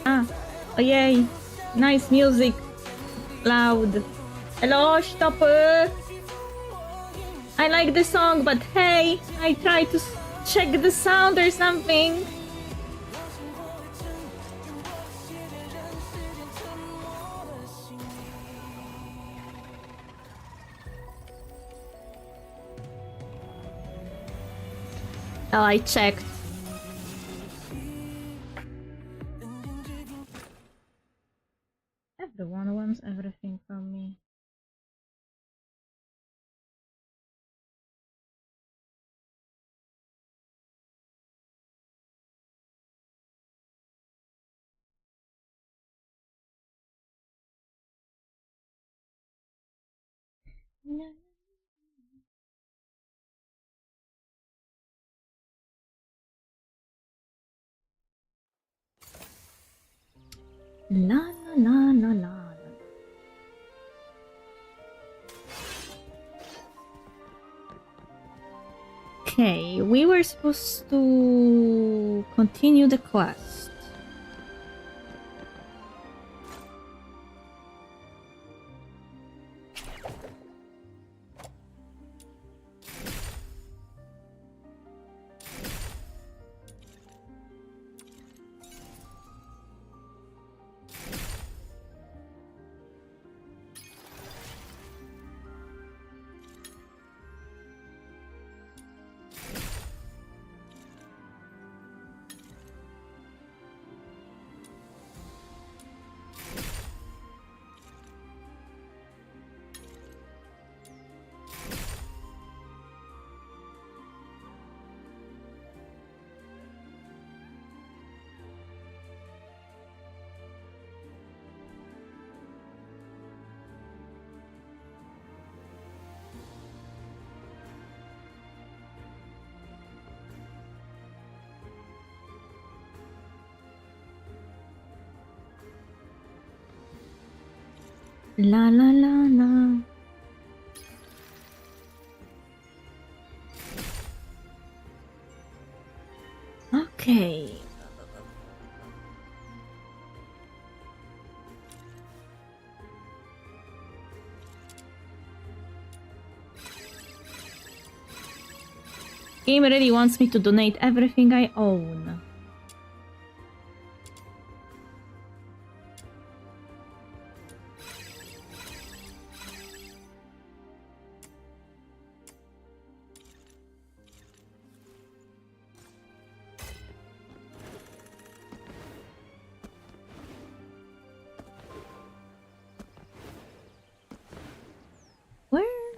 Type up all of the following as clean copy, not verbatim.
Ah, oh yay. Nice music. Loud. Hello, stop. I like the song, but hey, I try to check the sound or something. Oh, I checked. Everyone wants everything from me. La la la la la. Okay, we were supposed to continue the quest. La la la la. Okay. Game really wants me to donate everything I own.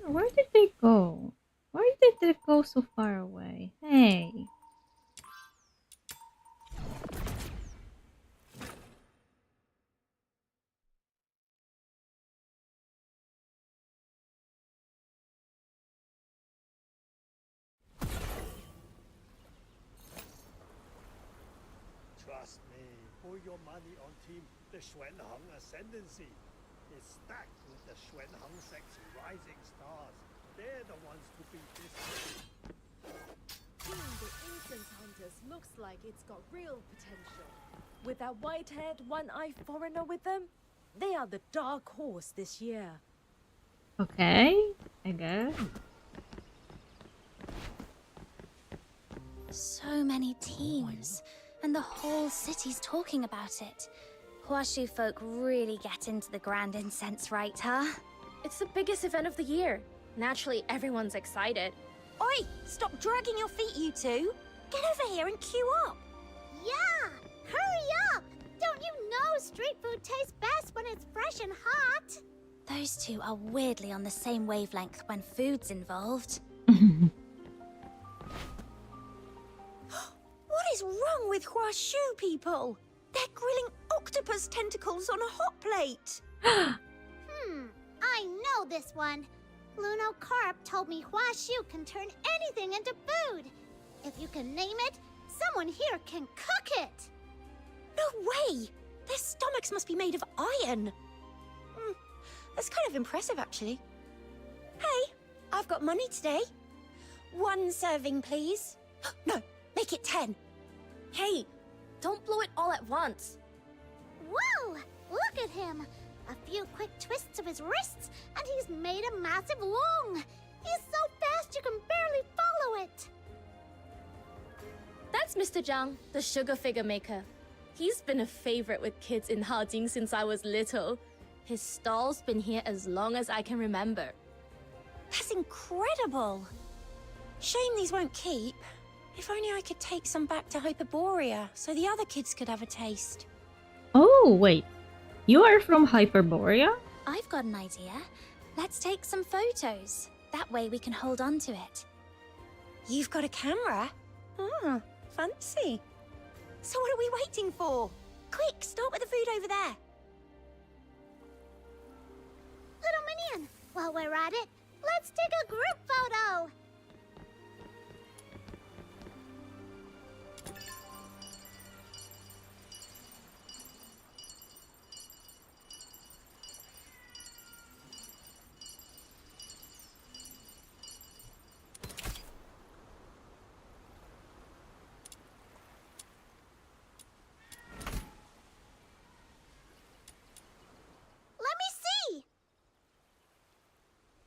Where did they go? Why did they go so far away? Hey. Trust me, put your money on Team the Xuanheng Ascendancy. It's stacked with the Xuanheng sect's rising stars. They're the ones to beat this team. Team the Incense Hunters looks like it's got real potential. With that white-haired, one-eyed foreigner with them, they are the dark horse this year. Okay, I guess. So many teams, and the whole city's talking about it. Huashu folk really get into the grand incense, right, huh? It's the biggest event of the year. Naturally, everyone's excited. Oi! Stop dragging your feet, you two! Get over here and queue up! Yeah! Hurry up! Don't you know street food tastes best when it's fresh and hot? Those two are weirdly on the same wavelength when food's involved. What is wrong with Huashu people? They're grilling octopus tentacles on a hot plate! I know this one. Luno Carp told me Huashu can turn anything into food. If you can name it, someone here can cook it. No way! Their stomachs must be made of iron. That's kind of impressive, actually. Hey, I've got money today. 1 serving, please. No, make it 10. Hey, don't blow it all at once. Whoa! Look at him! A few quick twists of his wrists, and he's made a massive lung! He's so fast you can barely follow it! That's Mr. Zhang, the sugar figure maker. He's been a favorite with kids in Hajing since I was little. His stall's been here as long as I can remember. That's incredible. Shame these won't keep. If only I could take some back to Hyperborea so the other kids could have a taste. Oh, wait. You are from Hyperborea? I've got an idea. Let's take some photos. That way we can hold on to it. You've got a camera? Ah, fancy. So what are we waiting for? Quick, start with the food over there. Little Minion, while we're at it, let's take a group photo!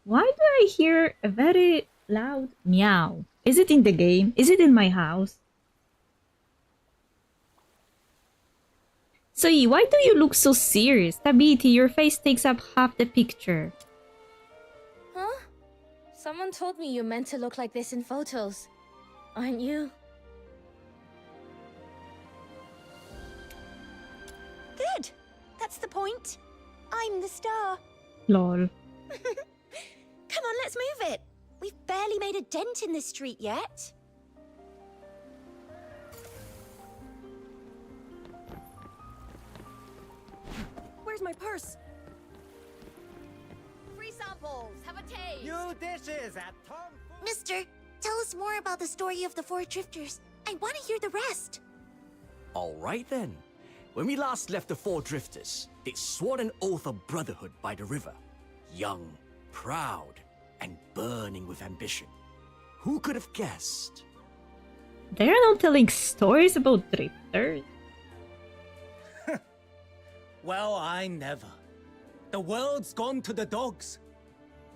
Why do I hear a very loud meow? Is it in the game? Is it in my house? Soyi, why do you look so serious? Tabiti, your face takes up half the picture. Huh? Someone told me you're meant to look like this in photos. Aren't you? Good. That's the point. I'm the star. Lol. Come on, let's move it. We've barely made a dent in this street yet. Where's my purse? Free samples. Have a taste. New dishes at Tom. Mister, tell us more about the story of the Four Drifters. I want to hear the rest. All right then. When we last left the Four Drifters, they swore an oath of brotherhood by the river. Young, proud, and burning with ambition. Who could have guessed? They're not telling stories about drifters. Well, I never. The world's gone to the dogs.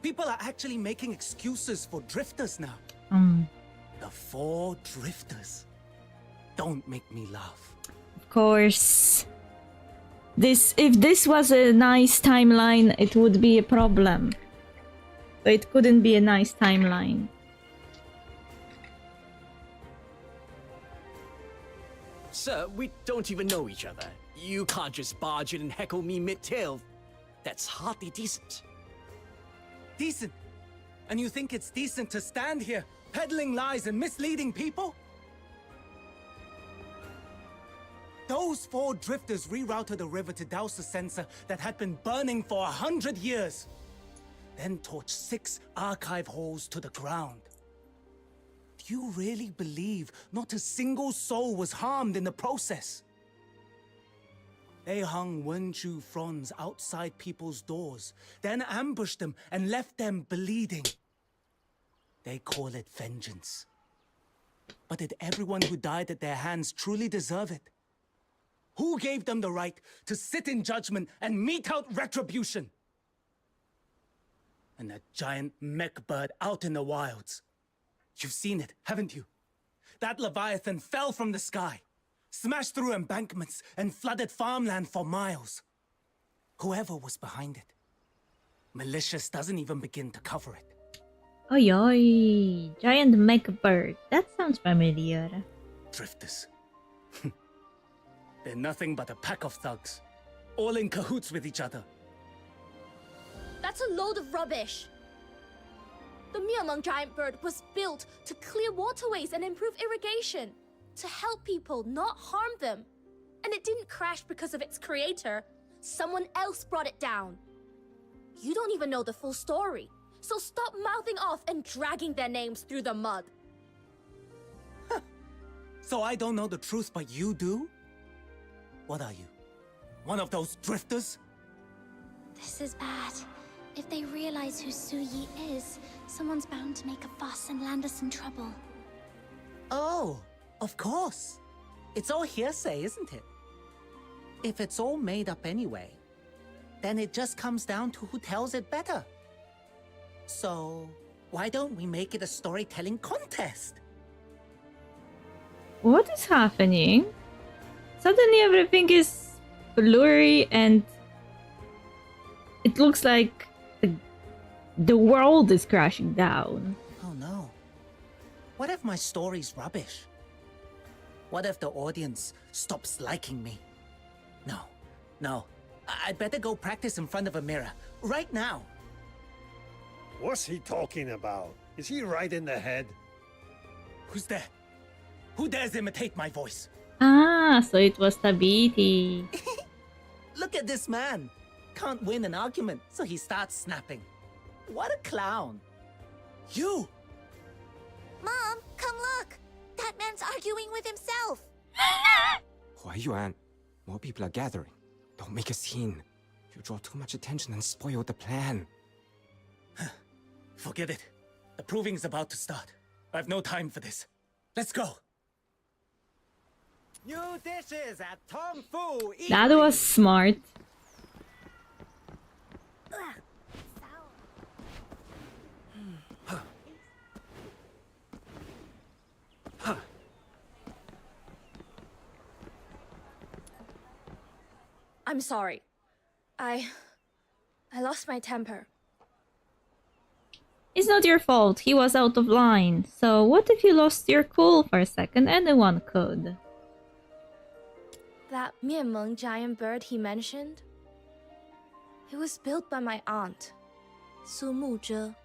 People are actually making excuses for drifters now. The Four Drifters. Don't make me laugh. Of course. If this was a nice timeline, it would be a problem. So it couldn't be a nice timeline. Sir, we don't even know each other. You can't just barge in and heckle me mid-tail. That's hardly decent. Decent? And you think it's decent to stand here, peddling lies and misleading people? Those Four Drifters rerouted a river to douse a censer that had been burning for 100 years. Then torched 6 archive halls to the ground. Do you really believe not a single soul was harmed in the process? They hung Wenju fronds outside people's doors, then ambushed them and left them bleeding. They call it vengeance. But did everyone who died at their hands truly deserve it? Who gave them the right to sit in judgment and mete out retribution? And that giant mech bird out in the wilds. You've seen it, haven't you? That Leviathan fell from the sky, smashed through embankments, and flooded farmland for miles. Whoever was behind it, malicious doesn't even begin to cover it. Oi oi, giant mech bird. That sounds familiar. Drifters. They're nothing but a pack of thugs, all in cahoots with each other. That's a load of rubbish. The Miamong giant bird was built to clear waterways and improve irrigation, to help people, not harm them. And it didn't crash because of its creator. Someone else brought it down. You don't even know the full story, so stop mouthing off and dragging their names through the mud. So I don't know the truth, but you do? What are you? One of those drifters? This is bad. If they realize who Su Yi is, someone's bound to make a fuss and land us in trouble. Oh, of course. It's all hearsay, isn't it? If it's all made up anyway, then it just comes down to who tells it better. So, why don't we make it a storytelling contest? What is happening? Suddenly everything is blurry and it looks like the world is crashing down. Oh no. What if my story's rubbish? What if the audience stops liking me? No. I'd better go practice in front of a mirror. Right now. What's he talking about? Is he right in the head? Who's there? Who dares imitate my voice? Ah, so it was Tabiti. Look at this man. Can't win an argument, so he starts snapping. What a clown. You! Mom, come look! That man's arguing with himself! Huai Yuan, more people are gathering. Don't make a scene. You draw too much attention and spoil the plan. Forget it. The proving's about to start. I've no time for this. Let's go. New dishes at Tong Fu. That was smart. I'm sorry. I lost my temper. It's not your fault. He was out of line. So what if you lost your cool for a second? Anyone could. That Mianmeng giant bird he mentioned? It was built by my aunt, Su Muzhe.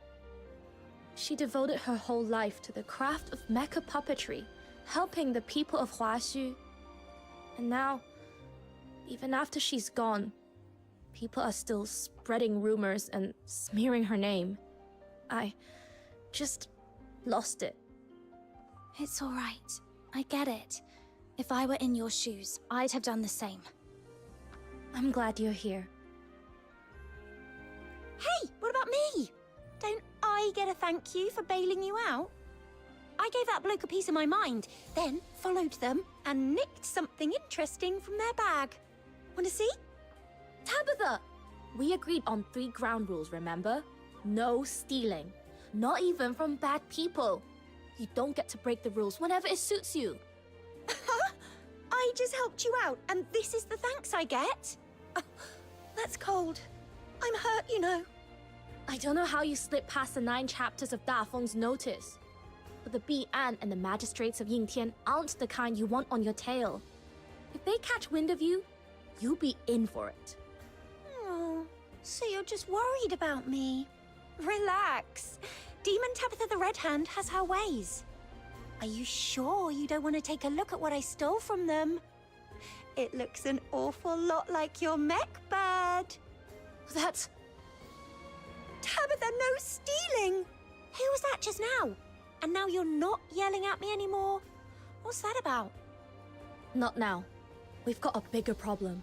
She devoted her whole life to the craft of mecha puppetry, helping the people of Huaxu. And now, even after she's gone, people are still spreading rumors and smearing her name. I just lost it. It's all right. I get it. If I were in your shoes, I'd have done the same. I'm glad you're here. Hey, what about me? Don't I get a thank you for bailing you out? I gave that bloke a piece of my mind, then followed them and nicked something interesting from their bag. Want to see? Tabitha! We agreed on 3 ground rules, remember? No stealing. Not even from bad people. You don't get to break the rules whenever it suits you. Huh? I just helped you out, and this is the thanks I get? Oh, that's cold. I'm hurt, you know. I don't know how you slipped past the 9 chapters of Da Feng's notice. But the Bi'an and the magistrates of Yingtian aren't the kind you want on your tail. If they catch wind of you, you'll be in for it. Oh, so you're just worried about me. Relax. Demon Tabitha the Red Hand has her ways. Are you sure you don't want to take a look at what I stole from them? It looks an awful lot like your mech bird. That's... Tabitha, no stealing! Who was that just now? And now you're not yelling at me anymore? What's that about? Not now. We've got a bigger problem.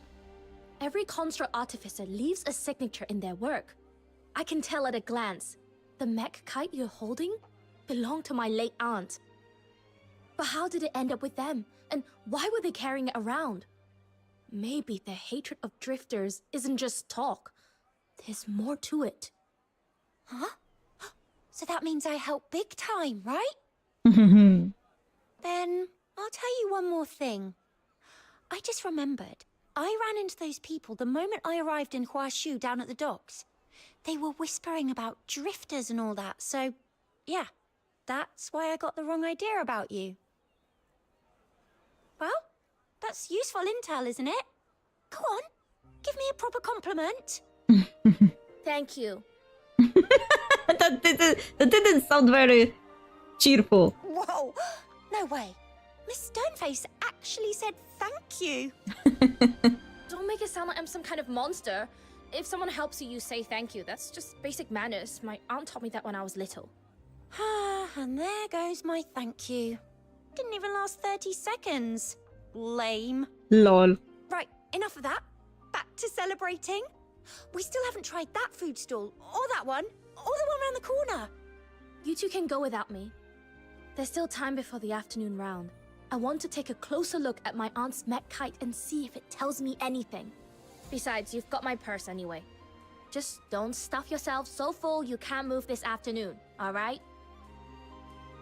Every construct artificer leaves a signature in their work. I can tell at a glance. The mech kite you're holding belonged to my late aunt. But how did it end up with them? And why were they carrying it around? Maybe their hatred of drifters isn't just talk. There's more to it. Huh? So that means I help big time, right? Then I'll tell you one more thing. I just remembered. I ran into those people the moment I arrived in Huaxu down at the docks. They were whispering about drifters and all that, so yeah, that's why I got the wrong idea about you. Well, that's useful intel, isn't it? Go on, give me a proper compliment. Thank you. that didn't sound very cheerful. Whoa, no way. Miss Sternface actually said thank you. Don't make it sound like I'm some kind of monster. If someone helps you, you say thank you. That's just basic manners. My aunt taught me that when I was little. And there goes my thank you. Didn't even last 30 seconds. Lame. Lol. Right, enough of that. Back to celebrating. We still haven't tried that food stall, or that one, or the one around the corner. You two can go without me. There's still time before the afternoon round. I want to take a closer look at my aunt's mech kite and see if it tells me anything. Besides, you've got my purse anyway. Just don't stuff yourself so full you can't move this afternoon, alright?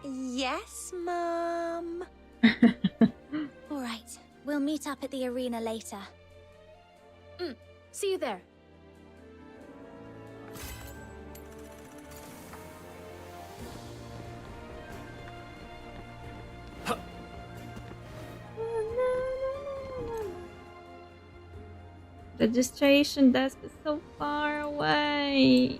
Yes, Mum. All right, we'll meet up at the arena later. See you there. Registration desk is so far away.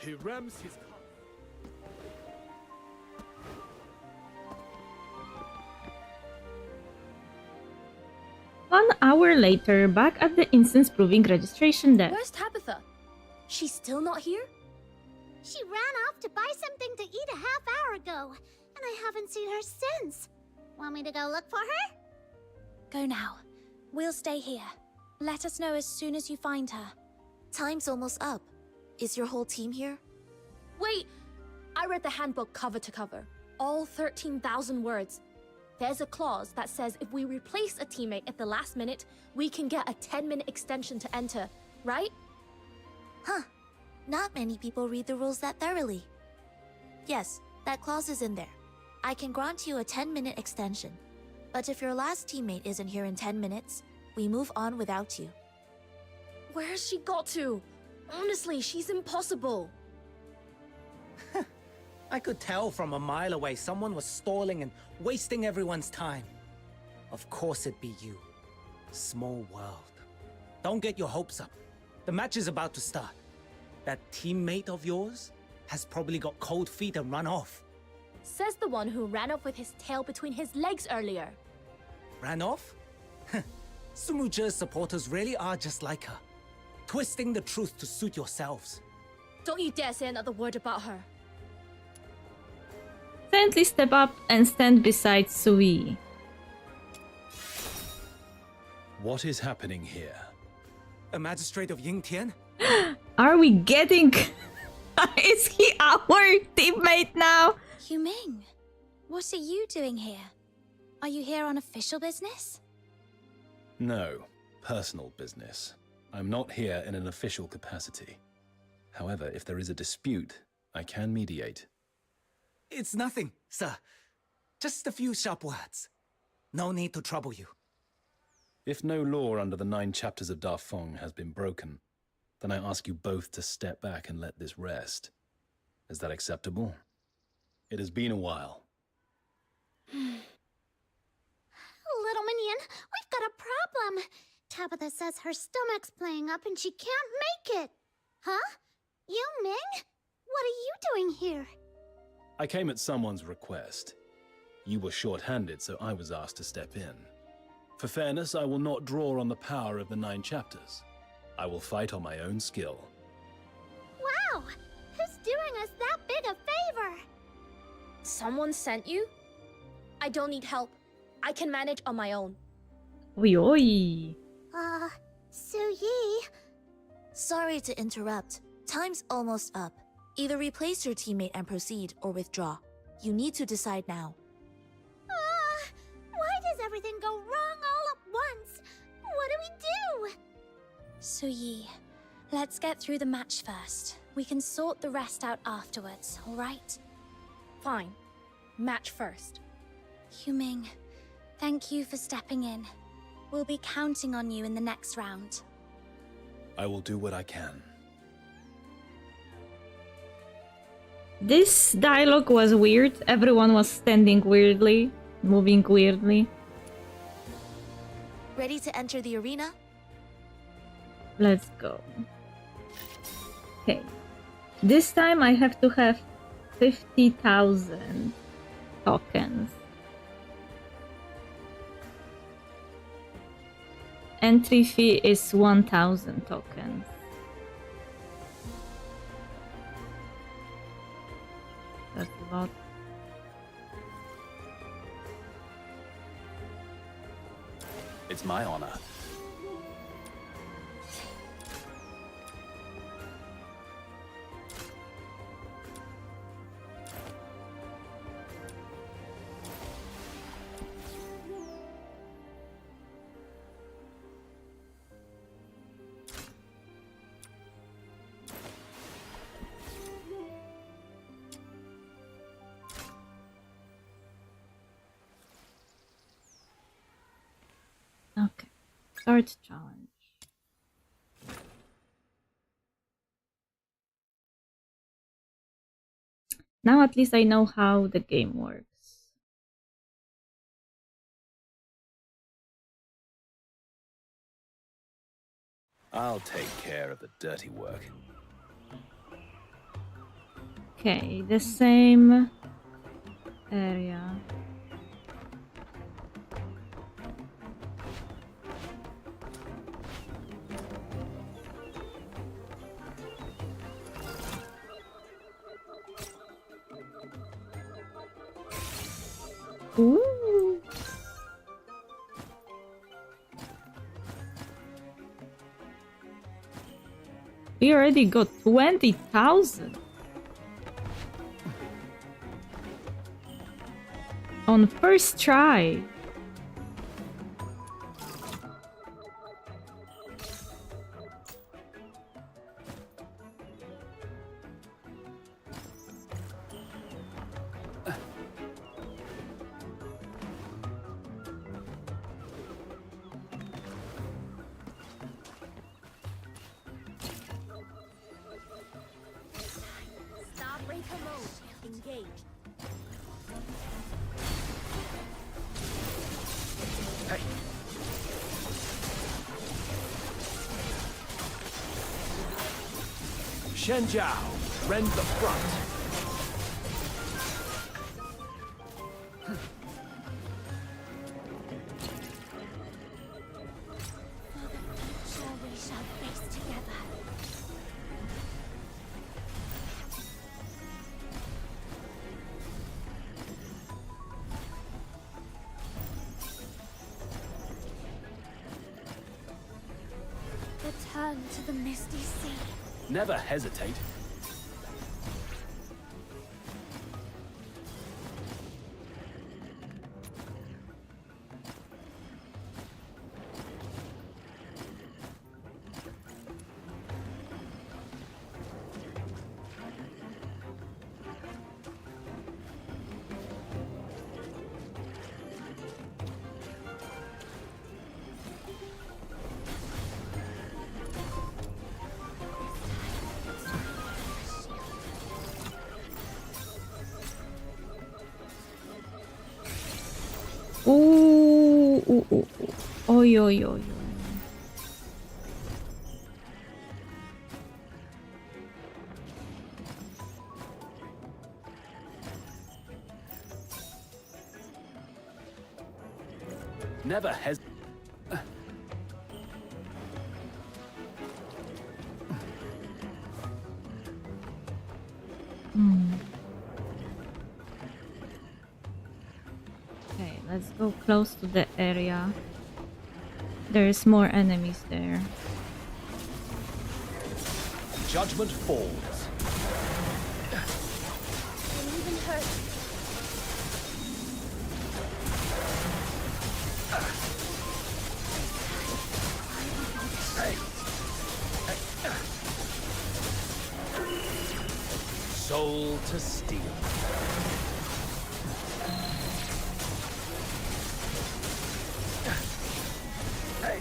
He rams his car. 1 hour later, back at the instance proving registration desk. Where's Tabitha? She's still not here? She ran off to buy something to eat a half hour ago, and I haven't seen her since. Want me to go look for her? Go now. We'll stay here. Let us know as soon as you find her. Time's almost up. Is your whole team here? Wait! I read the handbook cover to cover. All 13,000 words. There's a clause that says if we replace a teammate at the last minute, we can get a 10-minute extension to enter, right? Huh. Not many people read the rules that thoroughly. Yes, that clause is in there. I can grant you a 10-minute extension. But if your last teammate isn't here in 10 minutes, we move on without you. Where's she got to? Honestly, she's impossible. I could tell from a mile away someone was stalling and wasting everyone's time. Of course it'd be you. Small world. Don't get your hopes up. The match is about to start. That teammate of yours has probably got cold feet and run off. Says the one who ran off with his tail between his legs earlier. Ran off? Sumuje's supporters really are just like her. Twisting the truth to suit yourselves. Don't you dare say another word about her. Silently step up and stand beside Sui. What is happening here? A magistrate of Yingtian? Are we getting... Is he our teammate now? Yu Ming, what are you doing here? Are you here on official business? No, personal business. I'm not here in an official capacity. However, if there is a dispute, I can mediate. It's nothing, sir. Just a few sharp words. No need to trouble you. If no law under the 9 chapters of Dafeng has been broken, then I ask you both to step back and let this rest. Is that acceptable? It has been a while. Little minion, we've got a problem. Tabitha says her stomach's playing up and she can't make it. Huh? Yu Ming? What are you doing here? I came at someone's request. You were short-handed, so I was asked to step in. For fairness, I will not draw on the power of the 9 chapters. I will fight on my own skill. Wow! Who's doing us that big a favor? Someone sent you? I don't need help. I can manage on my own. Oi oi. Su Yi. Sorry to interrupt. Time's almost up. Either replace your teammate and proceed, or withdraw. You need to decide now. Why does everything go wrong all at once? What do we do? Su Yi, let's get through the match first. We can sort the rest out afterwards, all right? Fine. Match first. Yu Ming, thank you for stepping in. We'll be counting on you in the next round. I will do what I can. This dialogue was weird. Everyone was standing weirdly, moving weirdly. Ready to enter the arena? Let's go. Okay. This time I have to have 50,000 tokens. Entry fee is 1,000 tokens. That's a lot. It's my honor. Okay. Start challenge. Now at least I know how the game works. I'll take care of the dirty work. Okay, the same area. Ooh. We already got 20,000 on first try. Starbreaker mode engaged. Hey. Shen Zhao, rend the front. Shall we shall face together? Return to the misty sea. Never hesitate. Ooh, ooh, ooh, ooh. Oi, oi, oi, oi. Never hesitate. Okay, let's go close to the area. There's more enemies there. Judgment falls. Believe in her. Soul to steel. Hey.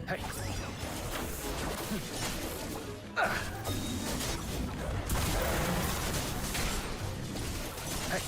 Hey. Hey.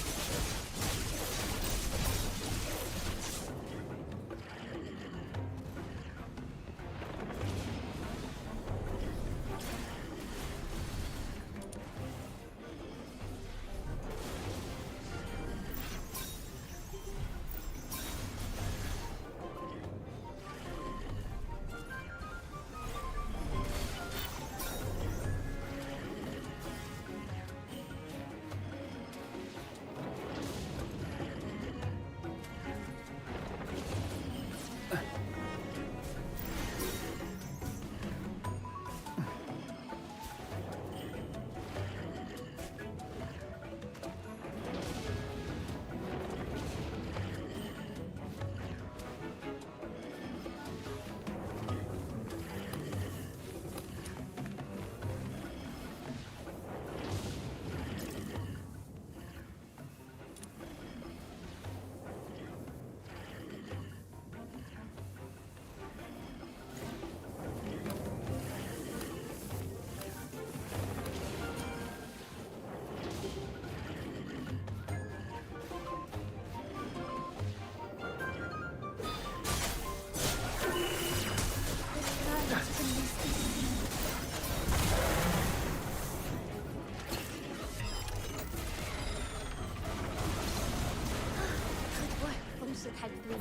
Tag 3.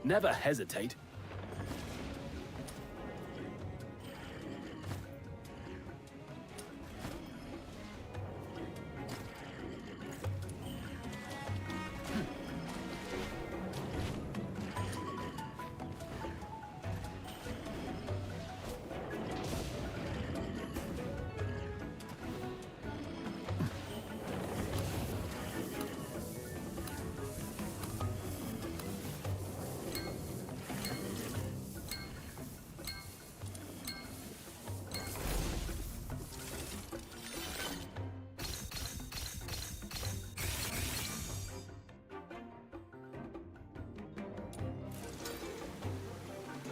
Never hesitate.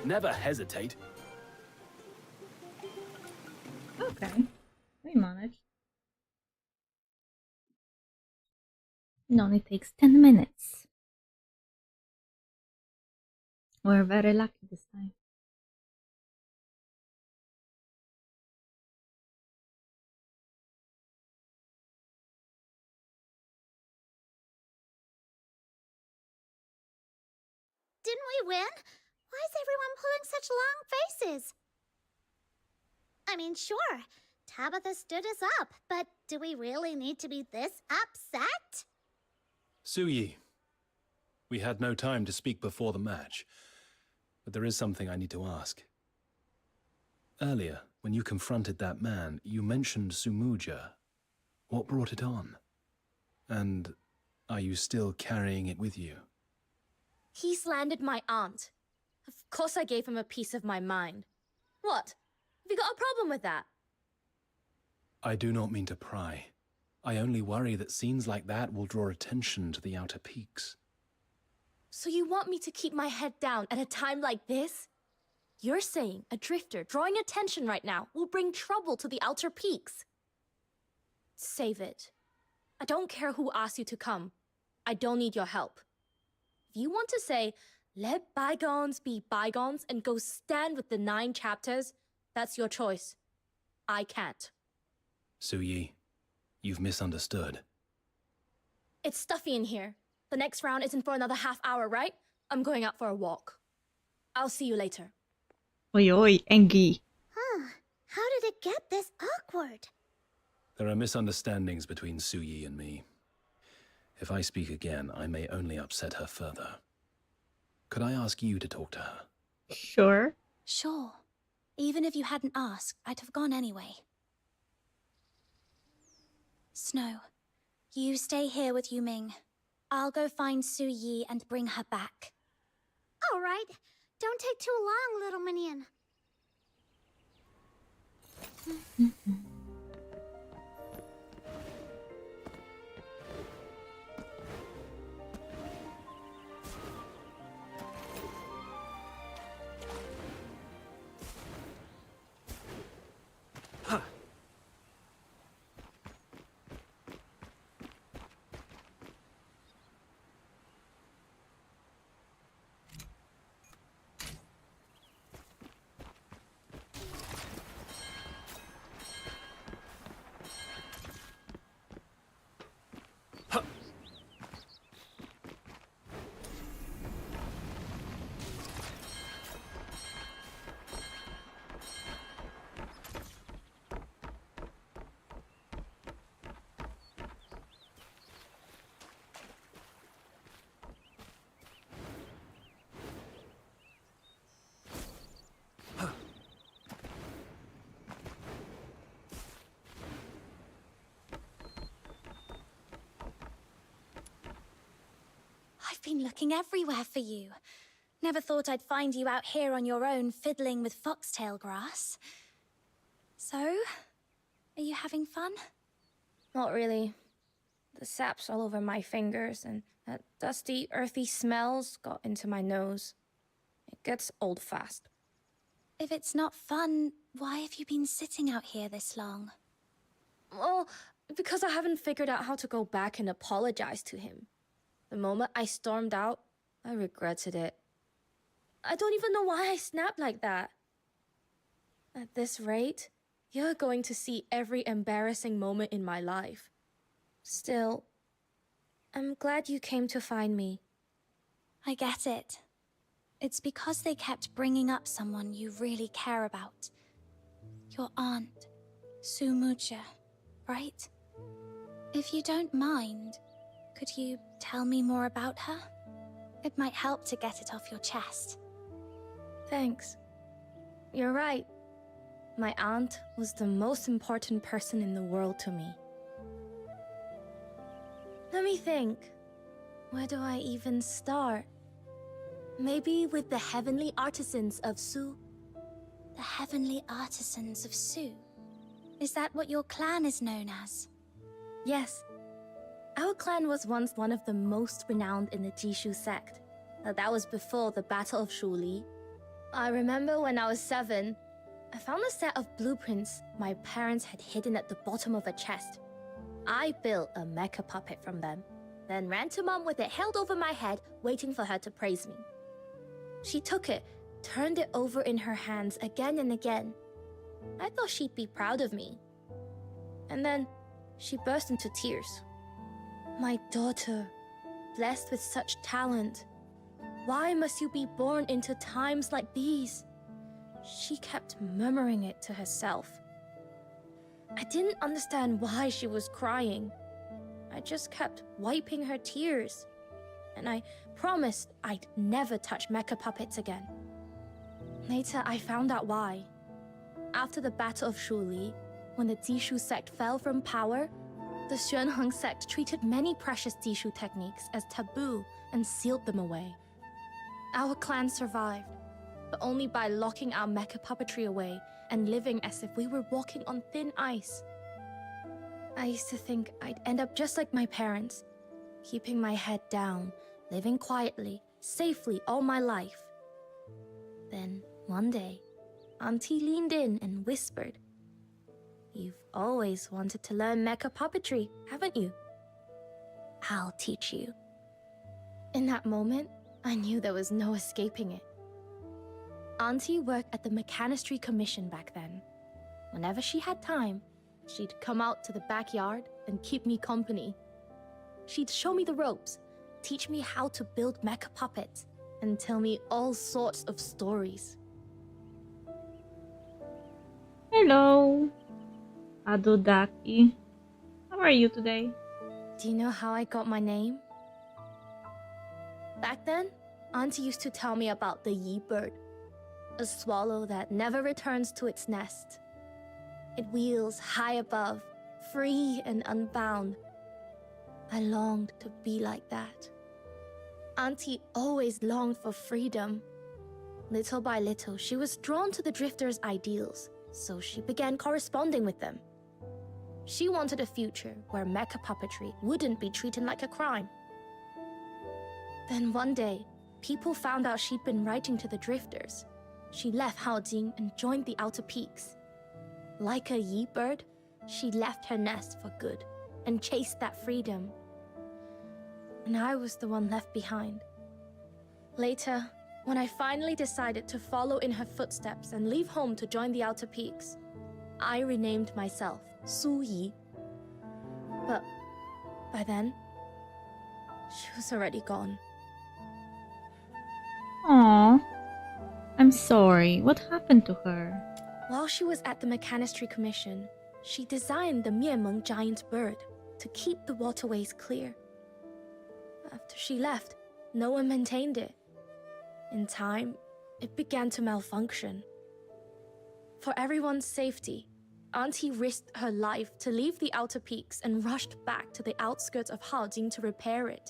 Never hesitate. Okay, we managed. It only takes 10 minutes. We're very lucky this time. Didn't we win? Why is everyone pulling such long faces? I mean, sure, Tabitha stood us up, but do we really need to be this upset? Suyi, we had no time to speak before the match, but there is something I need to ask. Earlier, when you confronted that man, you mentioned Sumuja. What brought it on? And are you still carrying it with you? He slandered my aunt. Of course I gave him a piece of my mind. What? Have you got a problem with that? I do not mean to pry. I only worry that scenes like that will draw attention to the Outer Peaks. So you want me to keep my head down at a time like this? You're saying a drifter drawing attention right now will bring trouble to the Outer Peaks. Save it. I don't care who asks you to come. I don't need your help. If you want to say, let bygones be bygones and go stand with the 9 chapters, that's your choice. I can't. Suyi, you've misunderstood. It's stuffy in here. The next round isn't for another half hour, right? I'm going out for a walk. I'll see you later. Oi oi, Engi. Huh. How did it get this awkward? There are misunderstandings between Suyi and me. If I speak again, I may only upset her further. Could I ask you to talk to her? Sure. Sure. Even if you hadn't asked, I'd have gone anyway. Snow, you stay here with Yuming. I'll go find Su Yi and bring her back. All right. Don't take too long, little minion. I've been looking everywhere for you. Never thought I'd find you out here on your own fiddling with foxtail grass. So, are you having fun? Not really. The sap's all over my fingers, and that dusty, earthy smells got into my nose. It gets old fast. If it's not fun, why have you been sitting out here this long? Well, because I haven't figured out how to go back and apologize to him. The moment I stormed out, I regretted it. I don't even know why I snapped like that. At this rate, you're going to see every embarrassing moment in my life. Still, I'm glad you came to find me. I get it. It's because they kept bringing up someone you really care about. Your aunt, Sumucha, right? If you don't mind, could you tell me more about her? It might help to get it off your chest. Thanks. You're right. My aunt was the most important person in the world to me. Let me think. Where do I even start? Maybe with the heavenly artisans of Su. The Heavenly Artisans of Su? Is that what your clan is known as? Yes. Our clan was once one of the most renowned in the Jishu sect. That was before the Battle of Shuli. I remember when I was 7, I found a set of blueprints my parents had hidden at the bottom of a chest. I built a mecha puppet from them, then ran to Mom with it held over my head, waiting for her to praise me. She took it, turned it over in her hands again and again. I thought she'd be proud of me. And then she burst into tears. My daughter, blessed with such talent. Why must you be born into times like these? She kept murmuring it to herself. I didn't understand why she was crying. I just kept wiping her tears. And I promised I'd never touch mecha puppets again. Later, I found out why. After the Battle of Shuli, when the Jishu sect fell from power, the Xuanheng sect treated many precious Jishu techniques as taboo and sealed them away. Our clan survived, but only by locking our mecha puppetry away and living as if we were walking on thin ice. I used to think I'd end up just like my parents, keeping my head down, living quietly, safely all my life. Then, one day, Auntie leaned in and whispered, "You've always wanted to learn mecha puppetry, haven't you? I'll teach you." In that moment, I knew there was no escaping it. Auntie worked at the Mechanistry Commission back then. Whenever she had time, she'd come out to the backyard and keep me company. She'd show me the ropes, teach me how to build mecha puppets, and tell me all sorts of stories. Hello, Adodaki. How are you today? Do you know how I got my name? Back then, Auntie used to tell me about the Yi bird, a swallow that never returns to its nest. It wheels high above, free and unbound. I longed to be like that. Auntie always longed for freedom. Little by little, she was drawn to the drifters' ideals, so she began corresponding with them. She wanted a future where mecha puppetry wouldn't be treated like a crime. Then one day, people found out she'd been writing to the drifters. She left Haojing and joined the Outer Peaks. Like a Yi bird, she left her nest for good and chased that freedom. And I was the one left behind. Later, when I finally decided to follow in her footsteps and leave home to join the Outer Peaks, I renamed myself Su Yi. But by then, she was already gone. Aww. I'm sorry. What happened to her? While she was at the Mechanistry Commission, she designed the Miemeng giant bird to keep the waterways clear. After she left, no one maintained it. In time, it began to malfunction. For everyone's safety, Auntie risked her life to leave the Outer Peaks and rushed back to the outskirts of Haojing to repair it.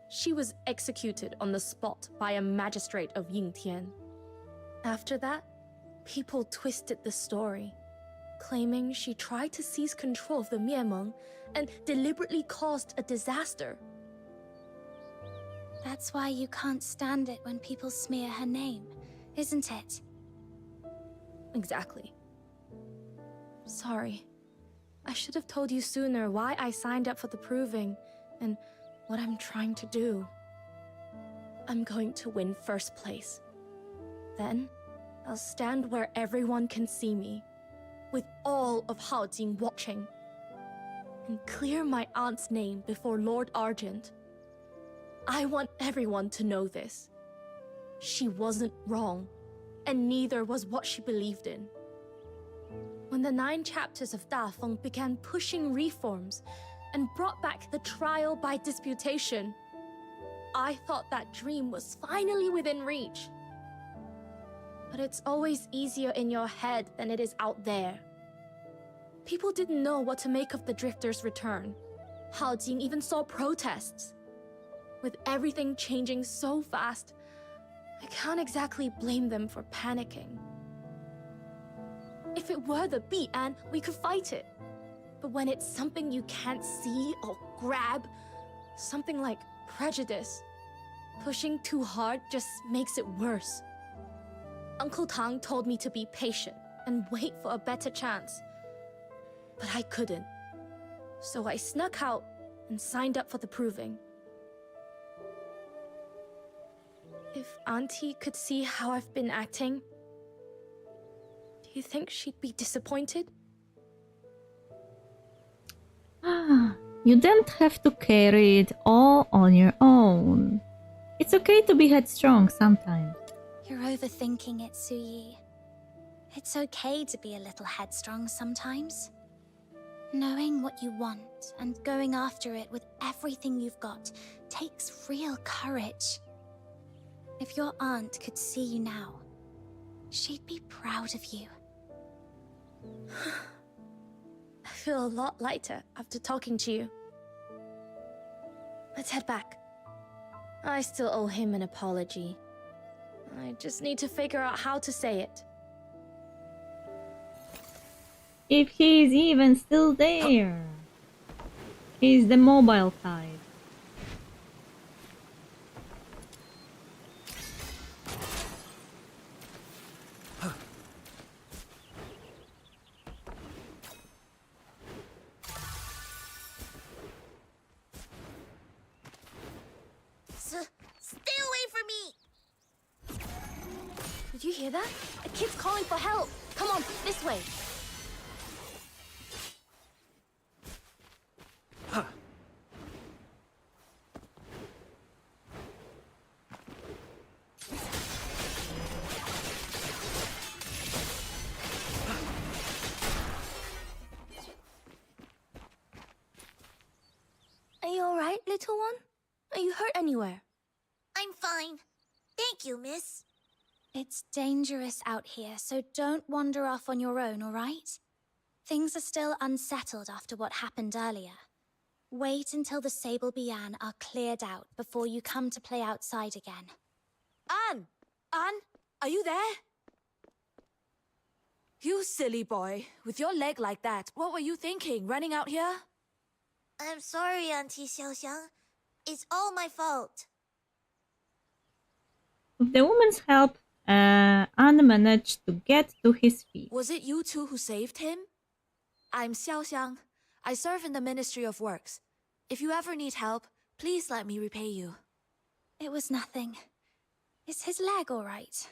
She was executed on the spot by a magistrate of Yingtian. After that, people twisted the story, claiming she tried to seize control of the Miemeng and deliberately caused a disaster. That's why you can't stand it when people smear her name, isn't it? Exactly. Sorry. I should have told you sooner why I signed up for the proving and what I'm trying to do. I'm going to win first place. Then, I'll stand where everyone can see me, with all of Haojing watching, and clear my aunt's name before Lord Argent. I want everyone to know this. She wasn't wrong, and neither was what she believed in. When the 9 chapters of Dafeng began pushing reforms and brought back the trial by disputation, I thought that dream was finally within reach. But it's always easier in your head than it is out there. People didn't know what to make of the Drifters' return. Haojing even saw protests. With everything changing so fast, I can't exactly blame them for panicking. If it were the Bi'an, we could fight it. But when it's something you can't see or grab, something like prejudice, pushing too hard just makes it worse. Uncle Tang told me to be patient and wait for a better chance. But I couldn't. So I snuck out and signed up for the proving. If Auntie could see how I've been acting, do you think she'd be disappointed? You don't have to carry it all on your own. It's okay to be headstrong sometimes. You're overthinking it, Suyi. It's okay to be a little headstrong sometimes. Knowing what you want and going after it with everything you've got takes real courage. If your aunt could see you now, she'd be proud of you. I feel a lot lighter after talking to you. Let's head back. I still owe him an apology. I just need to figure out how to say it. If he's even still there. He's the mobile type. Stay away from me! Did you hear that? A kid's calling for help! Come on, this way! Are you alright, little one? Are you hurt anywhere? I'm fine. Thank you, miss. It's dangerous out here, so don't wander off on your own, alright? Things are still unsettled after what happened earlier. Wait until the Sable Bian are cleared out before you come to play outside again. Anne! Anne, are you there? You silly boy. With your leg like that, what were you thinking, running out here? I'm sorry, Auntie Xiaoxiang. It's all my fault. With the woman's help, Anne managed to get to his feet. Was it you two who saved him? I'm Xiaoxiang. I serve in the Ministry of Works. If you ever need help, please let me repay you. It was nothing. Is his leg alright?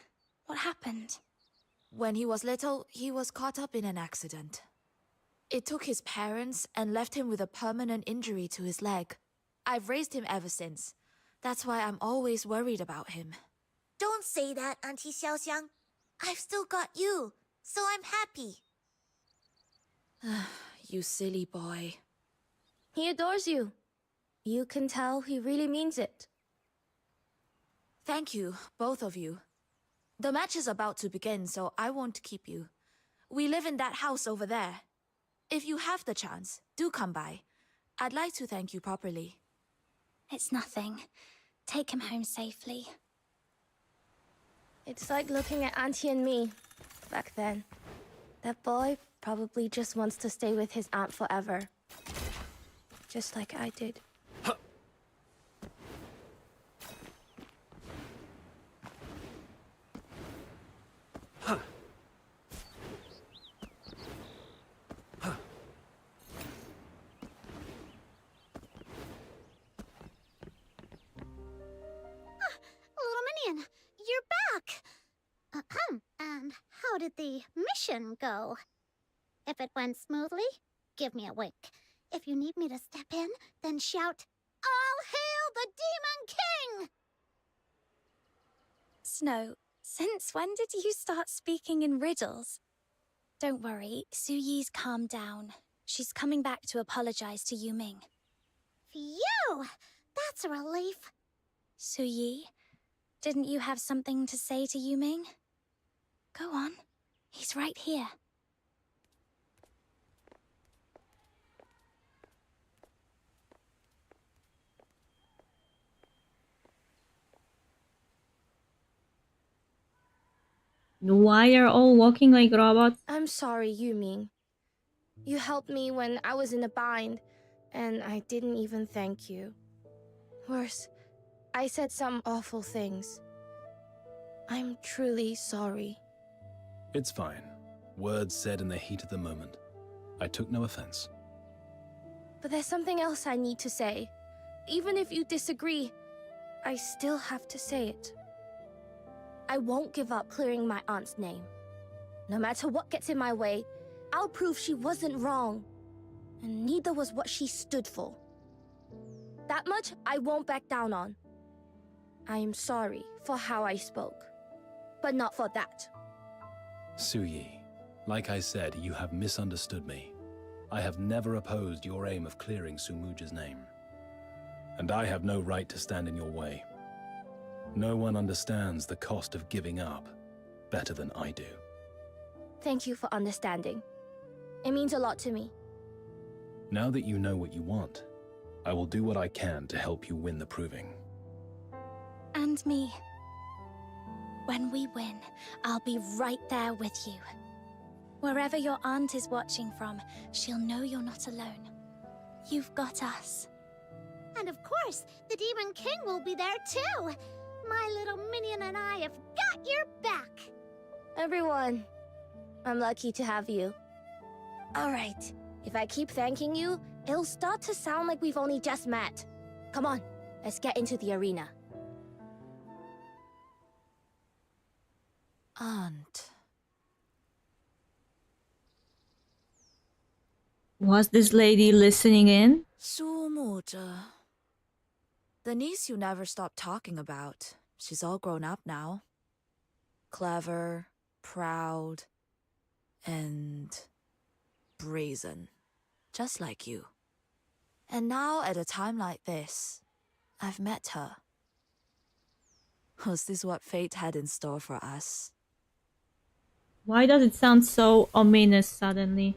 What happened? When he was little, he was caught up in an accident. It took his parents and left him with a permanent injury to his leg. I've raised him ever since. That's why I'm always worried about him. Don't say that, Auntie Xiaoxiang. I've still got you, so I'm happy. You silly boy. He adores you. You can tell he really means it. Thank you, both of you. The match is about to begin, so I won't keep you. We live in that house over there. If you have the chance, do come by. I'd like to thank you properly. It's nothing. Take him home safely. It's like looking at Auntie and me back then. That boy probably just wants to stay with his aunt forever. Just like I did. Little Minion, you're back! And how did the mission go? If it went smoothly, give me a wink. If you need me to step in, then shout, "All hail the Demon King!" Snow, since when did you start speaking in riddles? Don't worry, Su Yi's calmed down. She's coming back to apologize to Yu Ming. Phew! That's a relief. Su Yi, didn't you have something to say to Yu Ming? Go on. He's right here. Why are all walking like robots? I'm sorry, Yuming. You helped me when I was in a bind, and I didn't even thank you. Worse, I said some awful things. I'm truly sorry. It's fine. Words said in the heat of the moment. I took no offense. But there's something else I need to say. Even if you disagree, I still have to say it. I won't give up clearing my aunt's name. No matter what gets in my way, I'll prove she wasn't wrong. And neither was what she stood for. That much I won't back down on. I am sorry for how I spoke, but not for that. Su Yi, like I said, you have misunderstood me. I have never opposed your aim of clearing Su Muja's name. And I have no right to stand in your way. No one understands the cost of giving up better than I do. Thank you for understanding. It means a lot to me. Now that you know what you want, I will do what I can to help you win the proving. And me. When we win, I'll be right there with you. Wherever your aunt is watching from, she'll know you're not alone. You've got us. And of course, the Demon King will be there too. My little minion and I have got your back. Everyone, I'm lucky to have you. All right, if I keep thanking you, it'll start to sound like we've only just met. Come on, let's get into the arena. Aunt. Was this lady listening in? Su Muzhe. The niece you never stopped talking about. She's all grown up now. Clever, proud, and brazen. Just like you. And now, at a time like this, I've met her. Was this what fate had in store for us? Why does it sound so ominous suddenly?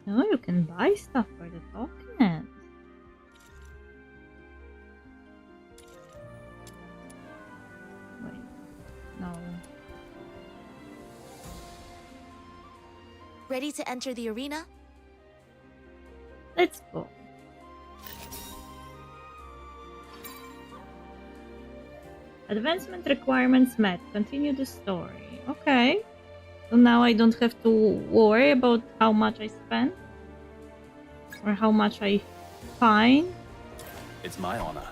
Oh, you can buy stuff for the tokens. Wait, no. Ready to enter the arena? Let's go. Advancement requirements met. Continue the story. Okay. So now I don't have to worry about how much I spend or how much I find. It's my honor.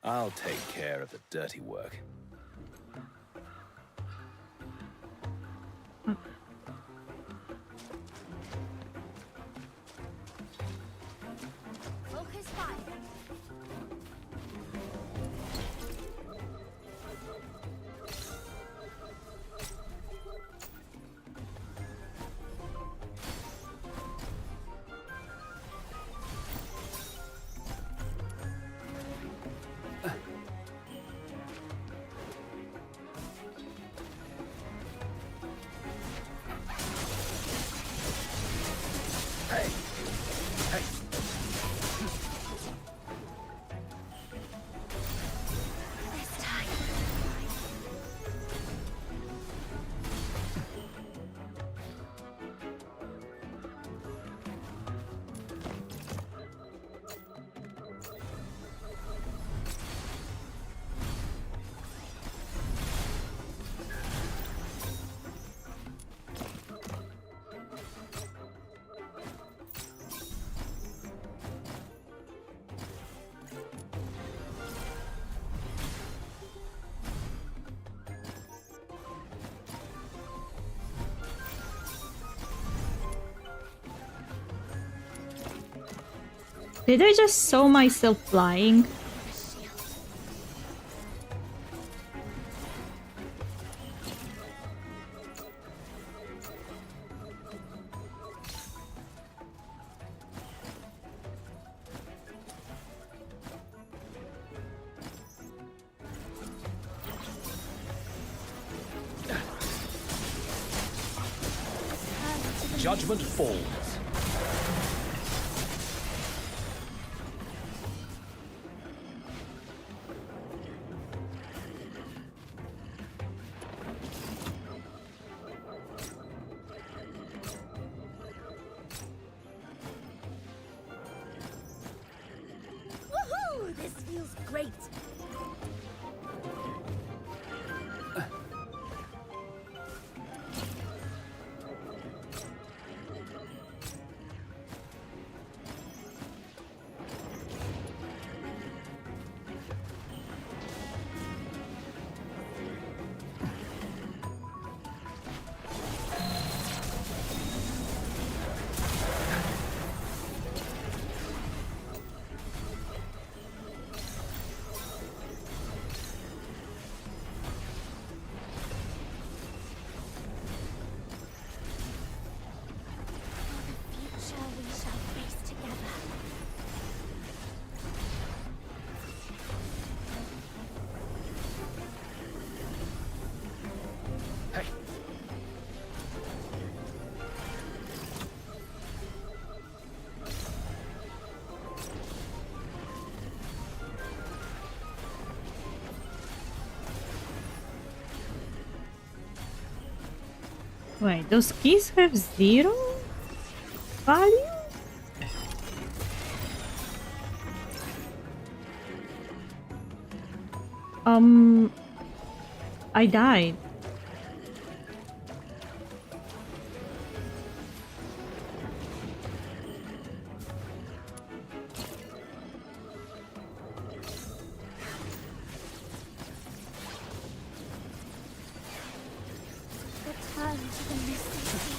I'll take care of the dirty work. Focus fire. Did I just saw myself flying? Judgment falls. Woohoo! This feels great. Wait, those keys have 0 value? I died. Return to the mystic sea.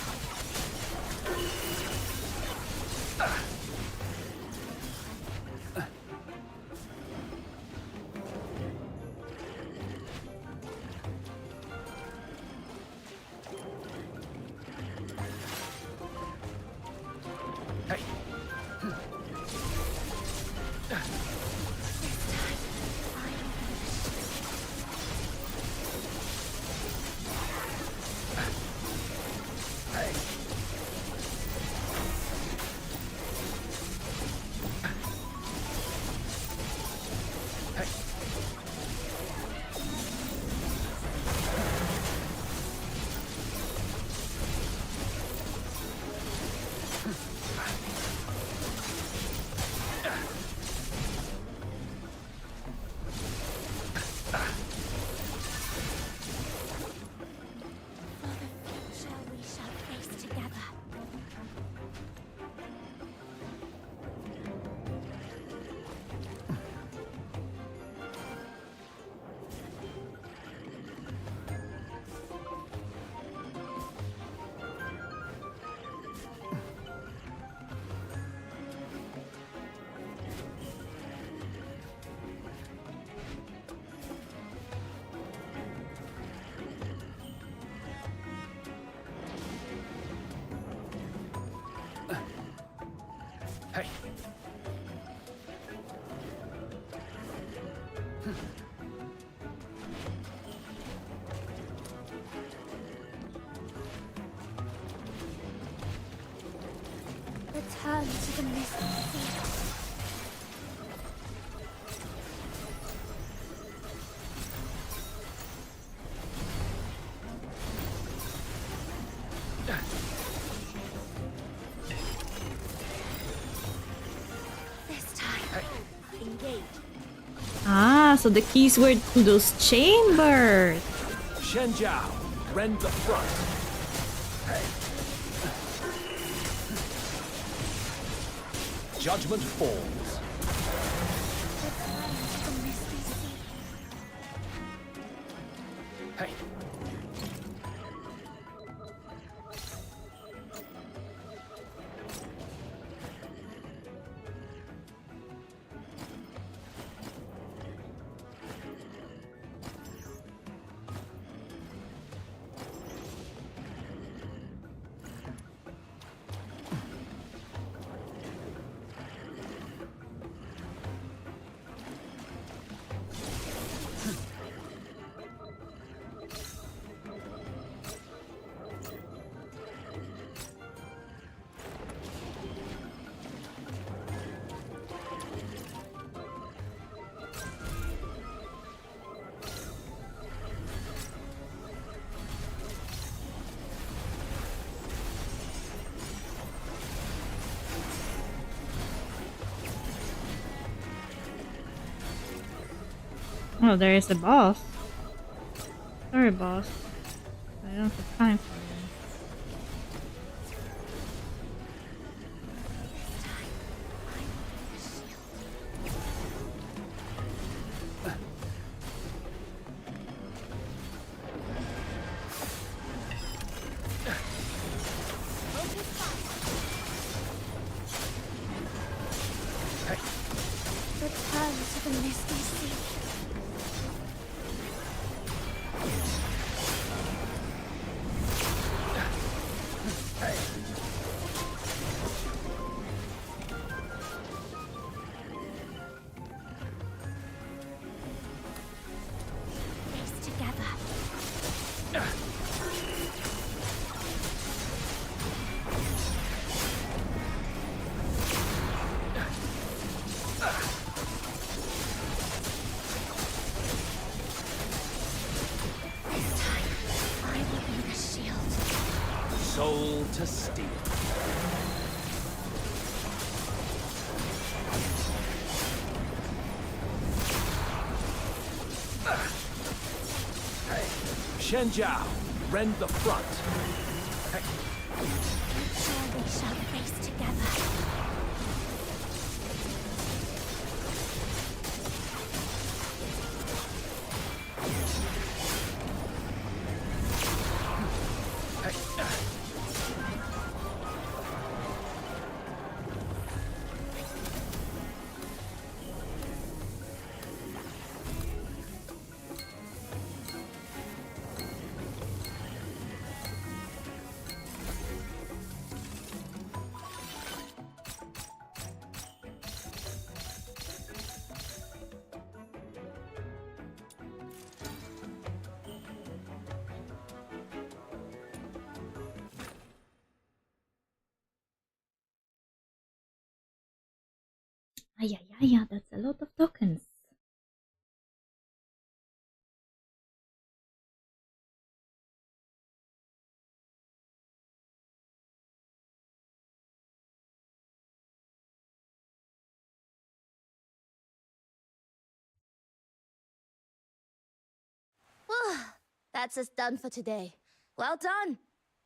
Return to the misty sea. This time, engage. Ah, so the keys were to those chambers. Shenjiao, rend the front. Judgment falls. Return to the misty sea. Hey. Oh, there is a boss. Sorry, boss. I don't have time for you. Return to the misty sea. Face together. This time, I will be the shield. Soul to steel. Shenjiao, rend the front. Sure we shall face together. Yeah, that's a lot of tokens. That's us done for today. Well done.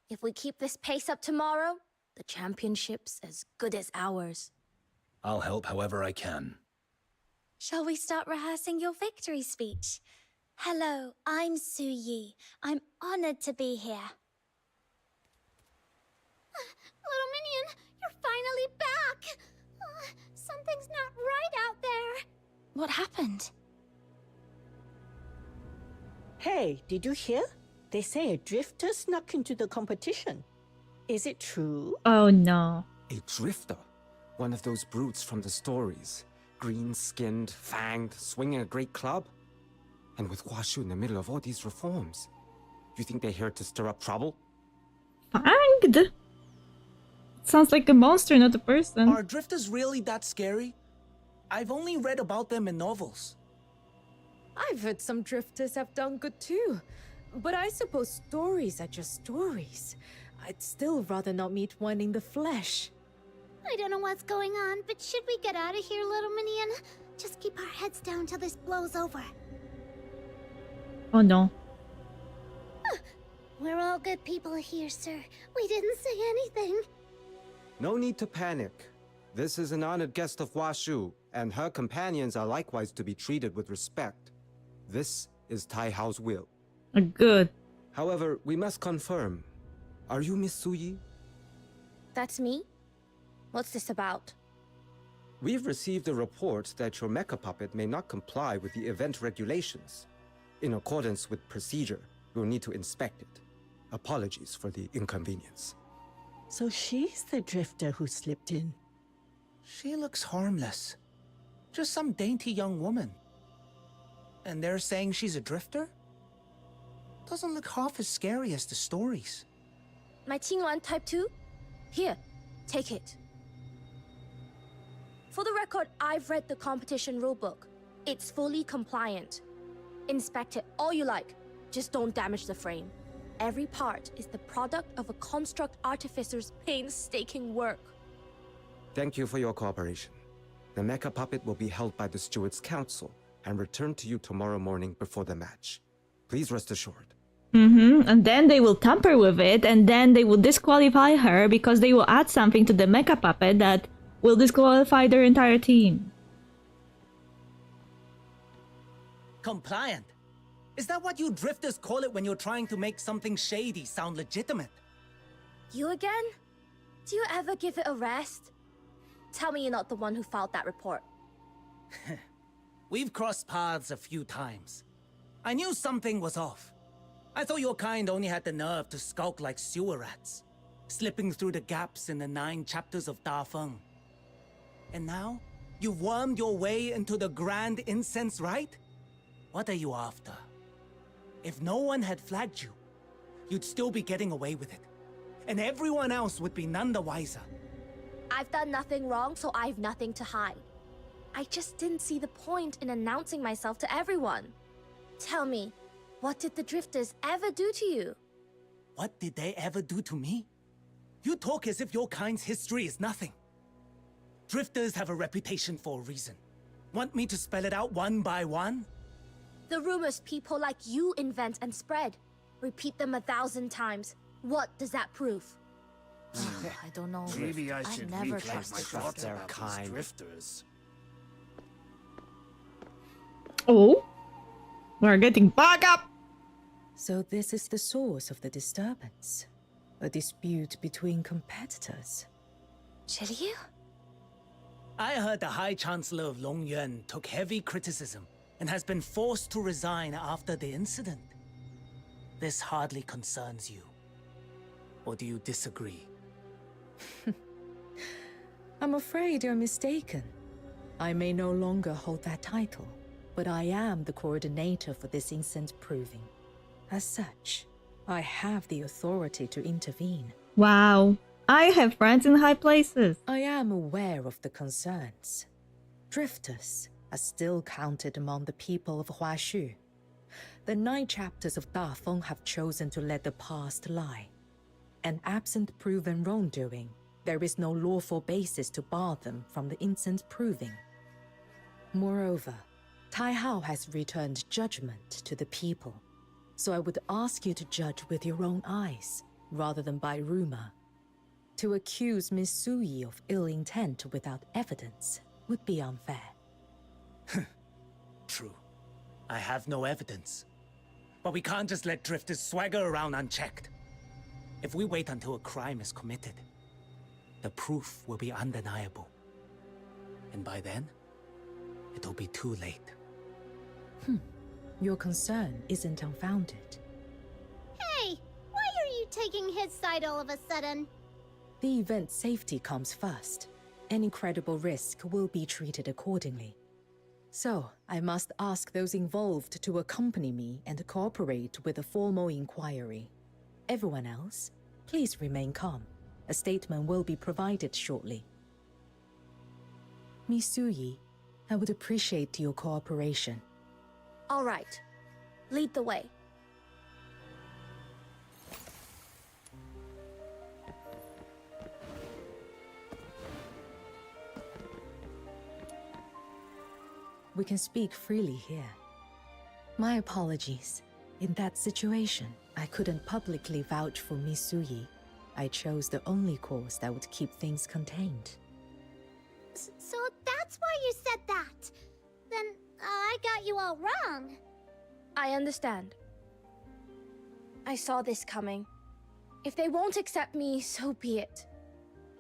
If we keep this pace up tomorrow, the championship's as good as ours. I'll help however I can. Shall we start rehearsing your victory speech? Hello, I'm Su Yi. I'm honored to be here. Little Minion, you're finally back! Something's not right out there. What happened? Hey, did you hear? They say a drifter snuck into the competition. Is it true? Oh no. A drifter? One of those brutes from the stories. green-skinned, fanged, swinging a great club? And with Huashu in the middle of all these reforms, you think they're here to stir up trouble? Fanged? Sounds like a monster, not a person. Are drifters really that scary? I've only read about them in novels. I've heard some drifters have done good too. But I suppose stories are just stories. I'd still rather not meet one in the flesh. I don't know what's going on, but should we get out of here, little minion? Just keep our heads down till this blows over. Oh no. We're all good people here, sir. We didn't say anything. No need to panic. This is an honored guest of Huashu, and her companions are likewise to be treated with respect. This is Tai Hao's will. Good. However, we must confirm. Are you Miss Suyi? That's me? What's this about? We've received a report that your mecha puppet may not comply with the event regulations. In accordance with procedure, we'll need to inspect it. Apologies for the inconvenience. So she's the drifter who slipped in. She looks harmless. Just some dainty young woman. And they're saying she's a drifter? Doesn't look half as scary as the stories. My Qinglan Type 2? Here, take it. For the record, I've read the competition rulebook. It's fully compliant. Inspect it all you like. Just don't damage the frame. Every part is the product of a construct artificer's painstaking work. Thank you for your cooperation. The mecha puppet will be held by the Stewards' Council and returned to you tomorrow morning before the match. Please rest assured. And then they will tamper with it, and then they will disqualify her because they will add something to the mecha puppet that will disqualify their entire team. Compliant? Is that what you drifters call it when you're trying to make something shady sound legitimate? You again? Do you ever give it a rest? Tell me you're not the one who filed that report. We've crossed paths a few times. I knew something was off. I thought your kind only had the nerve to skulk like sewer rats, slipping through the gaps in the 9 chapters of Da Feng. And now, you've wormed your way into the Grand Incense Rite? What are you after? If no one had flagged you, you'd still be getting away with it. And everyone else would be none the wiser. I've done nothing wrong, so I've nothing to hide. I just didn't see the point in announcing myself to everyone. Tell me, what did the drifters ever do to you? What did they ever do to me? You talk as if your kind's history is nothing. Drifters have a reputation for a reason. Want me to spell it out one by one? The rumors people like you invent and spread. Repeat them 1,000 times. What does that prove? I don't know. Maybe I should never rethink trust my the thoughts drifter. about these drifters. Oh? We're getting back up! So this is the source of the disturbance. A dispute between competitors. Shiryu? I heard the High Chancellor of Longyuan took heavy criticism and has been forced to resign after the incident. This hardly concerns you. Or do you disagree? I'm afraid you're mistaken. I may no longer hold that title, but I am the coordinator for this incense proving. As such, I have the authority to intervene. Wow. I have friends in high places. I am aware of the concerns. Drifters are still counted among the people of Huashu. The 9 chapters of Da Feng have chosen to let the past lie. And absent proven wrongdoing, there is no lawful basis to bar them from the incense proving. Moreover, Tai Hao has returned judgment to the people. So I would ask you to judge with your own eyes, rather than by rumor. To accuse Miss Suyi of ill intent without evidence would be unfair. True. I have no evidence. But we can't just let drifters swagger around unchecked. If we wait until a crime is committed, the proof will be undeniable. And by then, it'll be too late. Your concern isn't unfounded. Hey, why are you taking his side all of a sudden? The event's safety comes first. Any credible risk will be treated accordingly. So, I must ask those involved to accompany me and cooperate with a formal inquiry. Everyone else, please remain calm. A statement will be provided shortly. Misuyi, I would appreciate your cooperation. All right. Lead the way. We can speak freely here. My apologies. In that situation, I couldn't publicly vouch for Misuyi. I chose the only course that would keep things contained. So that's why you said that. Then I got you all wrong. I understand. I saw this coming. If they won't accept me, so be it.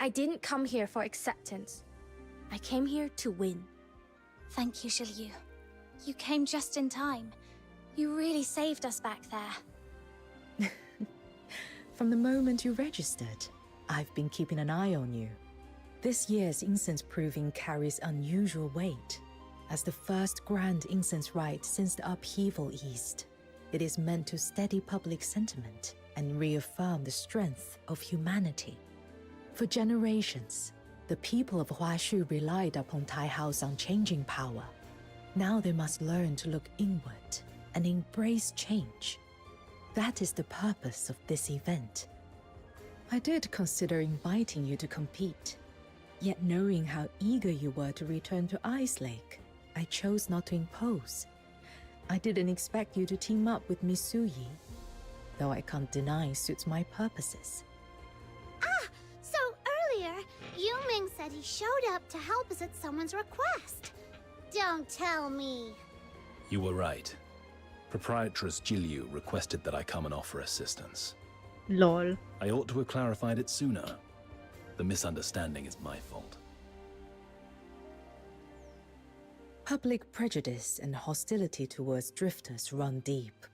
I didn't come here for acceptance. I came here to win. Thank you, Zhiliu. You came just in time. You really saved us back there. From the moment you registered, I've been keeping an eye on you. This year's incense proving carries unusual weight. As the first grand incense rite since the upheaval eased, it is meant to steady public sentiment and reaffirm the strength of humanity. For generations, the people of Huashu relied upon Taihao's unchanging power. Now they must learn to look inward and embrace change. That is the purpose of this event. I did consider inviting you to compete, yet knowing how eager you were to return to Ice Lake, I chose not to impose. I didn't expect you to team up with Misuyi, though I can't deny suits my purposes. Ah, so earlier, Yuming said he showed up to help us at someone's request. Don't tell me. You were right. Proprietress Zhiliu requested that I come and offer assistance. Lol. I ought to have clarified it sooner. The misunderstanding is my fault. Public prejudice and hostility towards drifters run deep.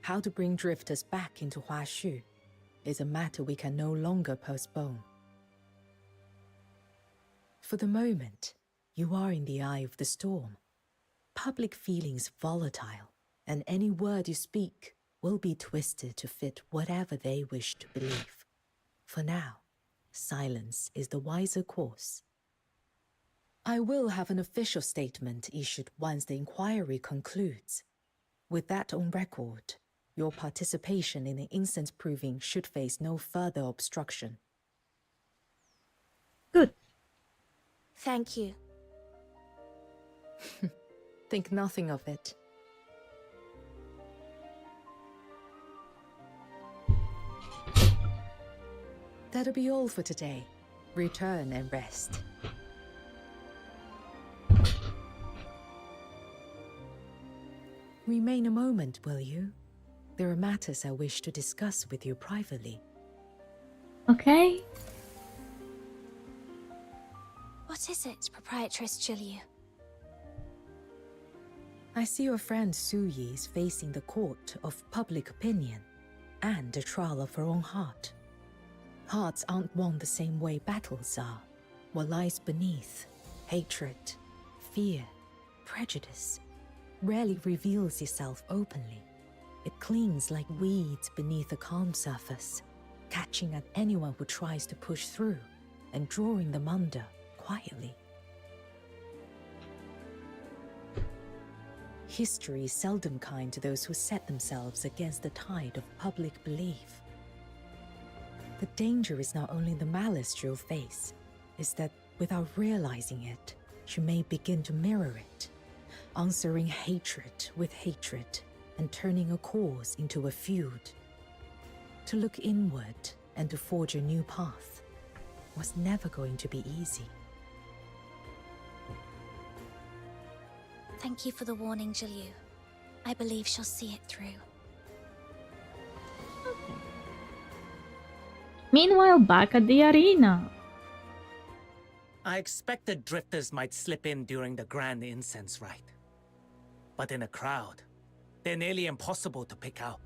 How to bring drifters back into Huashu is a matter we can no longer postpone. For the moment, you are in the eye of the storm. Public feeling is volatile, and any word you speak will be twisted to fit whatever they wish to believe. For now, silence is the wiser course. I will have an official statement issued once the inquiry concludes. With that on record, your participation in the incense proving should face no further obstruction. Good. Thank you. Think nothing of it. That'll be all for today. Return and rest. Remain a moment, will you? There are matters I wish to discuss with you privately. Okay. What is it, Proprietress Zhiliu? I see your friend Suyi is facing the court of public opinion and the trial of her own heart. Hearts aren't won the same way battles are. What lies beneath, hatred, fear, prejudice, rarely reveals itself openly. It clings like weeds beneath a calm surface, catching at anyone who tries to push through and drawing them under quietly. History is seldom kind to those who set themselves against the tide of public belief. The danger is not only the malice she'll face, is that without realizing it, she may begin to mirror it, answering hatred with hatred and turning a cause into a feud. To look inward and to forge a new path was never going to be easy. Thank you for the warning, Zhiliu. I believe she'll see it through. Meanwhile, back at the arena. I expected drifters might slip in during the grand incense rite. But in a crowd, they're nearly impossible to pick out.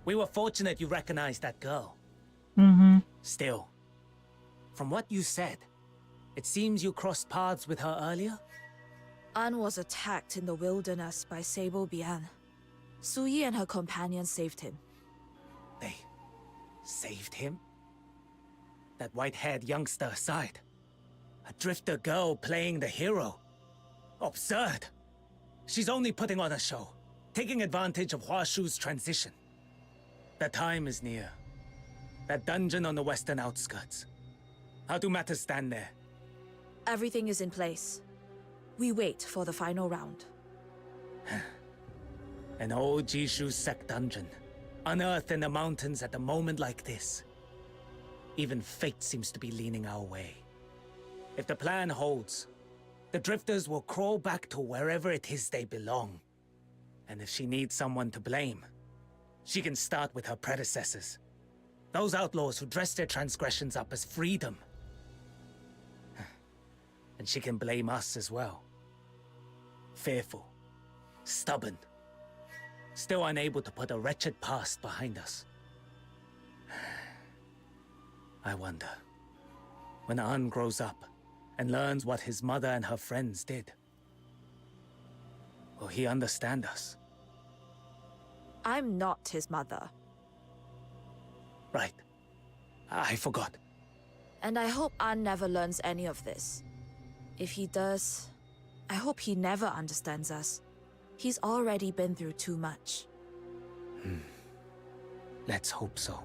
We were fortunate you recognized that girl. Mm-hmm. Still, from what you said, It seems you crossed paths with her earlier? An was attacked in the wilderness by Sable Bian. Su Yi and her companions saved him. They saved him? That white-haired youngster aside. A drifter girl playing the hero. Absurd. She's only putting on a show, taking advantage of Hua Shu's transition. The time is near. That dungeon on the western outskirts. How do matters stand there? Everything is in place. We wait for the final round. An old Jishu sect dungeon, unearthed in the mountains at a moment like this. Even fate seems to be leaning our way. If the plan holds, the drifters will crawl back to wherever it is they belong. And if she needs someone to blame, she can start with her predecessors. Those outlaws who dress their transgressions up as freedom. And she can blame us as well. Fearful, stubborn, still unable to put a wretched past behind us. I wonder, when An grows up and learns what his mother and her friends did, will he understand us? I'm not his mother. Right. I forgot. And I hope An never learns any of this. If he does, I hope he never understands us. He's already been through too much. Let's hope so.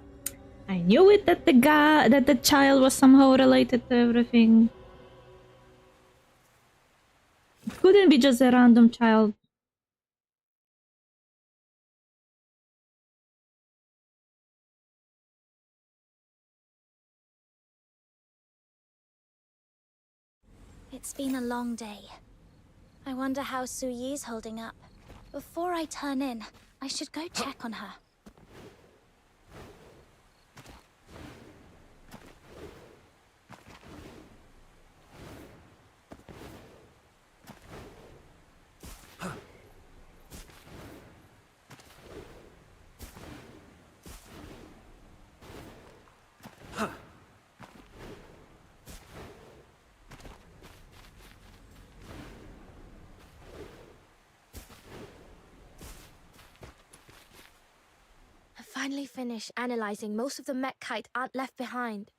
I knew it that the child was somehow related to everything. It couldn't be just a random child. It's been a long day. I wonder how Su Yi's holding up. Before I turn in, I should go check on her. Finally finished analyzing most of the Metkite Aunt left behind.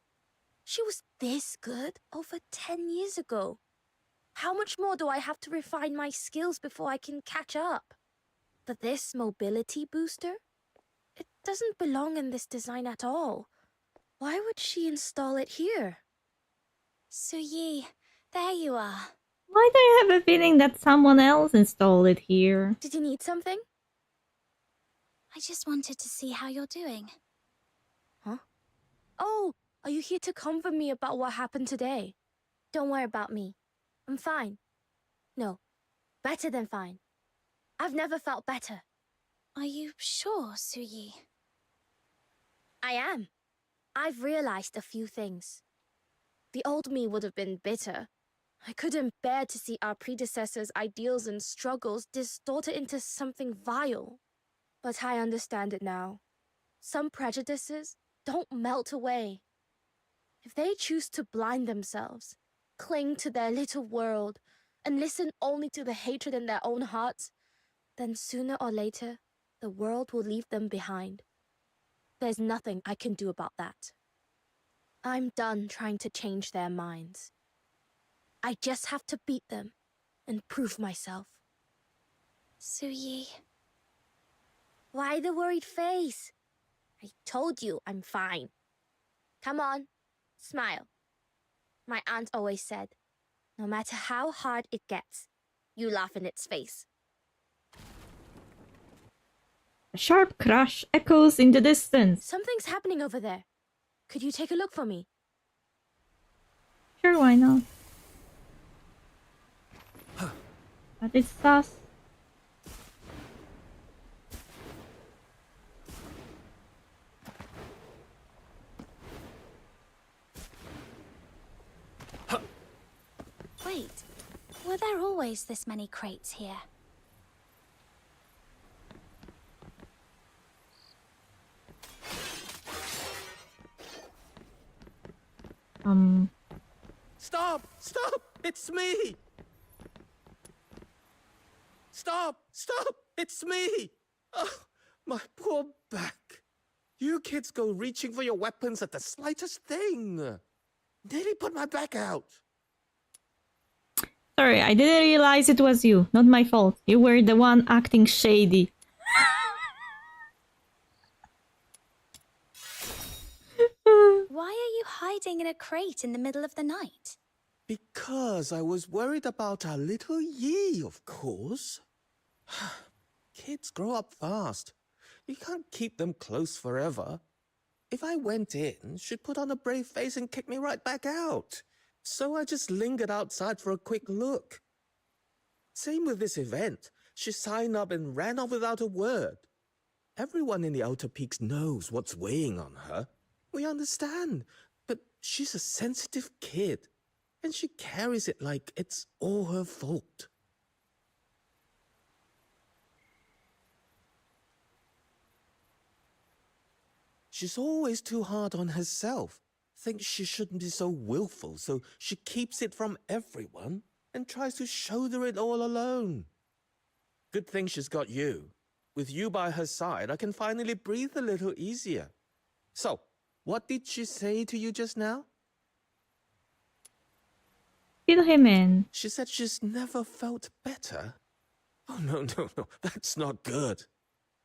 She was this good over 10 years ago. How much more do I have to refine my skills before I can catch up? But this mobility booster? It doesn't belong in this design at all. Why would she install it here? Su Yi, there you are. Why do I have a feeling that someone else installed it here? Did you need something? I just wanted to see how you're doing. Huh? Oh, are you here to comfort me about what happened today? Don't worry about me. I'm fine. No, better than fine. I've never felt better. Are you sure, Su Yi? I am. I've realized a few things. The old me would have been bitter. I couldn't bear to see our predecessors' ideals and struggles distorted into something vile. But I understand it now. Some prejudices don't melt away. If they choose to blind themselves, cling to their little world, and listen only to the hatred in their own hearts, then sooner or later, the world will leave them behind. There's nothing I can do about that. I'm done trying to change their minds. I just have to beat them and prove myself. Su Yi. Why the worried face? I told you I'm fine. Come on, smile. My aunt always said, no matter how hard it gets, you laugh in its face. A sharp crash echoes in the distance. Something's happening over there. Could you take a look for me? Sure, why not? But it's sus. Wait, were there always this many crates here? Stop! Stop! It's me! Stop! Stop! It's me! Oh, my poor back. You kids go reaching for your weapons at the slightest thing. Nearly put my back out. Sorry, I didn't realize it was you. Not my fault. You were the one acting shady. Why are you hiding in a crate in the middle of the night? Because I was worried about our little Yi, of course. Kids grow up fast. You can't keep them close forever. If I went in, she'd put on a brave face and kick me right back out. So I just lingered outside for a quick look. Same with this event. She signed up and ran off without a word. Everyone in the Outer Peaks knows what's weighing on her. We understand, but she's a sensitive kid, and she carries it like it's all her fault. She's always too hard on herself. Thinks she shouldn't be so willful, so she keeps it from everyone and tries to shoulder it all alone. Good thing she's got you. With you by her side, I can finally breathe a little easier. So, what did she say to you just now? Fill him in. She said she's never felt better. Oh, no, that's not good.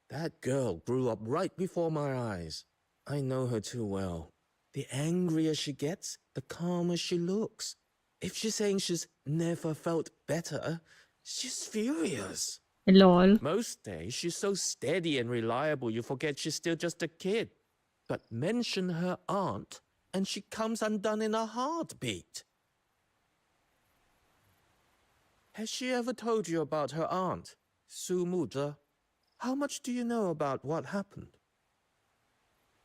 That girl grew up right before my eyes. I know her too well. The angrier she gets, the calmer she looks. If she's saying she's never felt better, she's furious. Lol. Most days, she's so steady and reliable you forget she's still just a kid. But mention her aunt, and she comes undone in a heartbeat. Has she ever told you about her aunt, Su Muzhe? How much do you know about what happened?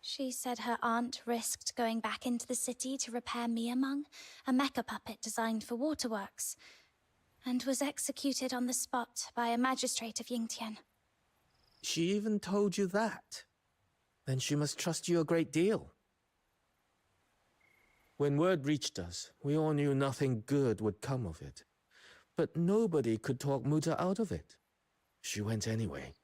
She said her aunt risked going back into the city to repair Miamong, a mecha puppet designed for waterworks, and was executed on the spot by a magistrate of Yingtian. She even told you that? Then she must trust you a great deal. When word reached us, we all knew nothing good would come of it. But nobody could talk Muzhe out of it. She went anyway.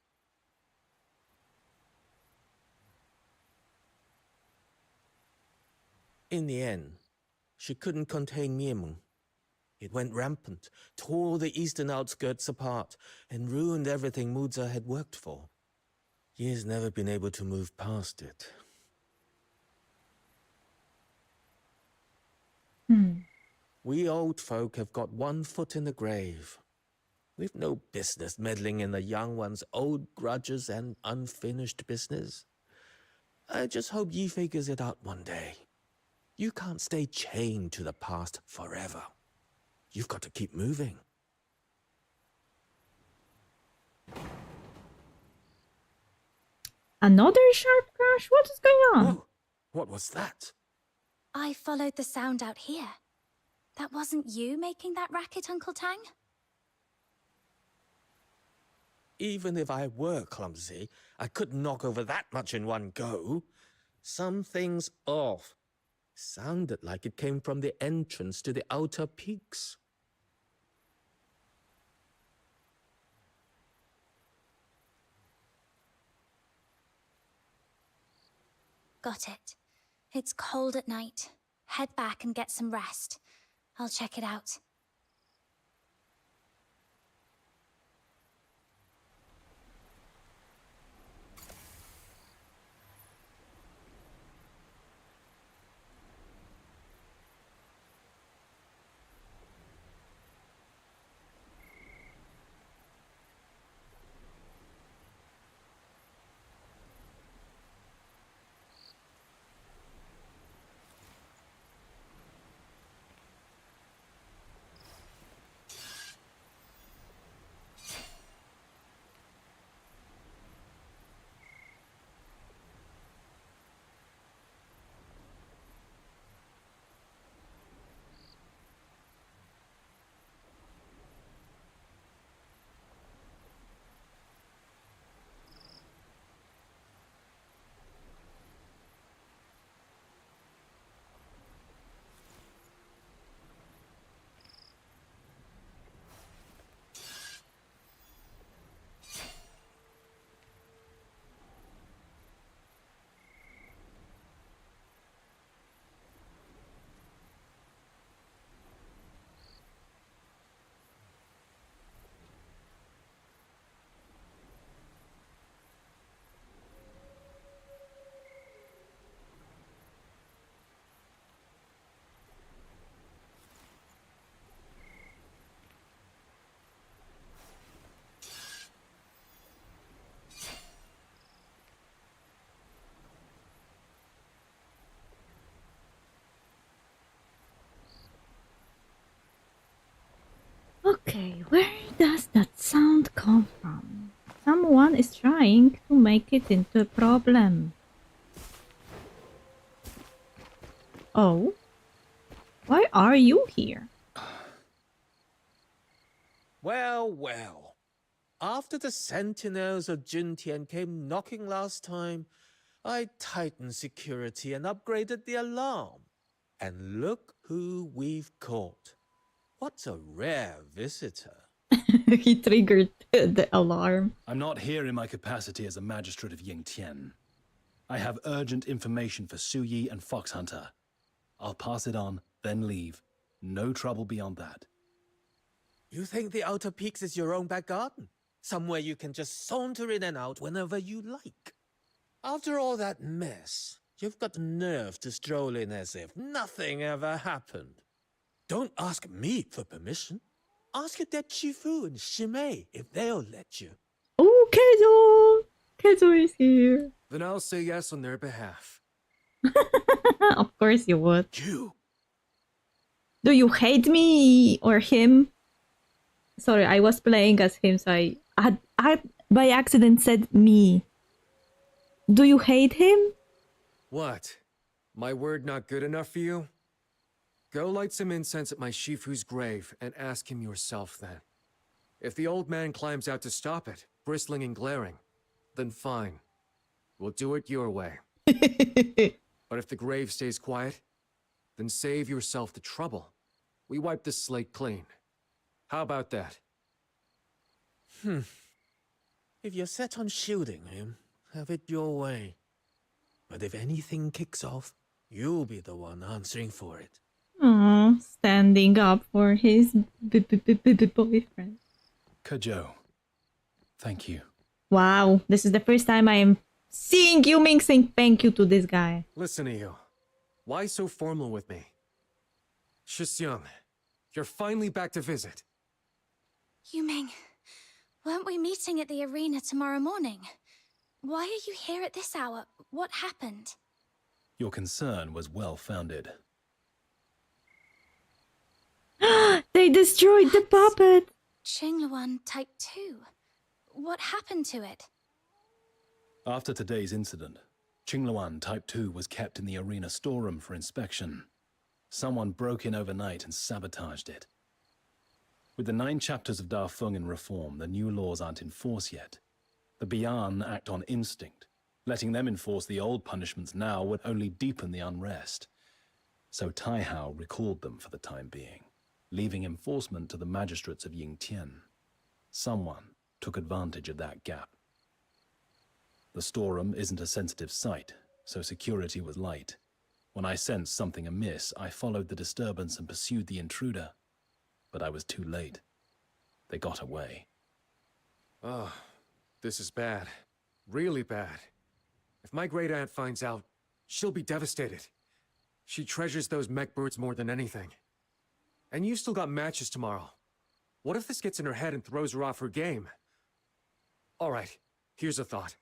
In the end, she couldn't contain Miamong. It went rampant, tore the eastern outskirts apart, and ruined everything Muzhe had worked for. He has never been able to move past it. We old folk have got one foot in the grave. We've no business meddling in the young one's old grudges and unfinished business. I just hope Yi figures it out one day. You can't stay chained to the past forever. You've got to keep moving. Another sharp crash? What is going on? Whoa. What was that? I followed the sound out here. That wasn't you making that racket, Uncle Tang? Even if I were clumsy, I couldn't knock over that much in one go. Something's off. Sounded like it came from the entrance to the Outer Peaks. Got it. It's cold at night. Head back and get some rest. I'll check it out. Okay, where does that sound come from? Someone is trying to make it into a problem. Oh? Why are you here? Well, well. After the sentinels of Juntian came knocking last time, I tightened security and upgraded the alarm. And look who we've caught. What a rare visitor. He triggered the alarm. I'm not here in my capacity as a magistrate of Yingtian. I have urgent information for Su Yi and Fox Hunter. I'll pass it on, then leave. No trouble beyond that. You think the Outer Peaks is your own back garden? Somewhere you can just saunter in and out whenever you like. After all that mess, you've got the nerve to stroll in as if nothing ever happened. Don't ask me for permission. Ask your dead Shifu and Shimei if they'll let you. Oh, Kezo! Kezo is here. Then I'll say yes on their behalf. Of course you would. You. Do you hate me or him? Sorry, I was playing as him, so I by accident said me. Do you hate him? What? My word not good enough for you? Go light some incense at my Shifu's grave and ask him yourself then. If the old man climbs out to stop it, bristling and glaring, then fine. We'll do it your way. But if the grave stays quiet, then save yourself the trouble. We wipe the slate clean. How about that? If you're set on shielding him, have it your way. But if anything kicks off, you'll be the one answering for it. Aww, standing up for his boyfriend. Kajo, thank you. Wow, this is the first time I am seeing Yu Ming saying thank you to this guy. Listen to you. Why so formal with me? Shisyung, you're finally back to visit. Yuming, weren't we meeting at the arena tomorrow morning? Why are you here at this hour? What happened? Your concern was well-founded. They destroyed the puppet! Qingluan Type 2. What happened to it? After today's incident, Qingluan Type 2 was kept in the arena storeroom for inspection. Someone broke in overnight and sabotaged it. With the 9 chapters of Da Feng in reform, the new laws aren't in force yet. The Bian act on instinct. Letting them enforce the old punishments now would only deepen the unrest. So Taihao recalled them for the time being, leaving enforcement to the magistrates of Yingtian. Someone took advantage of that gap. The storeroom isn't a sensitive site, so security was light. When I sensed something amiss, I followed the disturbance and pursued the intruder. But I was too late. They got away. Oh, this is bad. Really bad. If my great-aunt finds out, she'll be devastated. She treasures those mech birds more than anything. And you still got matches tomorrow. What if this gets in her head and throws her off her game? All right, here's a thought.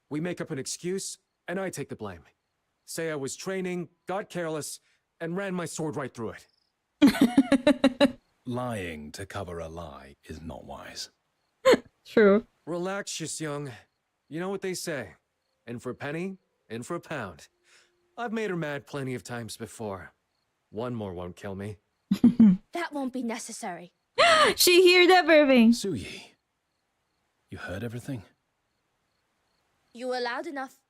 We make up an excuse, and I take the blame. Say I was training, got careless, and ran my sword right through it. Lying to cover a lie is not wise. True. Relax, Shisyung. You know what they say. In for a penny, in for a pound. I've made her mad plenty of times before. One more won't kill me. That won't be necessary. She heard everything. Su Yi, you heard everything? You were loud enough.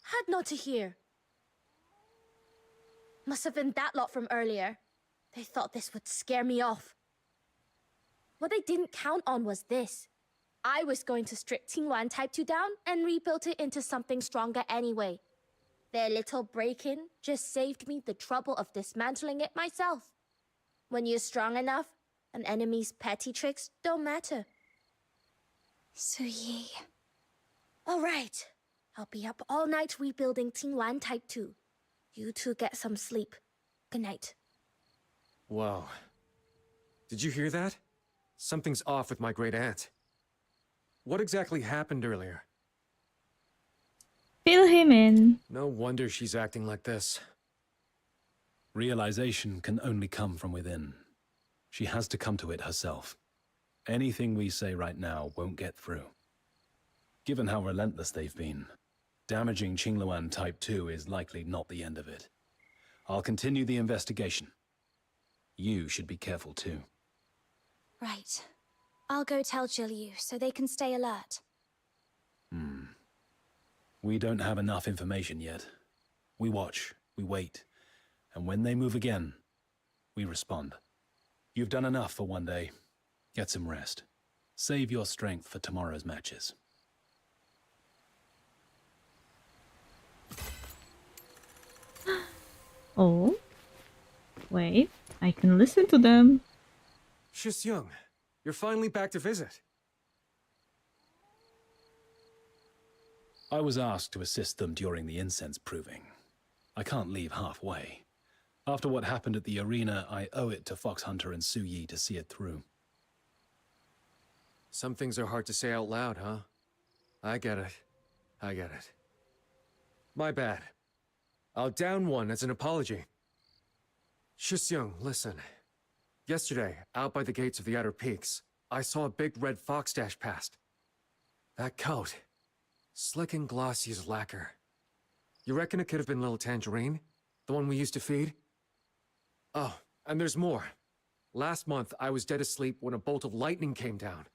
Had not to hear. Must have been that lot from earlier. They thought this would scare me off. What they didn't count on was this. I was going to strip Qingluan Type 2 down and rebuild it into something stronger anyway. Their little break-in just saved me the trouble of dismantling it myself. When you're strong enough, an enemy's petty tricks don't matter. Su Yi. All right. I'll be up all night rebuilding Qingluan Type 2. You two get some sleep. Good night. Whoa. Did you hear that? Something's off with my great-aunt. What exactly happened earlier? Fill him in. No wonder she's acting like this. Realization can only come from within. She has to come to it herself. Anything we say right now won't get through. Given how relentless they've been, damaging Qingluan Type 2 is likely not the end of it. I'll continue the investigation. You should be careful too. Right. I'll go tell Jilyu so they can stay alert. We don't have enough information yet. We watch, we wait, and when they move again, we respond. You've done enough for one day. Get some rest. Save your strength for tomorrow's matches. Oh. Wait, I can listen to them. Shisyung, you're finally back to visit. I was asked to assist them during the incense proving. I can't leave halfway. After what happened at the arena, I owe it to Fox Hunter and Su Yi to see it through. Some things are hard to say out loud, huh? I get it. I get it. My bad. I'll down one as an apology. Shisyung, listen. Yesterday, out by the gates of the Outer Peaks, I saw a big red fox dash past. That coat. Slick and glossy as lacquer. You reckon it could have been little Tangerine? The one we used to feed? Oh, and there's more. Last month, I was dead asleep when a bolt of lightning came down.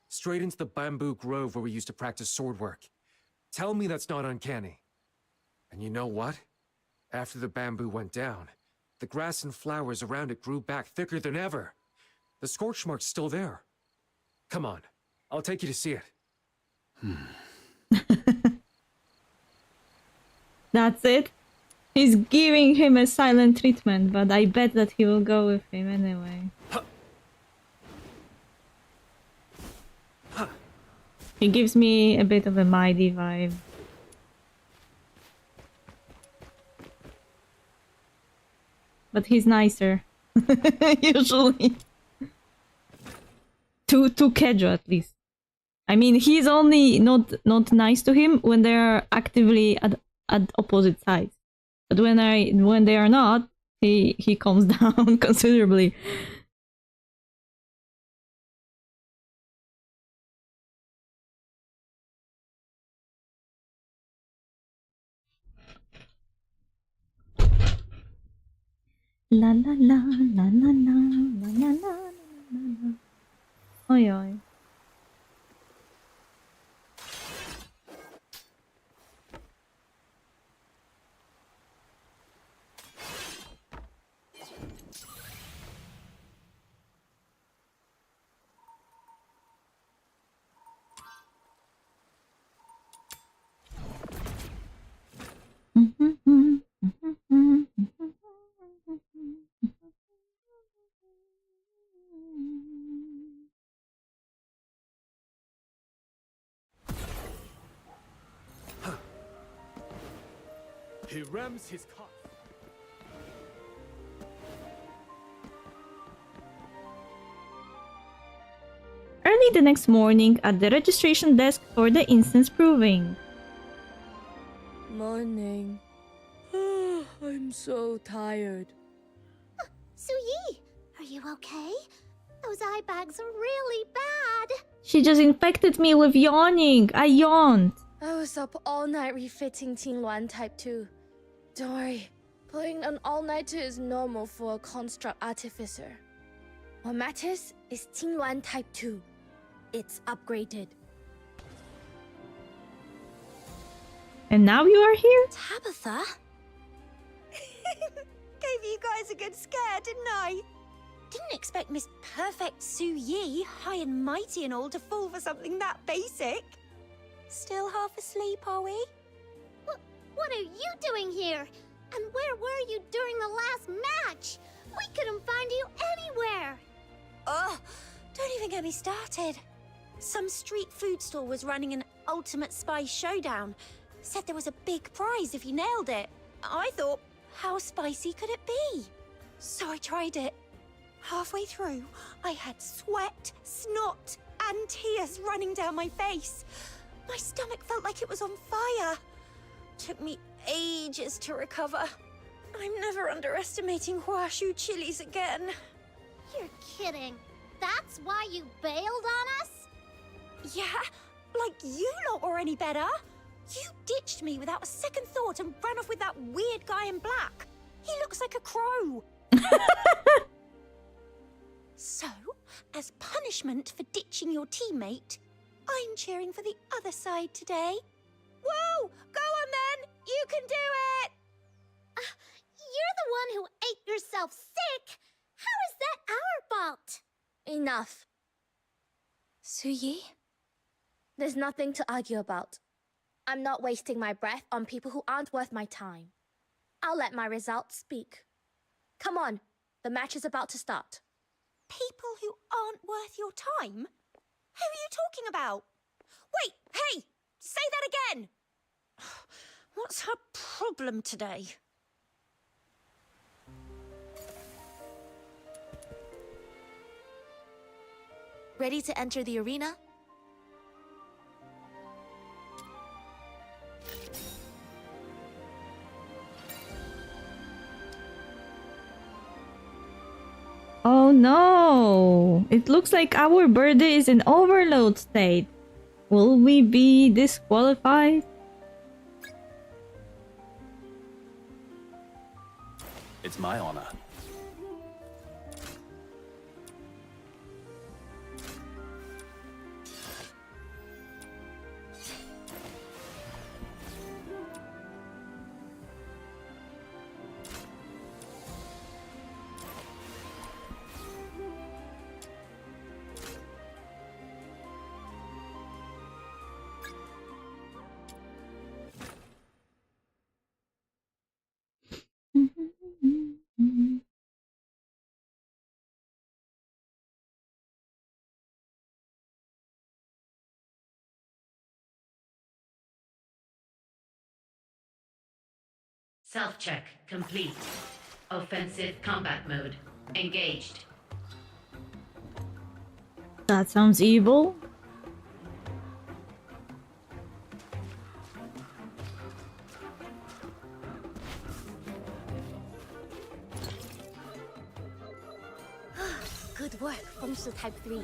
Straight into the bamboo grove where we used to practice sword work. Tell me that's not uncanny. And you know what? After the bamboo went down, the grass and flowers around it grew back thicker than ever. The scorch mark's still there. Come on, I'll take you to see it. That's it. He's giving him a silent treatment, but I bet that he will go with him anyway. He gives me a bit of a mighty vibe. But he's nicer. Usually. To Kejo at least. I mean, he's only not nice to him when they're actively at opposite sides. But when they are not, he calms down considerably. La la la la la la la la la la. Oi oi. He rams his car. Early the next morning at the registration desk for the instance proving. Morning. I'm so tired. Su Yi, are you okay? Those eye bags are really bad. She just infected me with yawning. I yawned. I was up all night refitting Qingluan Type 2. Don't worry, pulling an all-nighter is normal for a construct artificer. What matters is Qingluan Type 2. It's upgraded. And now you are here? Tabitha? Gave you guys a good scare, didn't I? Didn't expect Miss Perfect Su Yi, high and mighty and all, to fall for something that basic. Still half asleep, are we? What are you doing here? And where were you during the last match? We couldn't find you anywhere. Ugh, don't even get me started. Some street food store was running an ultimate spice showdown. Said there was a big prize if you nailed it. I thought, how spicy could it be? So I tried it. Halfway through, I had sweat, snot, and tears running down my face. My stomach felt like it was on fire. Took me ages to recover. I'm never underestimating Huashu chilies again. You're kidding. that's why you bailed on us? Yeah, like you lot were any better. You ditched me without a second thought and ran off with that weird guy in black. He looks like a crow. So, as punishment for ditching your teammate, I'm cheering for the other side today. Woo! Go on then! You can do it! You're the one who ate yourself sick. How is that our fault? Enough. Suyi? There's nothing to argue about. I'm not wasting my breath on people who aren't worth my time. I'll let my results speak. Come on, the match is about to start. People who aren't worth your time? Who are you talking about? Wait, hey! Say that again! What's her problem today? Ready to enter the arena? Oh no! It looks like our birdie is in overload state. Will we be disqualified? It's my honor. Self-check complete. Offensive combat mode engaged. That sounds evil. Good work, Fengshi Type 3.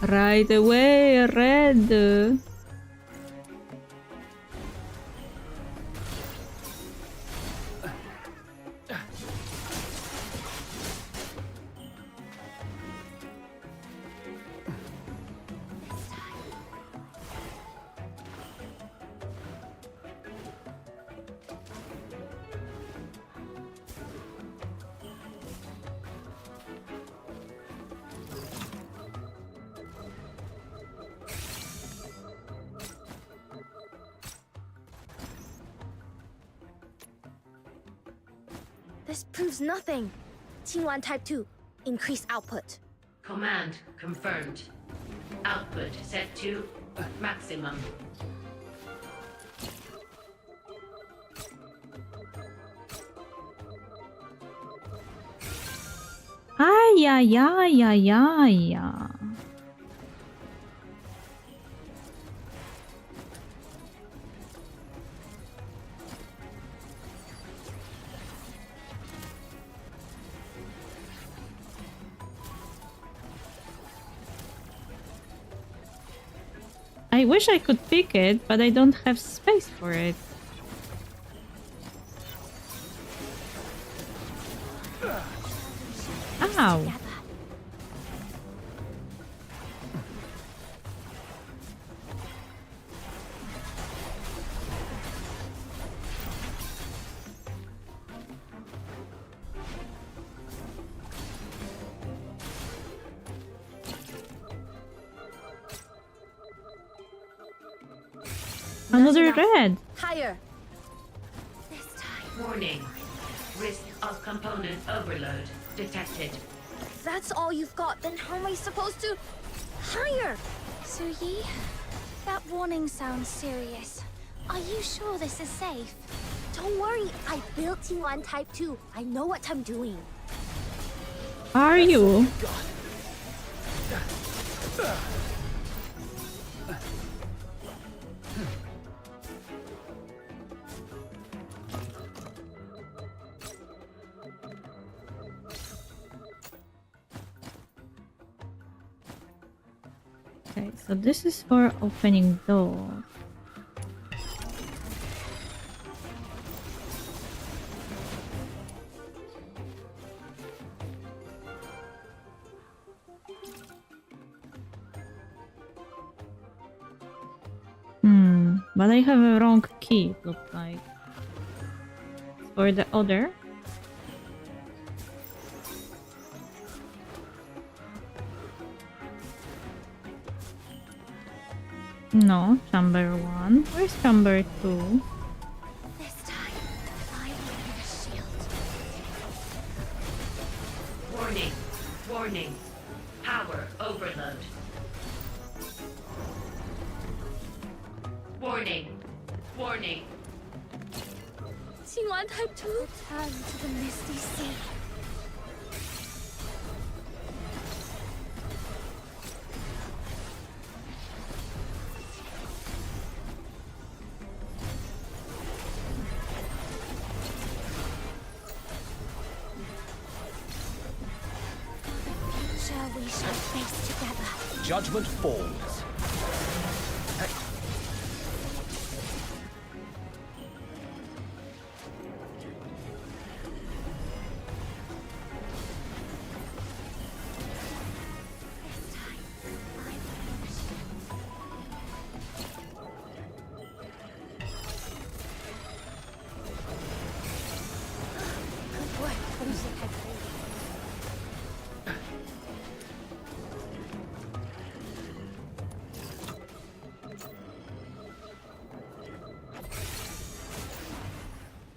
Right away, red. This proves nothing. Team 1 Type 2, increase output. Command confirmed. Output set to maximum. Ay, ay, ay, ay, ay. I wish I could pick it, but I don't have space for it. Ow. Another red. Higher. Warning. Risk of component overload detected. That's all you've got, then how am I supposed to... Higher! Suyi, that warning sounds serious. Are you sure this is safe? Don't worry, I built Team 1 Type 2. I know what I'm doing. Are you? Okay, so this is for opening doors. But I have a wrong key, it looks like. For the other. No, chamber 1. Where's chamber 2? This time, I will be the shield. Warning. Warning. Power overload. Warning. Warning. 青鸾 Type 2? Return to the Misty Sea. We shall face together. Judgment falls. Good work, finishing head.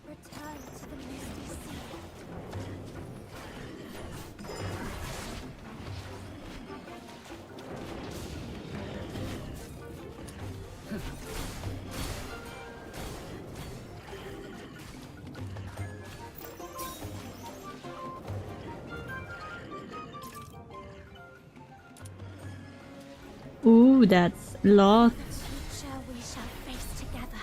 Return to the Misty Sea. Ooh, that's locked. Future we shall face together.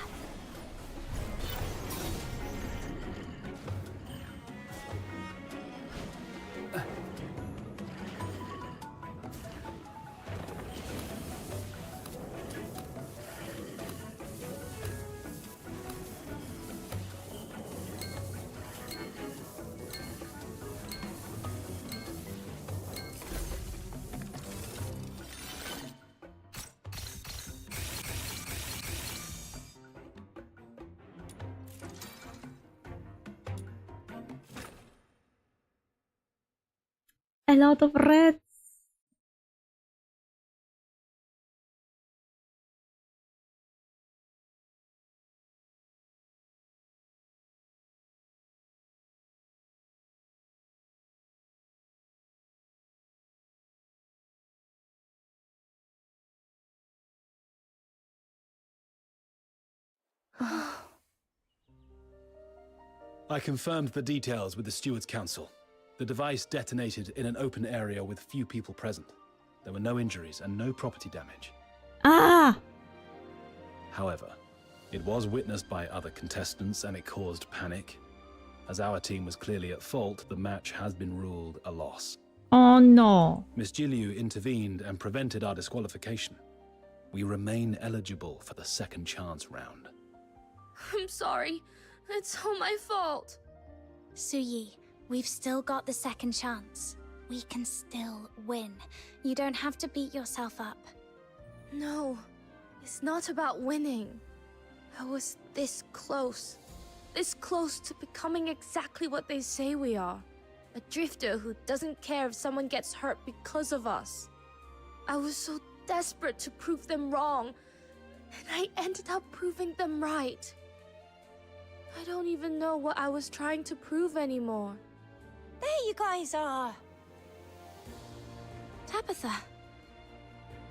A lot of reds. I confirmed the details with the Steward's Council. The device detonated in an open area with few people present. There were no injuries and no property damage. Ah! However, it was witnessed by other contestants and it caused panic. As our team was clearly at fault, the match has been ruled a loss. Oh no. Miss Jiliu intervened and prevented our disqualification. We remain eligible for the second chance round. I'm sorry. It's all my fault. Suyi, we've still got the second chance. We can still win. You don't have to beat yourself up. No, it's not about winning. I was this close. This close to becoming exactly what they say we are. A drifter who doesn't care if someone gets hurt because of us. I was so desperate to prove them wrong, and I ended up proving them right. I don't even know what I was trying to prove anymore. There you guys are. Tabitha.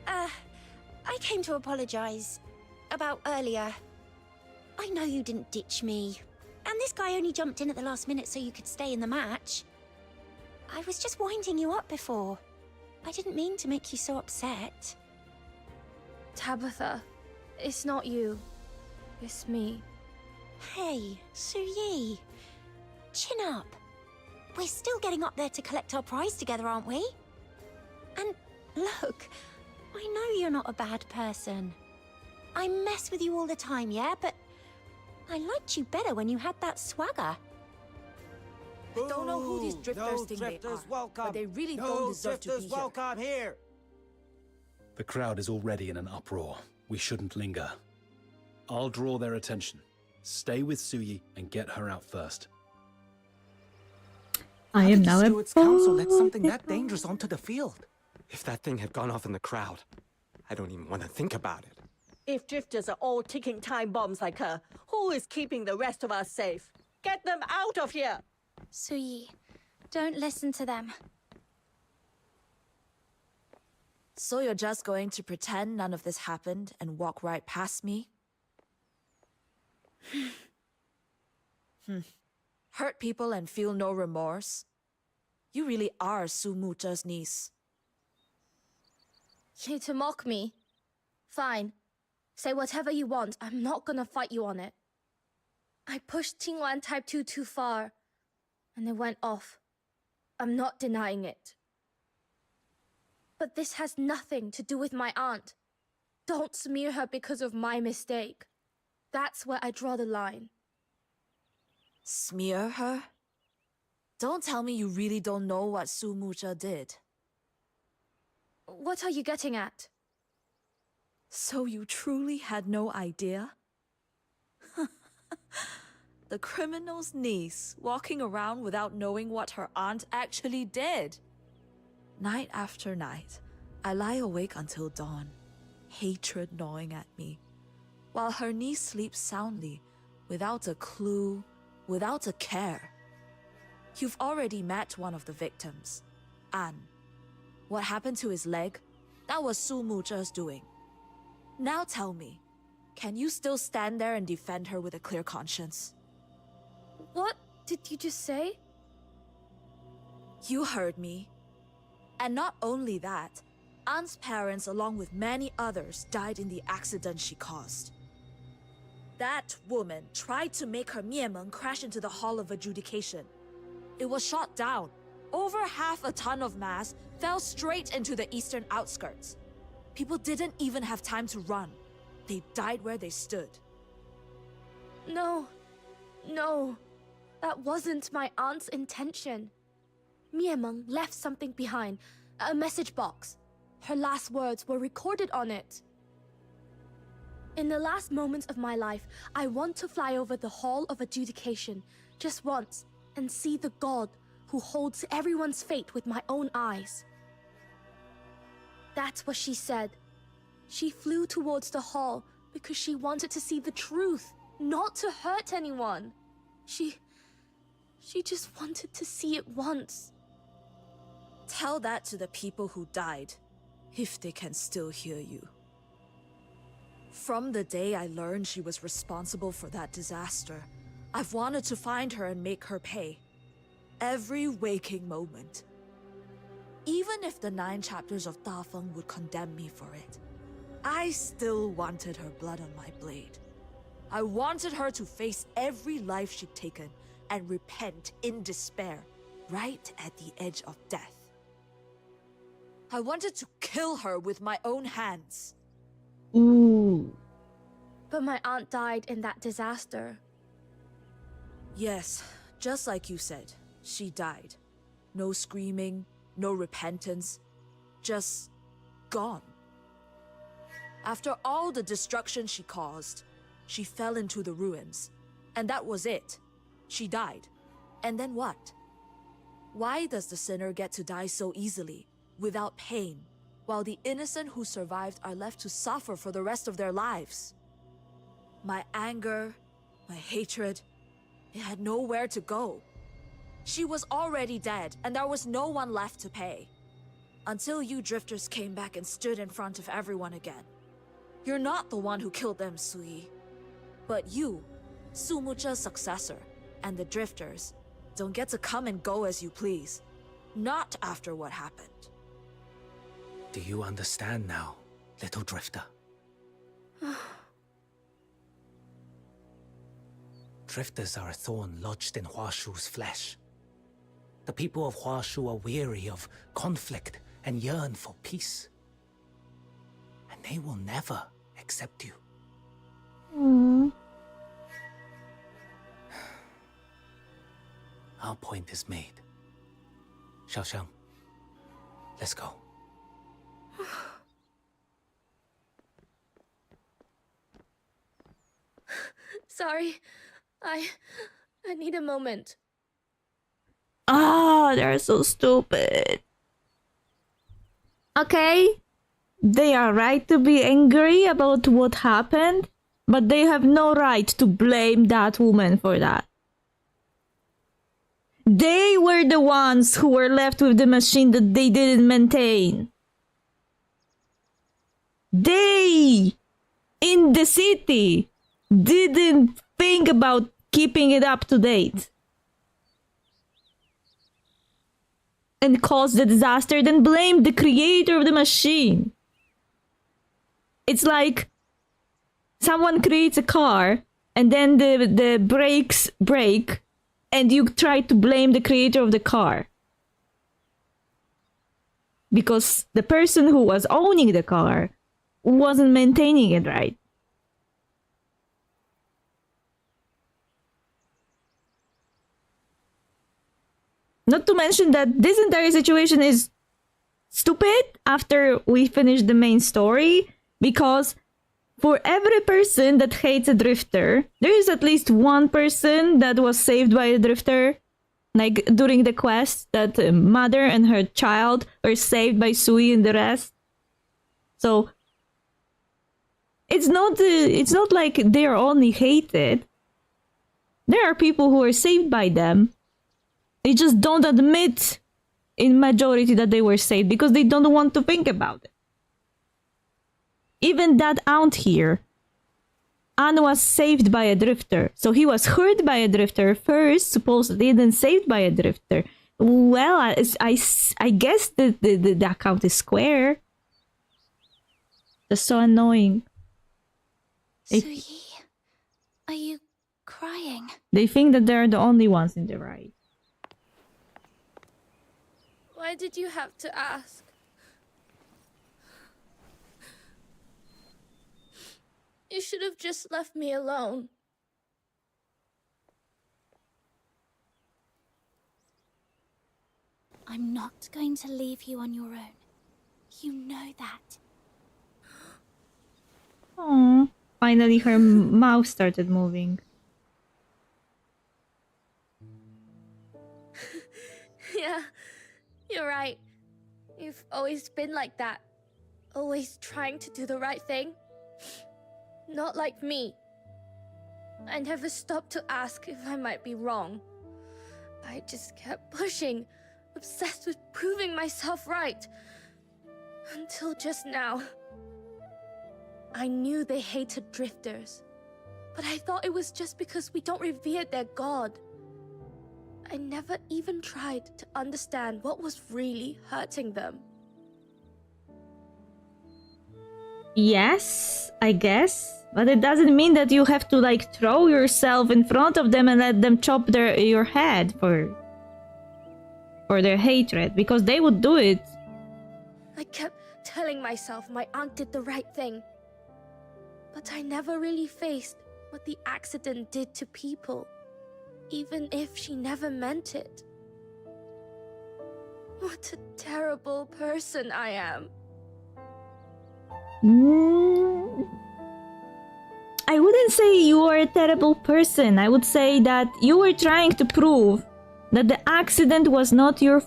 I came to apologize about earlier. I know you didn't ditch me. And this guy only jumped in at the last minute so you could stay in the match. I was just winding you up before. I didn't mean to make you so upset. Tabitha, it's not you. It's me. Hey, Suyi. Chin up. We're still getting up there to collect our prize together, aren't we? And look, I know you're not a bad person. I mess with you all the time, yeah, but I liked you better when you had that swagger. I don't know who these drifters think they are, but they really don't deserve to be here. Welcome here. The crowd is already in an uproar. We shouldn't linger. I'll draw their attention. Stay with Suyi and get her out first. I am now the a Stewards' Council let something boy. that dangerous onto the field. If that thing had gone off in the crowd, I don't even want to think about it. If drifters are all ticking time bombs like her, who is keeping the rest of us safe? Get them out of here! Suyi, don't listen to them. So you're just going to pretend none of this happened and walk right past me? Hurt people and feel no remorse? You really are Su Mucha's niece. You to mock me? Fine. Say whatever you want. I'm not gonna fight you on it. I pushed Tingwan Type 2 too far, and it went off. I'm not denying it. But this has nothing to do with my aunt. Don't smear her because of my mistake. That's where I draw the line. Smear her? Don't tell me you really don't know what Su Mucha did. What are you getting at? So you truly had no idea? The criminal's niece walking around without knowing what her aunt actually did. Night after night, I lie awake until dawn, hatred gnawing at me, while her niece sleeps soundly, without a clue, without a care. You've already met one of the victims, An. What happened to his leg? That was Su Mucha's doing. Now tell me, can you still stand there and defend her with a clear conscience? What did you just say? You heard me. And not only that, An's parents, along with many others, died in the accident she caused. That woman tried to make her Miemeng crash into the Hall of Adjudication. It was shot down. Over half a ton of mass fell straight into the eastern outskirts. People didn't even have time to run. They died where they stood. No. That wasn't my aunt's intention. Miemeng left something behind. A message box. Her last words were recorded on it. In the last moments of my life, I want to fly over the Hall of Adjudication, just once, and see the god who holds everyone's fate with my own eyes. That's what she said. She flew towards the hall because she wanted to see the truth, not to hurt anyone. She just wanted to see it once. Tell that to the people who died, if they can still hear you. From the day I learned she was responsible for that disaster, I've wanted to find her and make her pay. Every waking moment. Even if the 9 chapters of Dafeng would condemn me for it, I still wanted her blood on my blade. I wanted her to face every life she'd taken and repent in despair, right at the edge of death. I wanted to kill her with my own hands. Ooh. But my aunt died in that disaster. Yes, just like you said, she died. No screaming, no repentance, just gone. After all the destruction she caused, she fell into the ruins. And that was it. She died. And then what? Why does the sinner get to die so easily, without pain, while the innocent who survived are left to suffer for the rest of their lives? My anger, my hatred, it had nowhere to go. She was already dead, and there was no one left to pay. Until you drifters came back and stood in front of everyone again. You're not the one who killed them, Sui. But you, Su Mucha's successor, and the drifters, don't get to come and go as you please. Not after what happened. Do you understand now, little drifter? Drifters are a thorn lodged in Huashu's flesh. The people of Huashu are weary of conflict and yearn for peace. And they will never accept you. Aww. Our point is made. Xiaoxiang, let's go. Sorry. I need a moment. Ah, they're so stupid. Okay, they are right to be angry about what happened, but they have no right to blame that woman for that. They were the ones who were left with the machine that they didn't maintain. They, in the city, didn't think about keeping it up to date. And caused the disaster, then blamed the creator of the machine. It's like someone creates a car and then the brakes break and you try to blame the creator of the car. Because the person who was owning the car wasn't maintaining it right. Not to mention that this entire situation is stupid after we finish the main story, because for every person that hates a drifter, there is at least one person that was saved by a drifter. Like during the quest, that mother and her child were saved by Sui and the rest. So it's not like they're only hated. There are people who are saved by them. They just don't admit in majority that they were saved because they don't want to think about it. Even that aunt here, Anne was saved by a drifter. So he was hurt by a drifter first, supposedly, then saved by a drifter. Well, I guess the account is square. That's so annoying. Suyi, are you crying? They think that they're the only ones in the right. Why did you have to ask? You should have just left me alone. I'm not going to leave you on your own. You know that. Aww. Finally, her mouth started moving. Yeah, you're right. You've always been like that. Always trying to do the right thing. Not like me. I never stopped to ask if I might be wrong. I just kept pushing, obsessed with proving myself right. Until just now. I knew they hated drifters, but I thought it was just because we don't revere their god. I never even tried to understand what was really hurting them. Yes, I guess. But it doesn't mean that you have to like throw yourself in front of them and let them chop your head for their hatred, because they would do it. I kept telling myself my aunt did the right thing. But I never really faced what the accident did to people, even if she never meant it. What a terrible person I am. I wouldn't say you are a terrible person. I would say that you were trying to prove that the accident was not your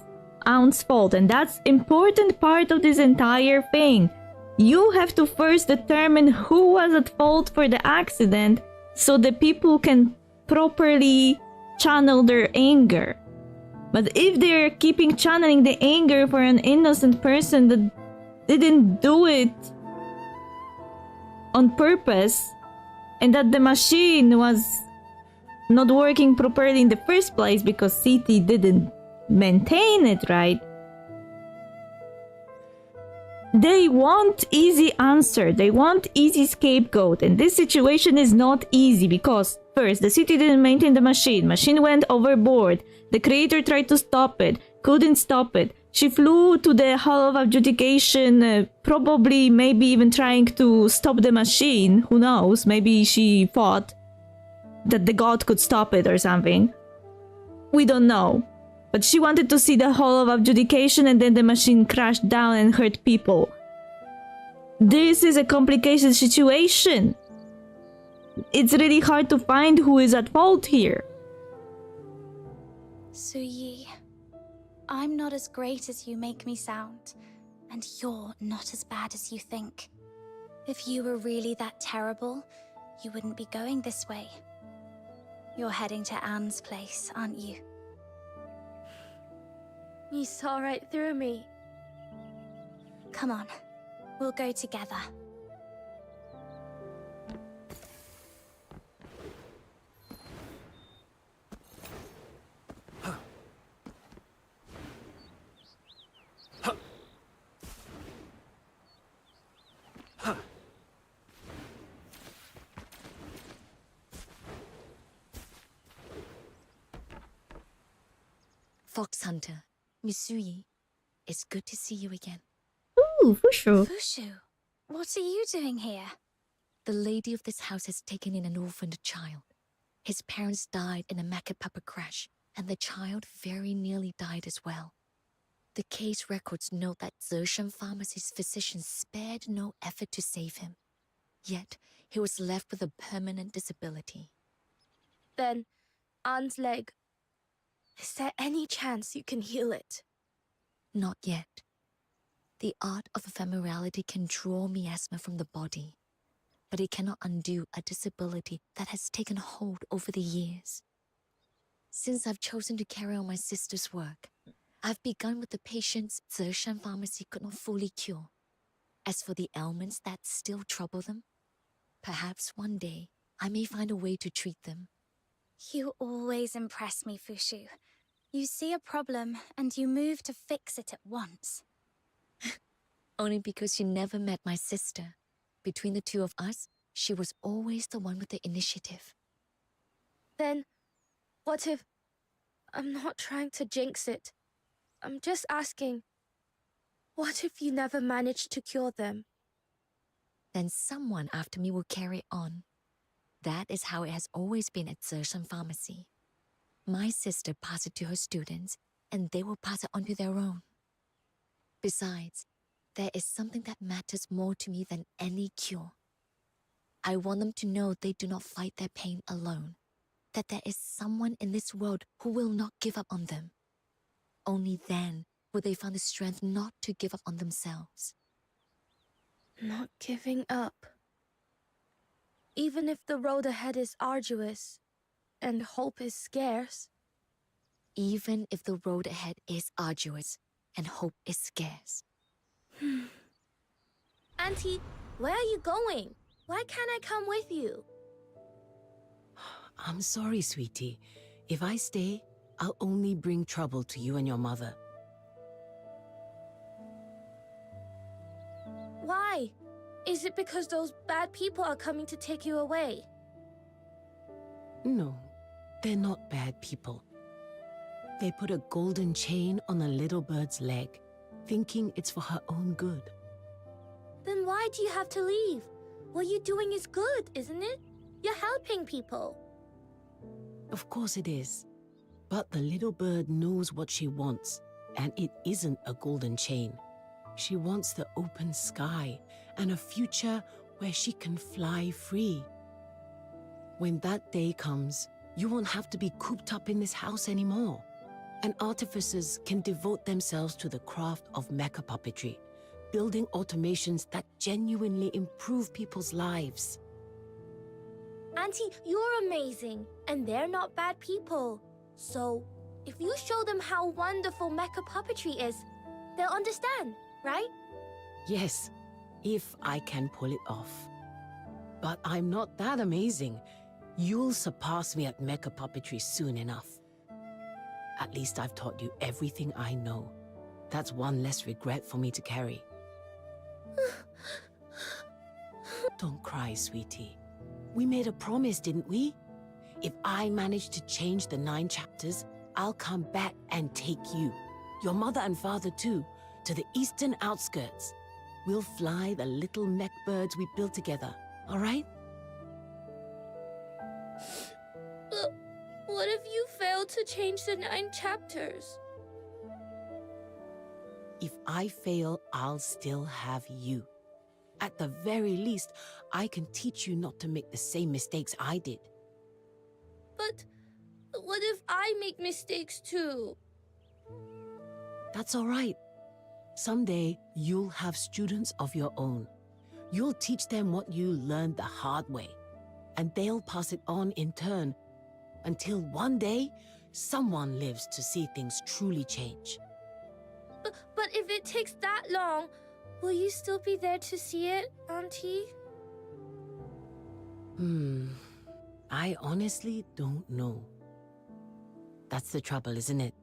aunt's fault, and that's important part of this entire thing. You have to first determine who was at fault for the accident so the people can properly channel their anger. But if they're keeping channeling the anger for an innocent person that didn't do it on purpose, and that the machine was not working properly in the first place because City didn't maintain it right, they want easy answer, they want easy scapegoat, and this situation is not easy because first, the city didn't maintain the machine went overboard, the creator tried to stop it, couldn't stop it, She flew to the Hall of Adjudication, probably maybe even trying to stop the machine. Who knows? Maybe she thought that the god could stop it or something. We don't know. But she wanted to see the Hall of Adjudication, and then the machine crashed down and hurt people. This is a complicated situation. It's really hard to find who is at fault here. Suyi, I'm not as great as you make me sound, and you're not as bad as you think. If you were really that terrible, you wouldn't be going this way. You're heading to Anne's place, aren't you? You saw right through me. Come on, we'll go together. Fox Hunter, Misui, it's good to see you again. Ooh, Fushu. Fushu, what are you doing here? The lady of this house has taken in an orphaned child. His parents died in a mecha puppet crash, and the child very nearly died as well. The case records note that Zershan Pharmacy's physicians spared no effort to save him. Yet, he was left with a permanent disability. Then, Anne's leg. Is there any chance you can heal it? Not yet. The art of ephemerality can draw miasma from the body, but it cannot undo a disability that has taken hold over the years. Since I've chosen to carry on my sister's work, I've begun with the patients Zershan Pharmacy could not fully cure. As for the ailments that still trouble them, perhaps one day I may find a way to treat them. You always impress me, Fushu. You see a problem and you move to fix it at once. Only because you never met my sister. Between the two of us, she was always the one with the initiative. Then, what if... I'm not trying to jinx it. I'm just asking, what if you never managed to cure them? Then someone after me will carry on. That is how it has always been at Zershan Pharmacy. My sister passed it to her students, and they will pass it on to their own. Besides, there is something that matters more to me than any cure. I want them to know they do not fight their pain alone, that there is someone in this world who will not give up on them. Only then will they find the strength not to give up on themselves. Not giving up. Even if the road ahead is arduous and hope is scarce. Even if the road ahead is arduous and hope is scarce. Auntie, where are you going? Why can't I come with you? I'm sorry, sweetie. If I stay, I'll only bring trouble to you and your mother. Why? Is it because those bad people are coming to take you away? No, they're not bad people. They put a golden chain on a little bird's leg, thinking it's for her own good. Then why do you have to leave? What you're doing is good, isn't it? You're helping people. Of course it is. But the little bird knows what she wants, and it isn't a golden chain. She wants the open sky and a future where she can fly free. When that day comes, you won't have to be cooped up in this house anymore. And artificers can devote themselves to the craft of mecha puppetry, building automations that genuinely improve people's lives. Auntie, you're amazing, and they're not bad people. So, if you show them how wonderful mecha puppetry is, they'll understand, right? Yes, if I can pull it off. But I'm not that amazing. You'll surpass me at mecha puppetry soon enough. At least I've taught you everything I know. That's one less regret for me to carry. Don't cry, sweetie. We made a promise, didn't we? If I manage to change the 9 chapters, I'll come back and take you. Your mother and father too, to the eastern outskirts. We'll fly the little mech birds we built together, all right? But what if you fail to change the 9 chapters? If I fail, I'll still have you. At the very least, I can teach you not to make the same mistakes I did. But what if I make mistakes too? That's all right. Someday, you'll have students of your own. You'll teach them what you learned the hard way, and they'll pass it on in turn, until one day, someone lives to see things truly change. But if it takes that long, will you still be there to see it, Auntie? I honestly don't know. That's the trouble, isn't it?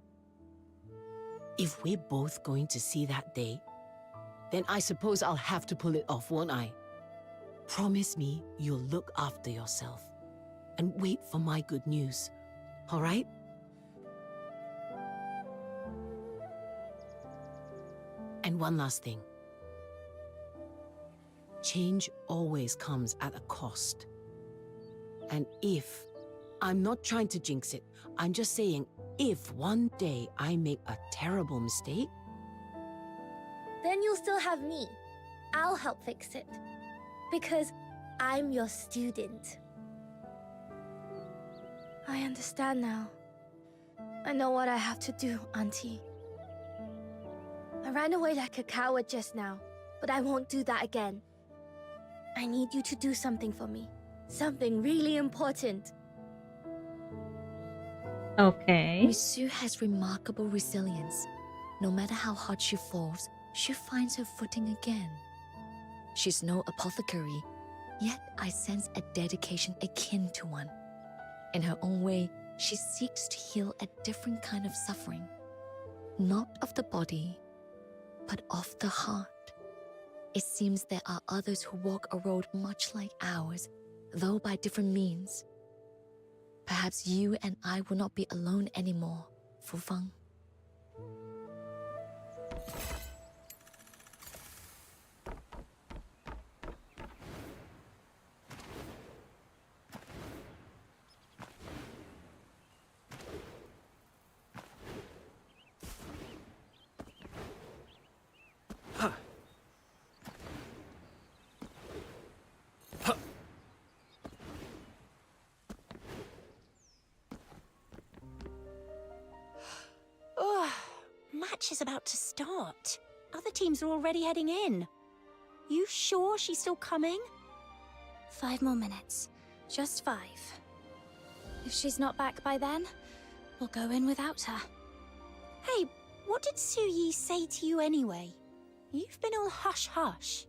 If we're both going to see that day, then I suppose I'll have to pull it off, won't I? Promise me you'll look after yourself and wait for my good news, all right? And one last thing. Change always comes at a cost. And if, I'm not trying to jinx it, I'm just saying, if one day I make a terrible mistake, Then you'll still have me. I'll help fix it. Because I'm your student. I understand now. I know what I have to do, Auntie. I ran away like a coward just now, but I won't do that again. I need you to do something for me. Something really important. Okay. Miss Sue has remarkable resilience. No matter how hard she falls, she finds her footing again. She's no apothecary, yet I sense a dedication akin to one. In her own way, she seeks to heal a different kind of suffering. Not of the body, but of the heart. It seems there are others who walk a road much like ours, though by different means. Perhaps you and I will not be alone anymore, Fu Feng. Oh, match is about to start. Other teams are already heading in. You sure she's still coming? 5 more minutes. Just 5. If she's not back by then, we'll go in without her. Hey, what did Su Yi say to you anyway? You've been all hush-hush.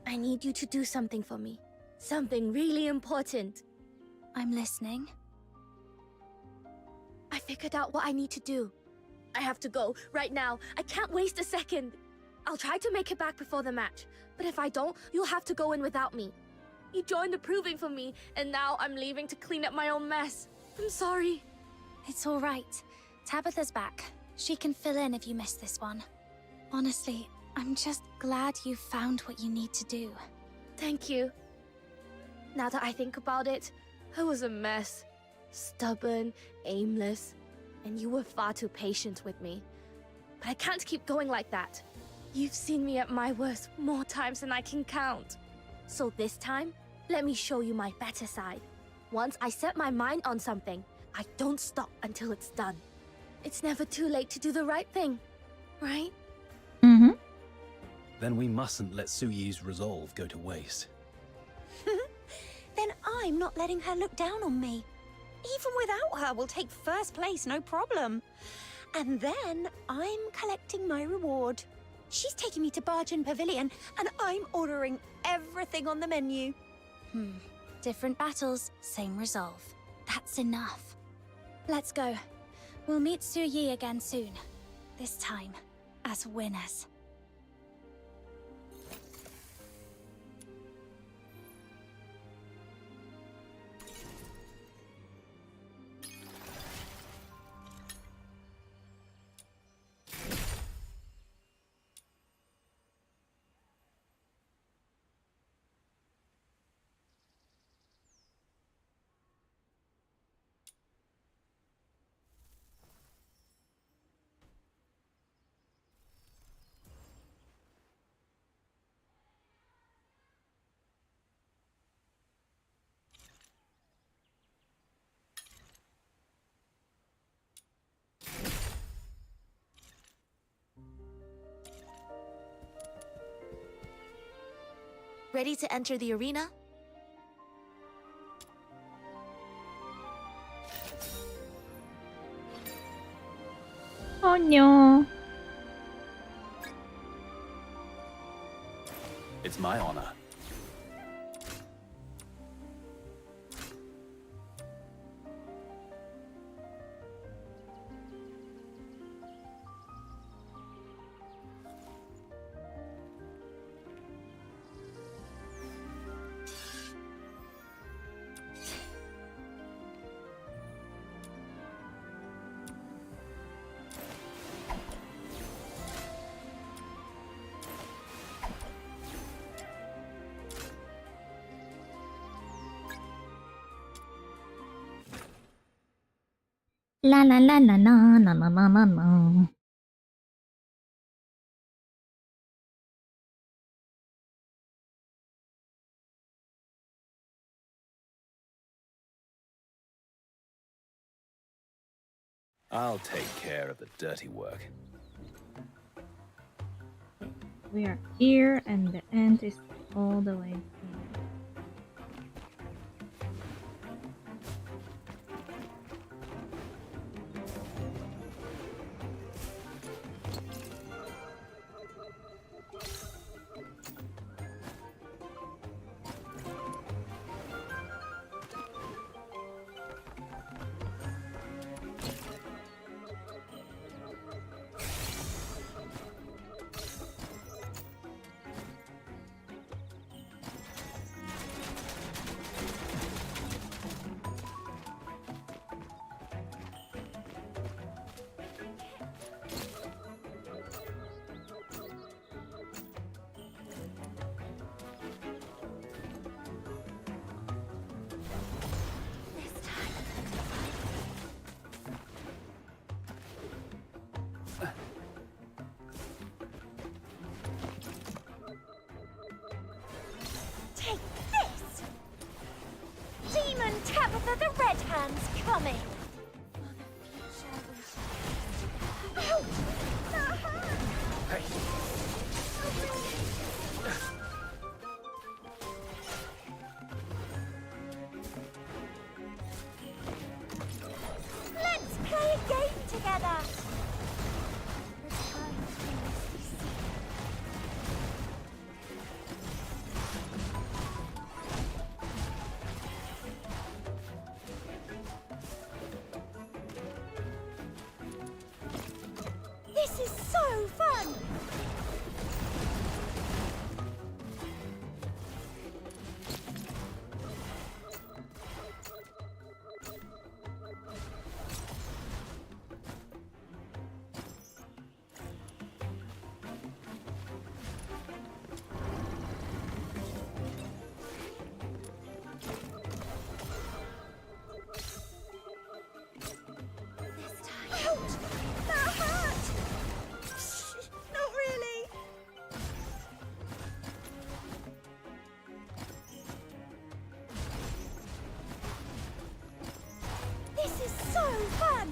I need you to do something for me. Something really important. I'm listening. I figured out what I need to do. I have to go, right now. I can't waste a second. I'll try to make it back before the match, but if I don't, you'll have to go in without me. You joined the proving for me, and now I'm leaving to clean up my own mess. I'm sorry. It's all right. Tabitha's back. She can fill in if you miss this one. Honestly, I'm just glad you found what you need to do. Thank you. Now that I think about it, I was a mess. Stubborn, aimless, and you were far too patient with me. But I can't keep going like that. You've seen me at my worst more times than I can count. So this time, let me show you my better side. Once I set my mind on something, I don't stop until it's done. It's never too late to do the right thing, right? Mm-hmm. Then we mustn't let Su Yi's resolve go to waste. Then I'm not letting her look down on me. Even without her, we'll take first place, no problem. And then I'm collecting my reward. She's taking me to Bargain Pavilion, and I'm ordering everything on the menu. Different battles, same resolve. That's enough. Let's go. We'll meet Su Yi again soon. This time, as winners. Ready to enter the arena? Oh no. It's my honor. La la la la la la la la la la. I'll take care of the dirty work. We are here and the end is all the way here. Take this! Demon Tabitha the Red Hand's coming! Ouch! That hurt! Let's play a game together! This is so fun! Ouch! That hurt! Not really! This is so fun!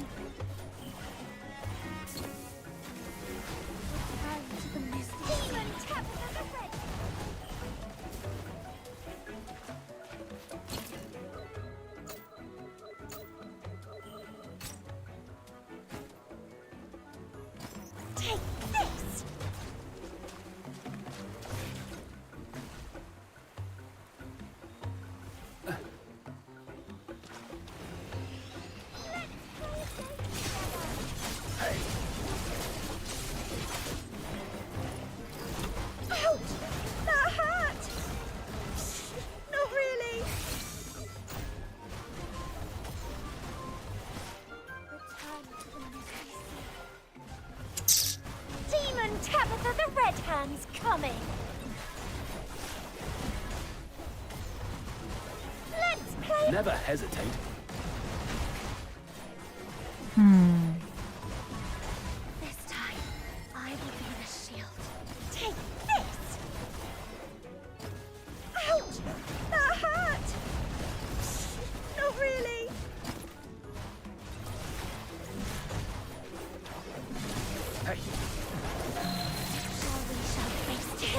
Return to the misty Demon Tabitha the Red. Take this! Ouch! That hurt! Not really! Return to the misty sea. Demon Tabitha the Red Hand's coming! Let's play... Never hesitate. This time, I will be the shield. Take this! Ouch! That hurt! Not really! Hey. So we shall face it.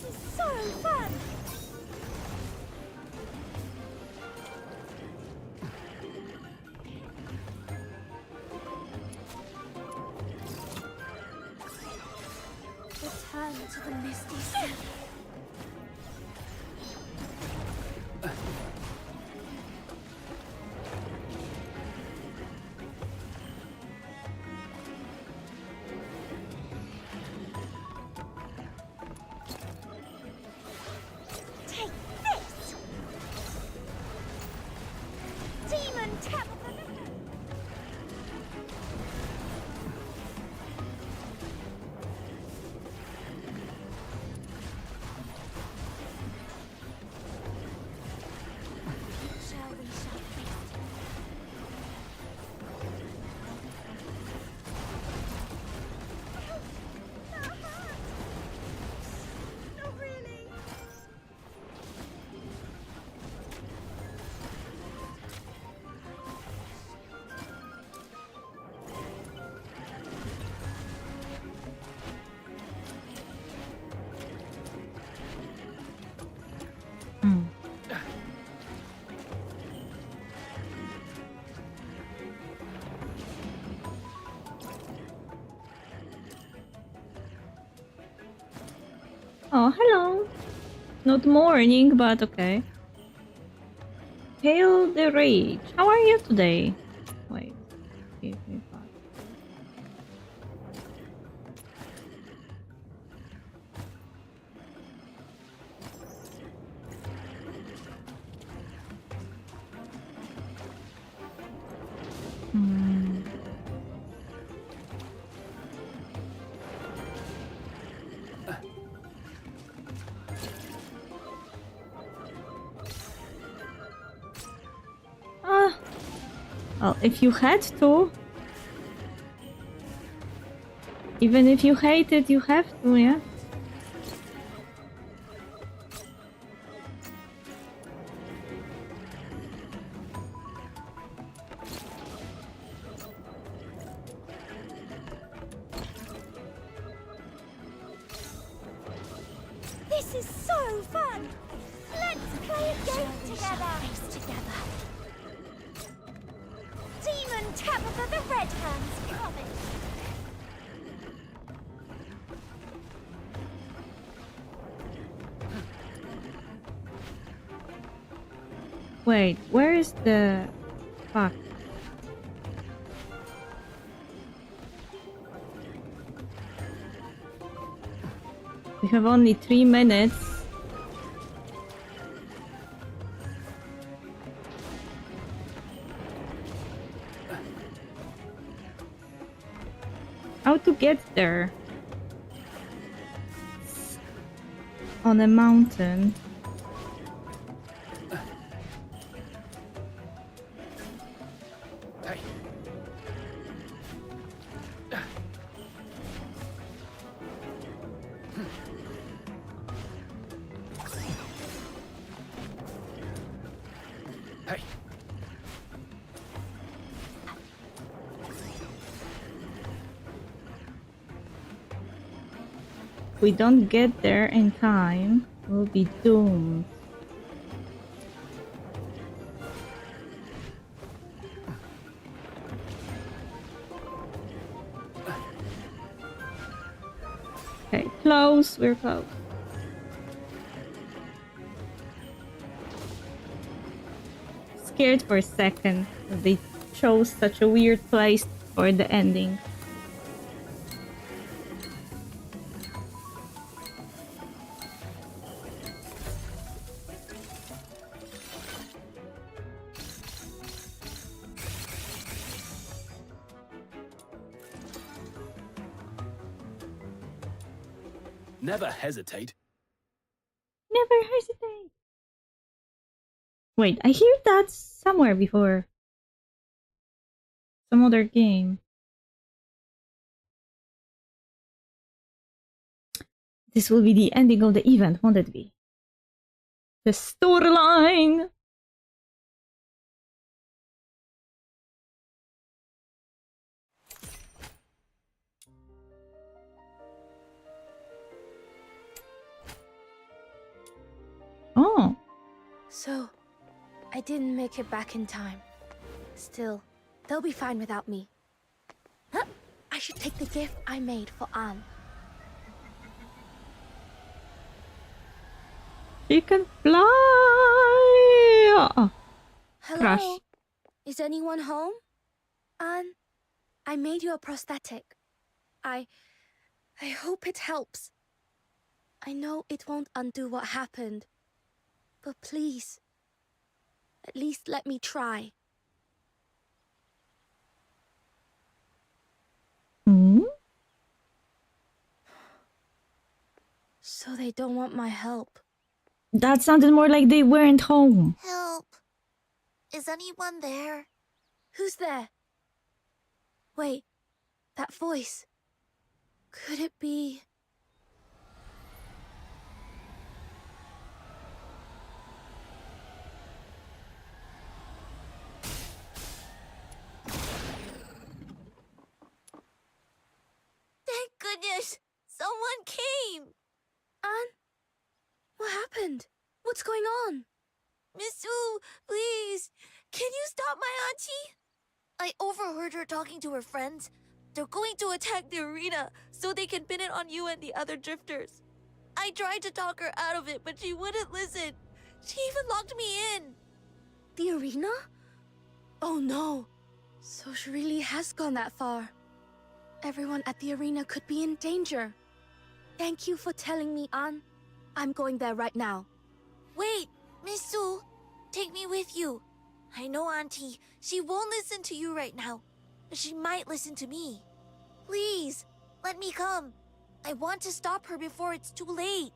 is so fun! Return to the misty sea. Take this! Demon Tabitha! Shall we shall feast? Not really! Oh, hello. Not morning, but okay. Hail the Rage. How are you today? Wait. Give me back. Hmm. Ah. Well, if you had to. Even if you hate it, you have to, yeah? This is so fun! Let's play a game together! Demon Tabitha the Red Hands coming! Wait, where is the... Fuck. We have only 3 minutes. How to get there? On a mountain. If we don't get there in time, we'll be doomed. Okay, close, we're close. Scared for a second that they chose such a weird place for the ending. Never hesitate. Never hesitate. Wait, I hear that somewhere before. Some other game. This will be the ending of the event, won't it be? The storyline! Oh. So, I didn't make it back in time. Still, they'll be fine without me. Huh? I should take the gift I made for Anne. She can fly! Oh. Hello? Crash. Is anyone home? Anne, I made you a prosthetic. I hope it helps. I know it won't undo what happened. But please, at least let me try. Hmm? So they don't want my help. That sounded more like they weren't home. Help. Is anyone there? Who's there? Wait, that voice. Could it be... Thank goodness! Someone came! Anne? What happened? What's going on? Miss Wu, please! Can you stop my auntie? I overheard her talking to her friends. They're going to attack the arena so they can pin it on you and the other drifters. I tried to talk her out of it, but she wouldn't listen. She even locked me in. The arena? Oh no. So she really has gone that far. Everyone at the arena could be in danger. Thank you for telling me, Anne. I'm going there right now. Wait, Miss Su, take me with you. I know Auntie, she won't listen to you right now, but she might listen to me. Please, let me come. I want to stop her before it's too late.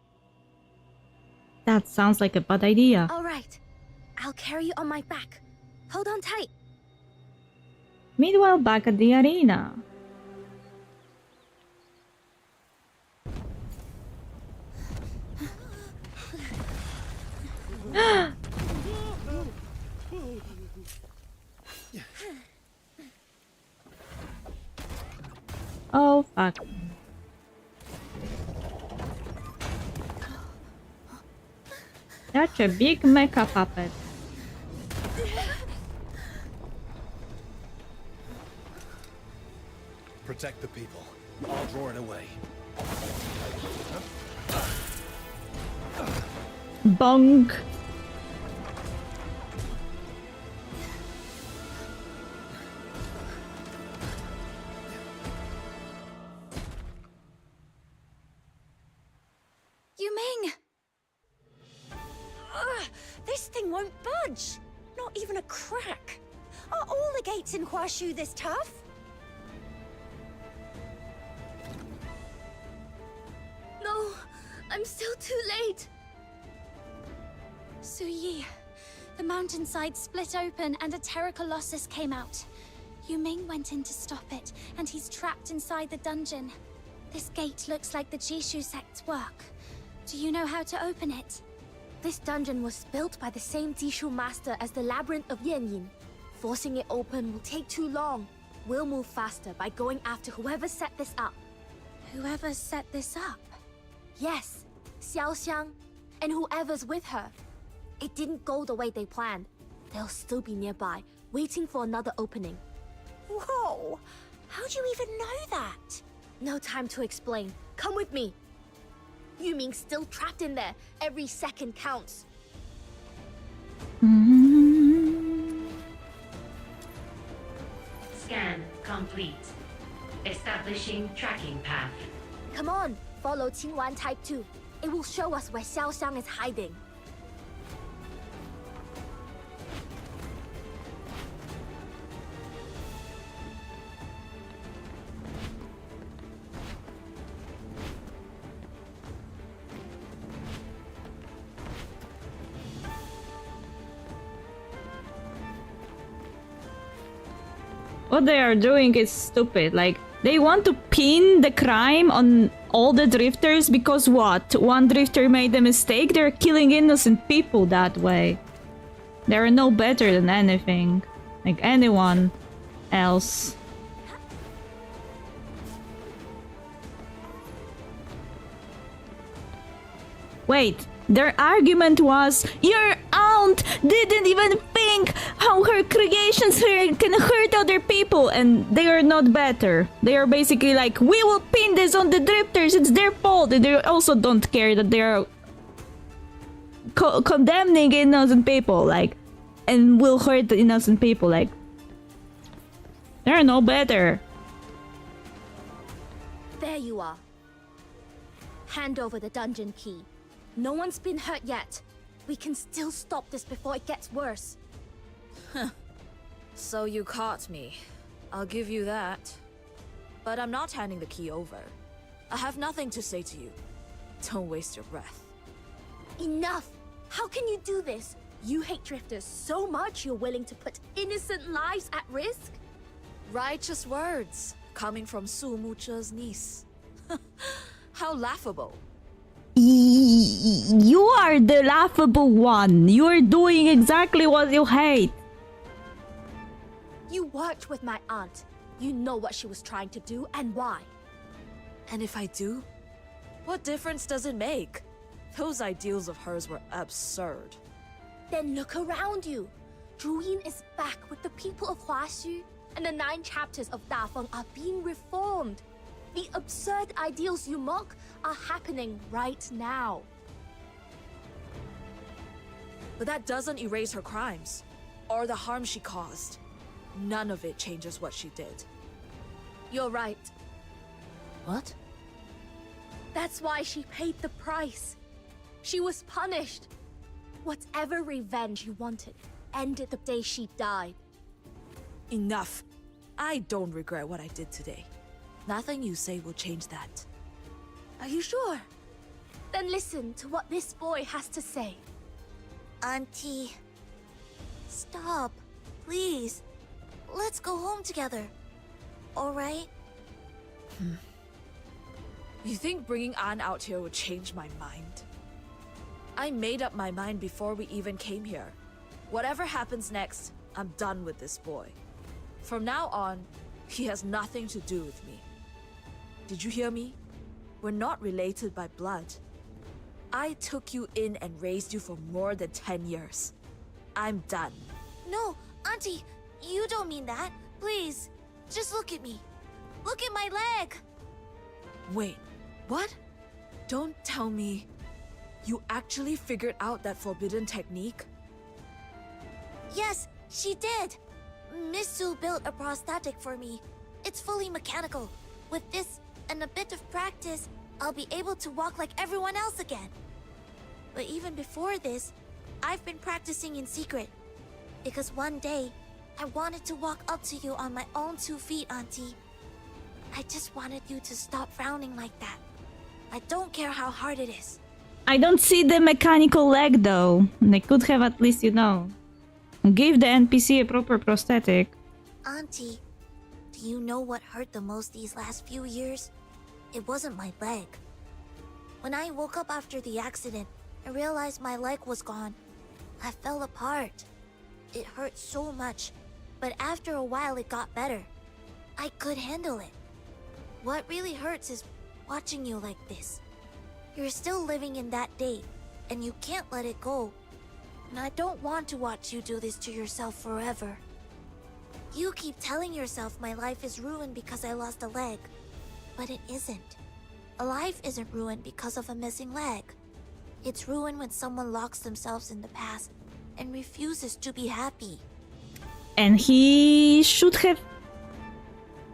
That sounds like a bad idea. All right. I'll carry you on my back. Hold on tight. Meanwhile, back at the arena. Oh, fuck. That's a big mecha puppet. Protect the people. I'll draw it away. Bonk. Yuming! This thing won't budge. Not even a crack. Are all the gates in Huashu this tough? No, I'm still too late. Su Yi, the mountainside split open and a Terra Colossus came out. Yu Ming went in to stop it, and he's trapped inside the dungeon. This gate looks like the Jishu sect's work. Do you know how to open it? This dungeon was built by the same Jishu master as the Labyrinth of Yanyin. Forcing it open will take too long. We'll move faster by going after whoever set this up. Whoever set this up? Yes, Xiao Xiang, and whoever's with her. It didn't go the way they planned. They'll still be nearby, waiting for another opening. Whoa! How'd you even know that? No time to explain. Come with me. Yuming's still trapped in there. Every second counts. Scan complete. Establishing tracking path. Come on, follow Qingwan Type 2. It will show us where Xiao Xiang is hiding. What they are doing is stupid. Like, they want to pin the crime on all the drifters because what? One drifter made a mistake? They're killing innocent people that way. They're no better than anything. Like anyone else. Wait, Their argument was, your aunt didn't even think how her creations can hurt other people, and they are not better. They are basically like, we will pin this on the drifters, it's their fault. And they also don't care that they are condemning innocent people, like, and will hurt the innocent people, like, they're no better. There you are. Hand over the dungeon key. No one's been hurt yet. We can still stop this before it gets worse. So you caught me. I'll give you that. But I'm not handing the key over. I have nothing to say to you. Don't waste your breath. Enough! How can you do this? You hate drifters so much you're willing to put innocent lives at risk? Righteous words coming from Su Muche's niece. How laughable. You are the laughable one. You are doing exactly what you hate. You worked with my aunt. You know what she was trying to do and why. And if I do? What difference does it make? Those ideals of hers were absurd. Then look around you. Zhu is back with the people of Huaxu, and the 9 chapters of Dafeng are being reformed. The absurd ideals you mock are happening right now. But that doesn't erase her crimes, or the harm she caused. None of it changes what she did. You're right. What? That's why she paid the price. She was punished. Whatever revenge you wanted ended the day she died. Enough. I don't regret what I did today. Nothing you say will change that. Are you sure? Then listen to what this boy has to say. Auntie, stop, please. Let's go home together. All right? You think bringing An out here would change my mind? I made up my mind before we even came here. Whatever happens next, I'm done with this boy. From now on, he has nothing to do with me. Did you hear me? We're not related by blood. I took you in and raised you for more than 10 years. I'm done. No, Auntie, you don't mean that. Please, just look at me. Look at my leg. Wait, what? Don't tell me you actually figured out that forbidden technique? Yes, she did. Miss Su built a prosthetic for me. It's fully mechanical. With this and a bit of practice, I'll be able to walk like everyone else again. But even before this, I've been practicing in secret. Because one day, I wanted to walk up to you on my own 2 feet, Auntie. I just wanted you to stop frowning like that. I don't care how hard it is. I don't see the mechanical leg though. They could have at least, you know, give the NPC a proper prosthetic. Auntie, do you know what hurt the most these last few years? It wasn't my leg. When I woke up after the accident, I realized my leg was gone. I fell apart. It hurt so much, but after a while it got better. I could handle it. What really hurts is watching you like this. You're still living in that day, and you can't let it go. And I don't want to watch you do this to yourself forever. You keep telling yourself my life is ruined because I lost a leg. But it isn't. A life isn't ruined because of a missing leg. It's ruined when someone locks themselves in the past and refuses to be happy. And he should have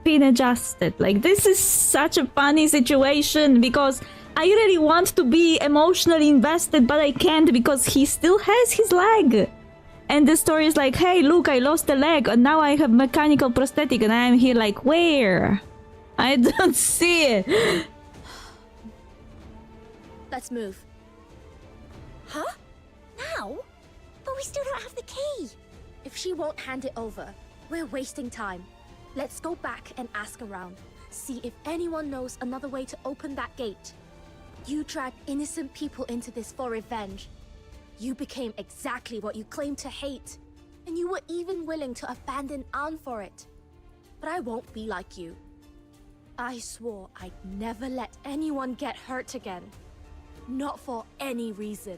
been adjusted. Like, this is such a funny situation because I really want to be emotionally invested, but I can't because he still has his leg. And the story is like, hey, look, I lost a leg and now I have mechanical prosthetic, and I'm here like, where? I don't see it. Let's move. Huh? Now? But we still don't have the key. If she won't hand it over, we're wasting time. Let's go back and ask around. See if anyone knows another way to open that gate. You dragged innocent people into this for revenge. You became exactly what you claimed to hate. And you were even willing to abandon An for it. But I won't be like you. I swore I'd never let anyone get hurt again. not for any reason.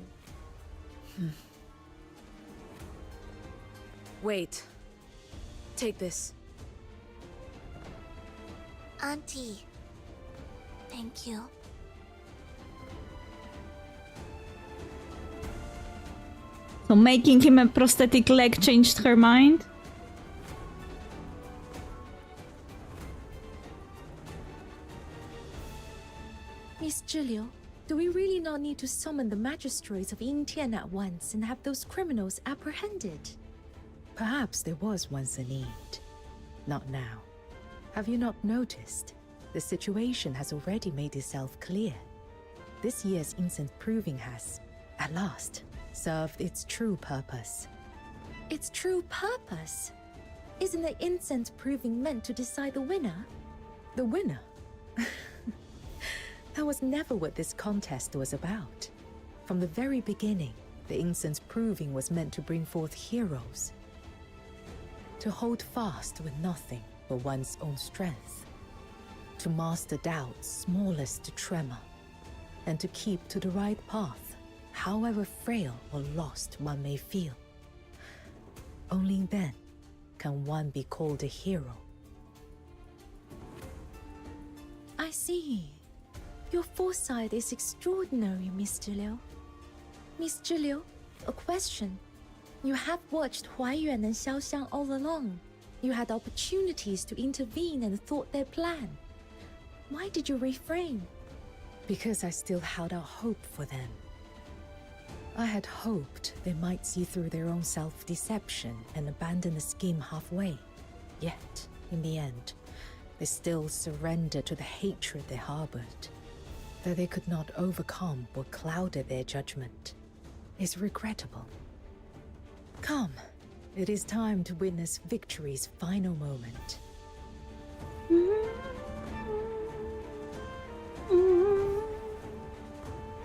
Wait. Take this. Auntie. Thank you. So making him a prosthetic leg changed her mind? Miss Zhiliu, do we really not need to summon the magistrates of Yingtian at once and have those criminals apprehended? Perhaps there was once a need. Not now. Have you not noticed? The situation has already made itself clear. This year's incense proving has, at last, served its true purpose. Its true purpose? Isn't the incense proving meant to decide the winner? The winner? That was never what this contest was about. From the very beginning, the incense proving was meant to bring forth heroes. To hold fast with nothing but one's own strength. To master doubt's smallest tremor. And to keep to the right path, however frail or lost one may feel. Only then can one be called a hero. I see. Your foresight is extraordinary, Miss Zhiliu. Miss Zhiliu, a question. You have watched Huaiyuan and Xiaoxiang all along. You had opportunities to intervene and thwart their plan. Why did you refrain? Because I still held out hope for them. I had hoped they might see through their own self-deception and abandon the scheme halfway. Yet, in the end, they still surrendered to the hatred they harbored. That they could not overcome what clouded their judgment is regrettable. Come, it is time to witness victory's final moment.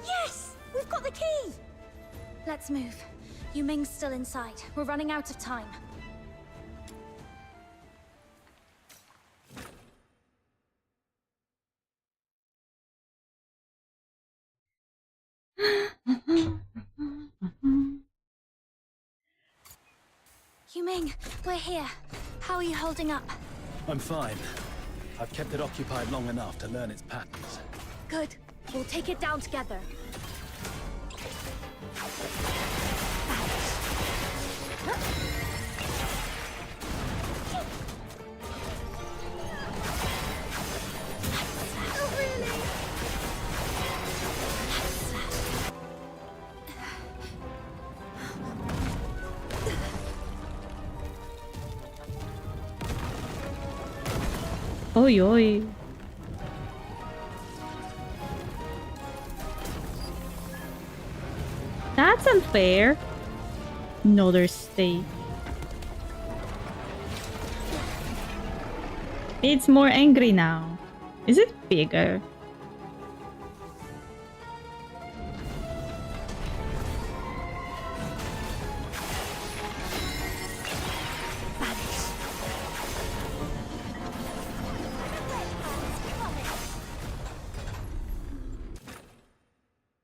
Yes! We've got the key! Let's move. Yuming's still inside. We're running out of time. Yuming, we're here. How are you holding up? I'm fine. I've kept it occupied long enough to learn its patterns. Good. We'll take it down together. Oi, oi. That's unfair. Another stake. It's more angry now. Is it bigger?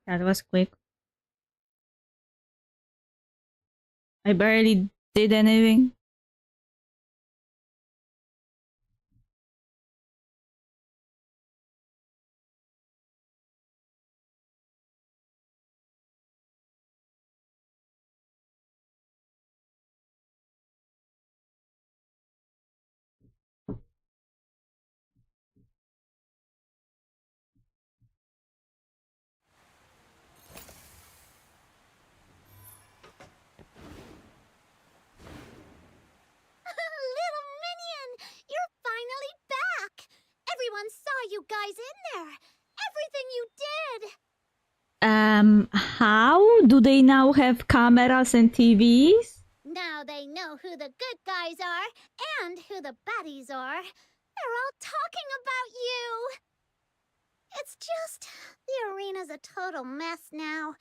That was quick. I barely did anything. Little Minion! You're finally back! Everyone saw you guys in there! Everything you did! How? Do they now have cameras and TVs? Now they know who the good guys are and who the baddies are. They're all talking about you! It's just, the arena's a total mess now.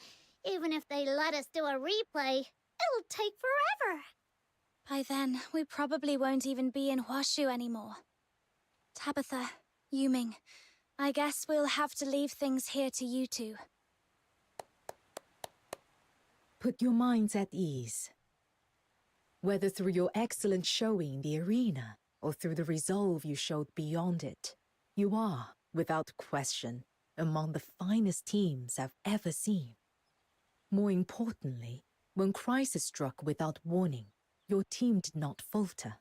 Even if they let us do a replay, it'll take forever. By then, we probably won't even be in Huashu anymore. Tabitha, Yuming, I guess we'll have to leave things here to you two. Put your minds at ease. Whether through your excellent showing in the arena or through the resolve you showed beyond it, you are, without question, among the finest teams I've ever seen. More importantly, when crisis struck without warning, your team did not falter.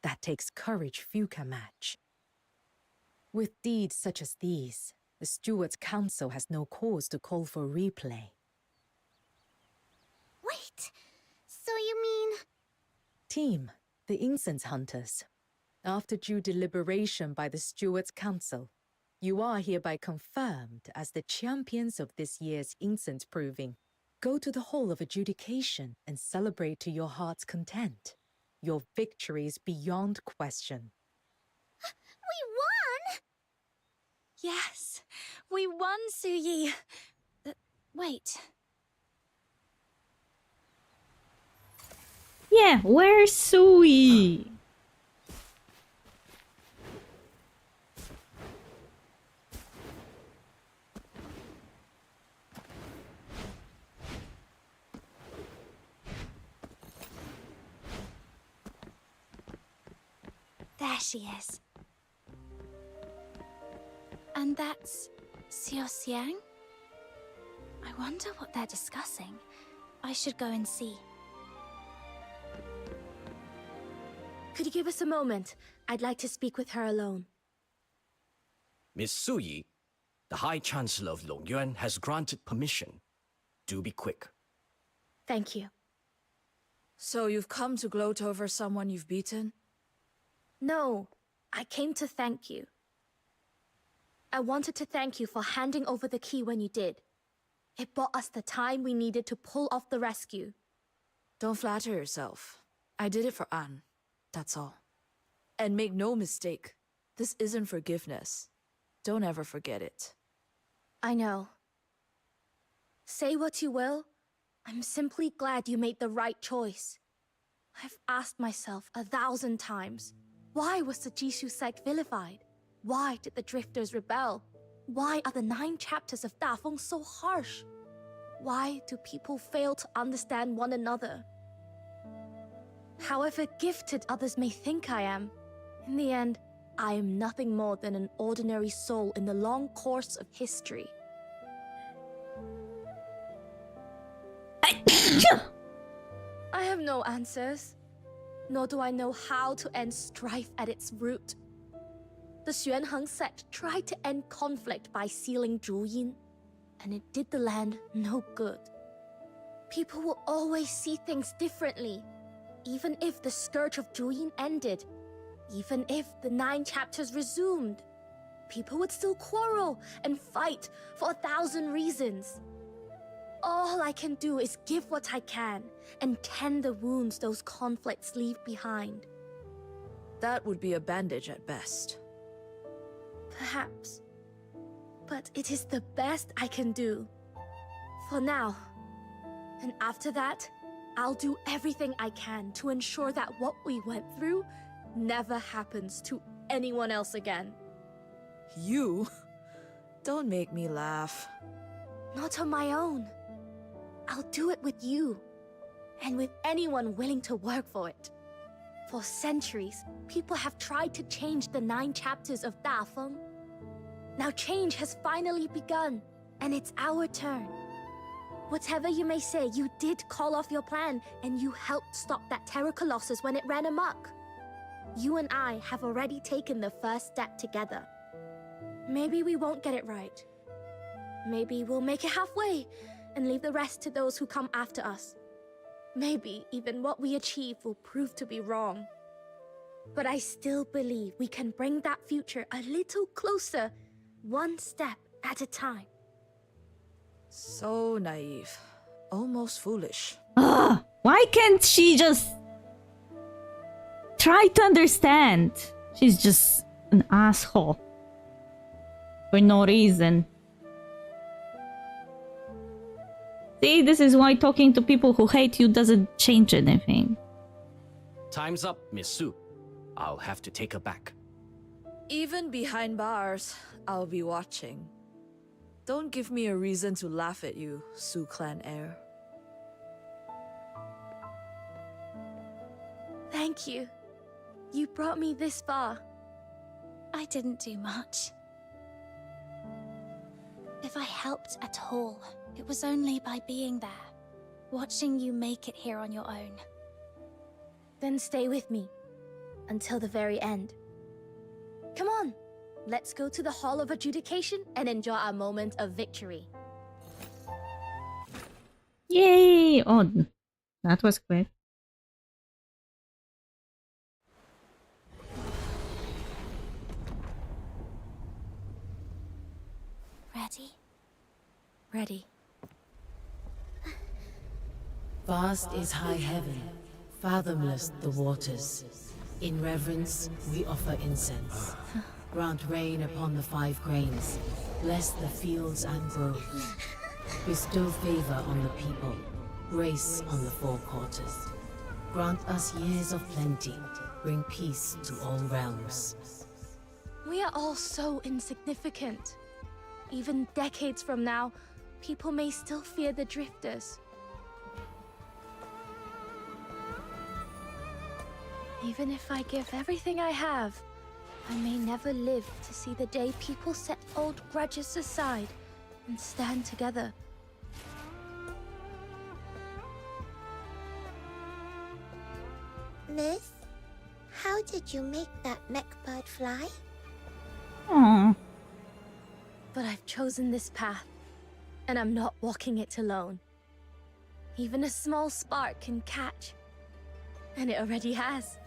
That takes courage few can match. With deeds such as these, the Stewards' Council has no cause to call for replay. Wait, so you mean... Team, the Incense Hunters. After due deliberation by the Stewards' Council, you are hereby confirmed as the champions of this year's Incense Proving. Go to the Hall of Adjudication and celebrate to your heart's content. Your victory is beyond question. We won! Yes, we won, Suyi. Wait. Yeah, where's Sui? There she is. And that's Xiao Xiang? I wonder what they're discussing. I should go and see. Could you give us a moment? I'd like to speak with her alone. Miss Suyi, the High Chancellor of Longyuan has granted permission. Do be quick. Thank you. So you've come to gloat over someone you've beaten? No, I came to thank you. I wanted to thank you for handing over the key when you did. It bought us the time we needed to pull off the rescue. Don't flatter yourself. I did it for Anne. That's all. And make no mistake, this isn't forgiveness. Don't ever forget it. I know. Say what you will, I'm simply glad you made the right choice. I've asked myself 1,000 times, why was the Jishu sect vilified? Why did the drifters rebel? Why are the 9 chapters of Dafeng so harsh? Why do people fail to understand one another? However gifted others may think I am, in the end, I am nothing more than an ordinary soul in the long course of history. I have no answers, nor do I know how to end strife at its root. The Xuanheng sect tried to end conflict by sealing Zhuyin, and it did the land no good. People will always see things differently, even if the scourge of Zhuyin ended, even if the 9 chapters resumed. People would still quarrel and fight for 1,000 reasons. All I can do is give what I can and tend the wounds those conflicts leave behind. That would be a bandage at best. Perhaps. But it is the best I can do. For now. And after that, I'll do everything I can to ensure that what we went through never happens to anyone else again. You? Don't make me laugh. Not on my own. I'll do it with you. And with anyone willing to work for it. For centuries, people have tried to change the 9 chapters of Dafeng. Now change has finally begun, and it's our turn. Whatever you may say, you did call off your plan, and you helped stop that Terror Colossus when it ran amok. You and I have already taken the first step together. Maybe we won't get it right. Maybe we'll make it halfway, and leave the rest to those who come after us. Maybe even what we achieve will prove to be wrong. But I still believe we can bring that future a little closer, one step at a time. So naive. Almost foolish. Ugh, why can't she just try to understand? She's just an asshole. For no reason. See, this is why talking to people who hate you doesn't change anything. Time's up, Miss Su. I'll have to take her back. Even behind bars, I'll be watching. Don't give me a reason to laugh at you, Su Clan heir. Thank you. You brought me this far. I didn't do much. If I helped at all, it was only by being there, watching you make it here on your own. Then stay with me until the very end. Come on, let's go to the Hall of Adjudication and enjoy our moment of victory. Yay! Oh, that was quick. Ready? Ready. Vast is high heaven, fathomless the waters. In reverence, we offer incense. Grant rain upon the 5 grains. Bless the fields and groves. Bestow favor on the people. Grace on the 4 quarters. Grant us years of plenty. Bring peace to all realms. We are all so insignificant. Even decades from now, people may still fear the drifters. Even if I give everything I have, I may never live to see the day people set old grudges aside and stand together. Miss, how did you make that mech bird fly? Aww. But I've chosen this path, and I'm not walking it alone. Even a small spark can catch, and it already has.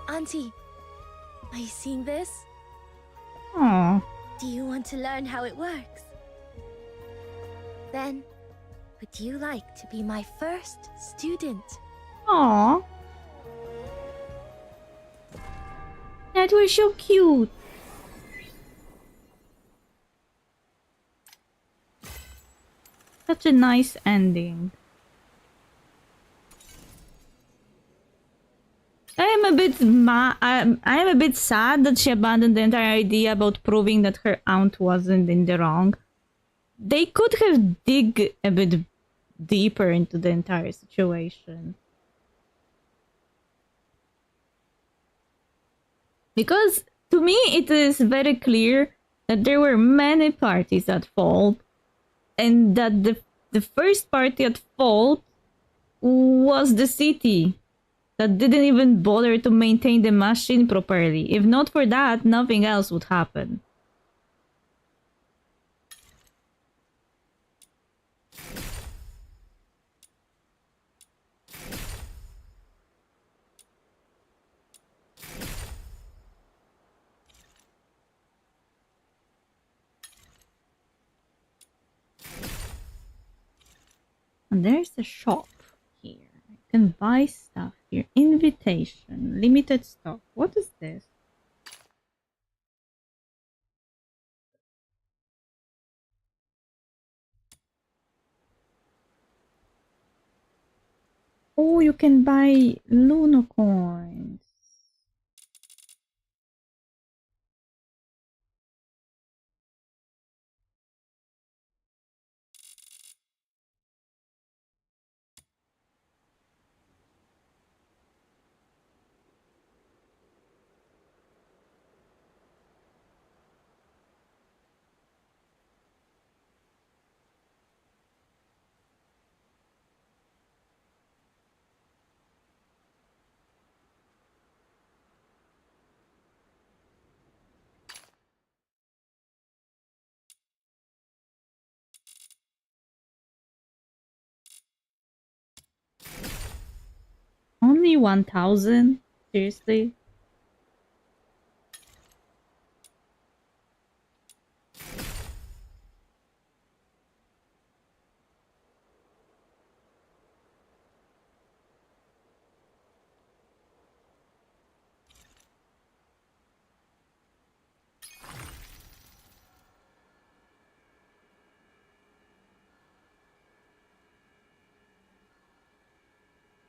Auntie, are you seeing this? Aww. Do you want to learn how it works? Then, would you like to be my first student? Aww. That was so cute. Such a nice ending. I am a bit sad that she abandoned the entire idea about proving that her aunt wasn't in the wrong. They could have dig a bit deeper into the entire situation. Because to me it is very clear that there were many parties at fault, and that the first party at fault was the city that didn't even bother to maintain the machine properly. If not for that, nothing else would happen. And there's a shop here. I can buy stuff here. Invitation. Limited stock. What is this? Oh, you can buy Luno coins. Only 1,000? Seriously?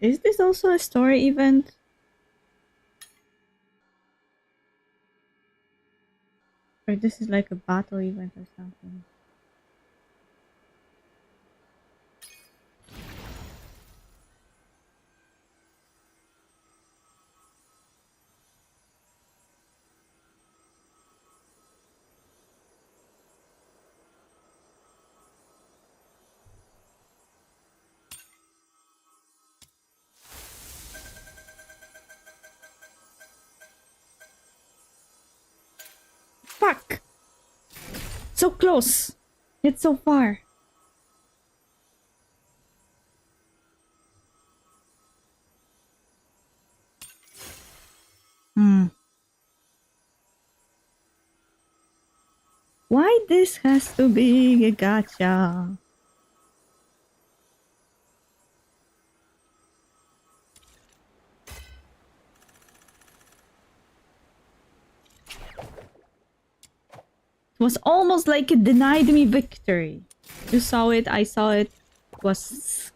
Is this also a story event? Or this is like a battle event or something? Fuck! So close! Yet so far. Why this has to be a gacha? It was almost like it denied me victory. You saw it, I saw it. It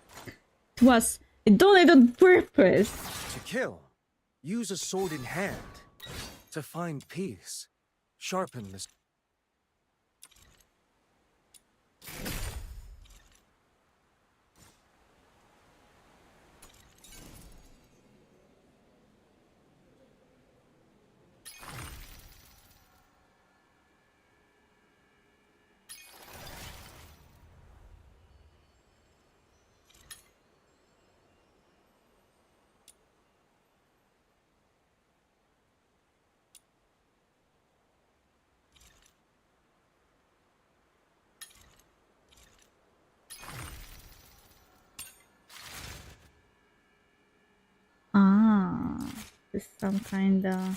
done it on purpose. To kill, use a sword in hand. To find peace, sharpen the... Ah, this is some kinda...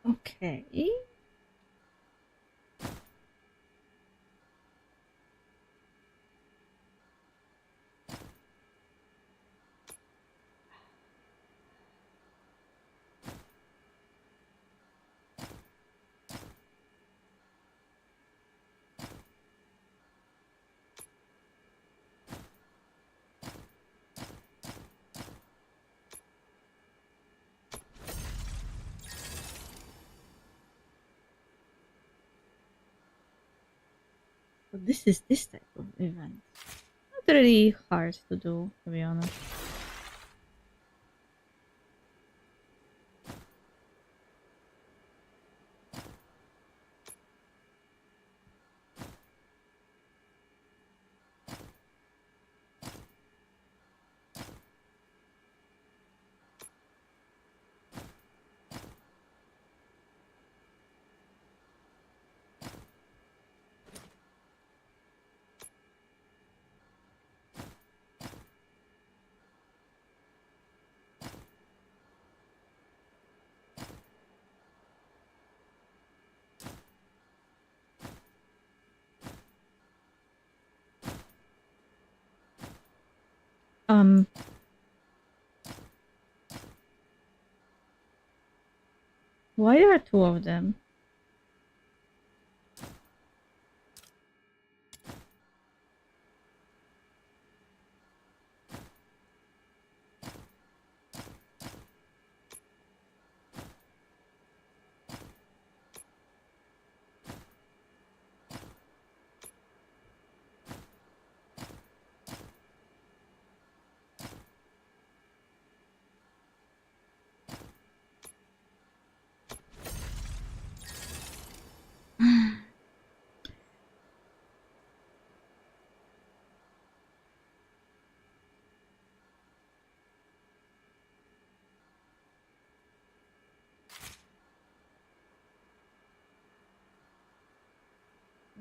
Okay. So this is this type of event. Not really hard to do, to be honest. Why are two of them?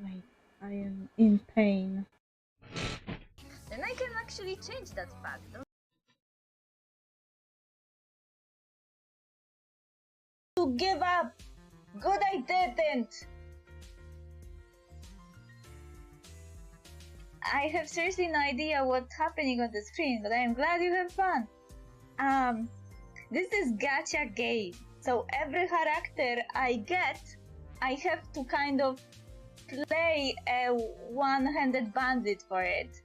Wait, I am in pain. Then I can actually change that fact. To give up. Good I didn't. I have seriously no idea what's happening on the screen, but I am glad you have fun. This is gacha game. So every character I get, I have to kind of play a one-handed bandit for it.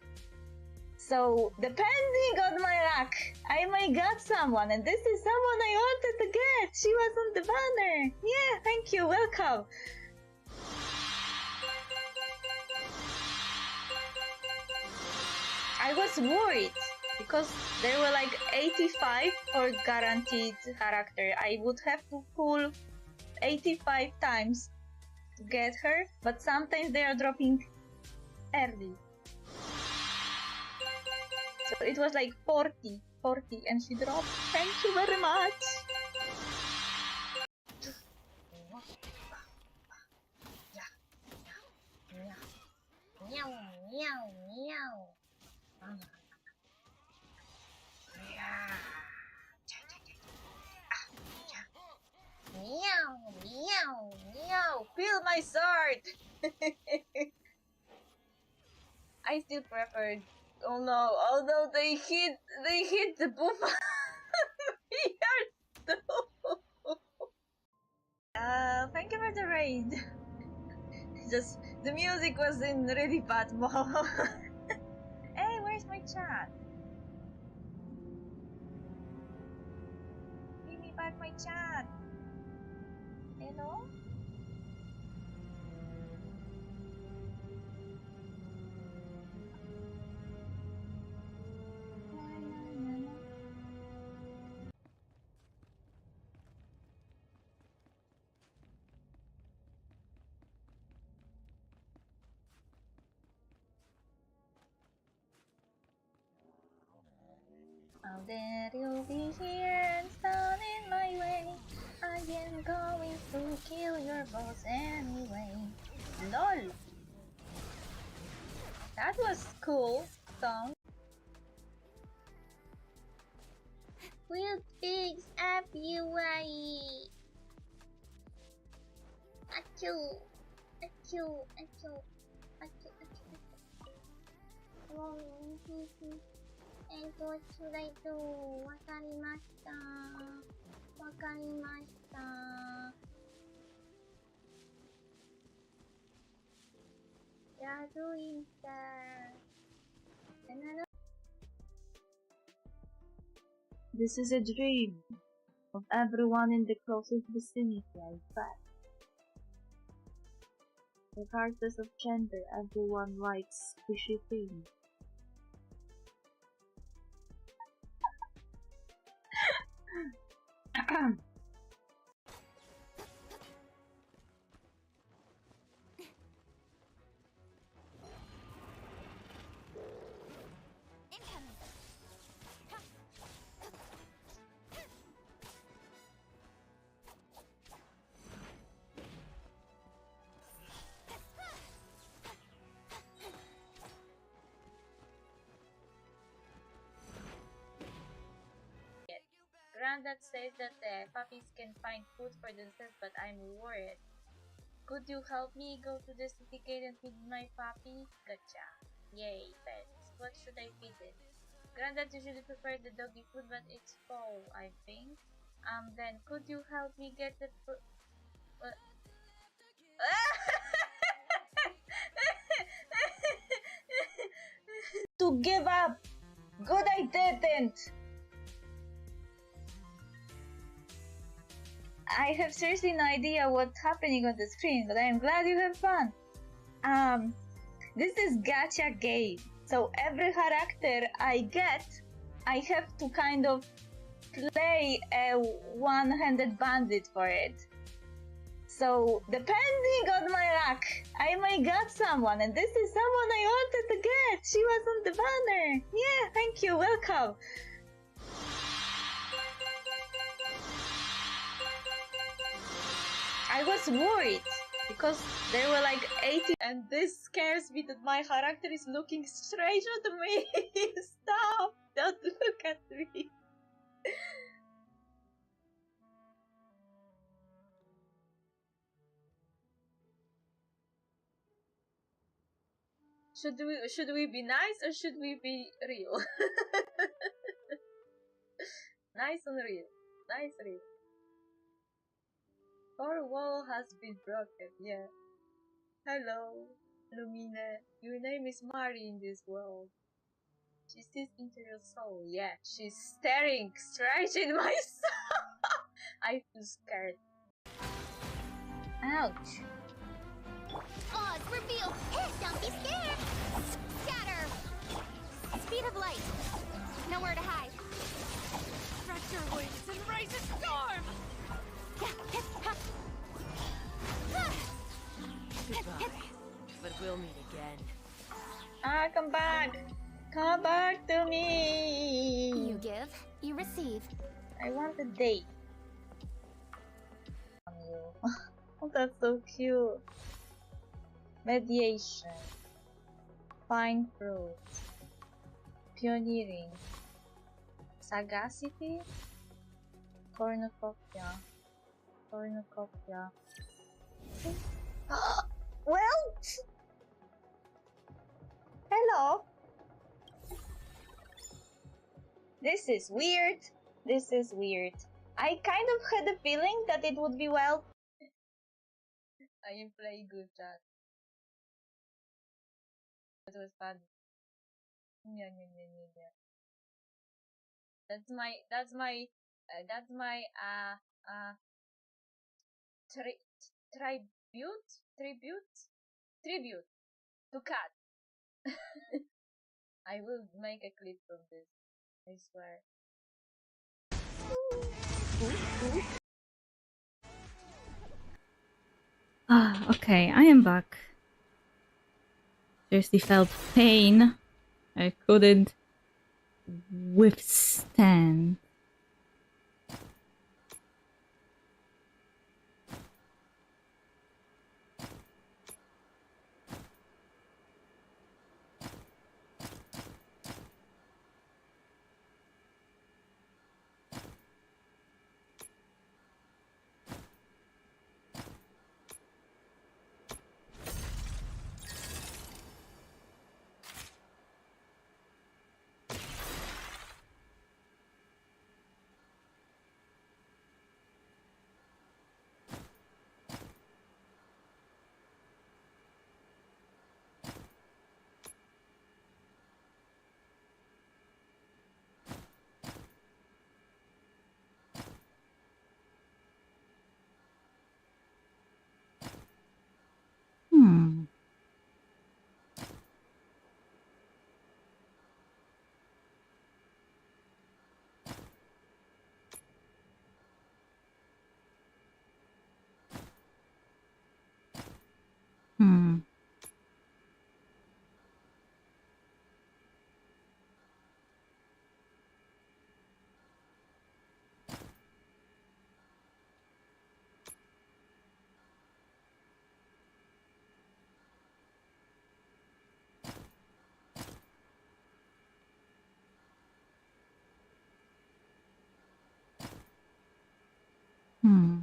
So depending on my luck, I may get someone, and this is someone I wanted to get. She was on the banner. Yeah, thank you, welcome. I was worried because there were like 85 for guaranteed character. I would have to pull 85 times to get her, but sometimes they are dropping early. So it was like 40, and she dropped. Thank you very much. Meow, meow, meow. Meow, meow, meow. Feel my sword. I still preferred. Oh no! Although they hit the boof. We are so. Thank you for the raid. Just the music was in really bad mode. Hey, where's my chat? Give me back my chat. Hello? How dare you be here and stand in my way? I am going to kill your boss anyway. LOL! That was cool song. Wild pigs everywhere. Achoo! Achoo! Achoo! Achoo! Achoo! What should I do? Wakarimashita. Wakarimashita. This is a dream of everyone in the closest vicinity, I bet. Regardless of gender, everyone likes squishy things. Granddad says that the puppies can find food for themselves, but I'm worried. Could you help me go to the city gate and feed my puppy? Gotcha. Yay, pets. What should I feed it? Granddad usually prefers the doggy food, but it's fall, I think. Then could you help me get the to give up! Good, I didn't! I have seriously no idea what's happening on the screen, but I am glad you have fun. This is gacha game, so every character I get, I have to kind of play a one-handed bandit for it. So, depending on my luck, I may get someone, and this is someone I wanted to get! She was on the banner! Yeah, thank you, welcome! I was worried because there were like 80, and this scares me that my character is looking straight at me. Stop! Don't look at me. Should we be nice or should we be real? Nice and real. Nice real. Our wall has been broken, yeah. Hello, Lumine. Your name is Mari in this world. She sees into your soul, yeah. She's staring straight in my soul. I feel scared. Ouch. Oz, reveal! Don't be scared! Scatter! Speed of light. Nowhere to hide. Stretch your wings and raise a storm! Ah, come back! Come back to me! You give, you receive. I want a date from you. Oh, that's so cute. Mediation. Fine fruit. Pioneering. Sagacity. Cornucopia. Cornucopia. Well, hello. This is weird. This is weird. I kind of had a feeling that it would be well. I am playing good chat. That was fun. Yeah. That's my tribute to cat. I will make a clip from this. I swear. Ah, okay, I am back. Seriously felt pain I couldn't withstand. Hmm. Hmm.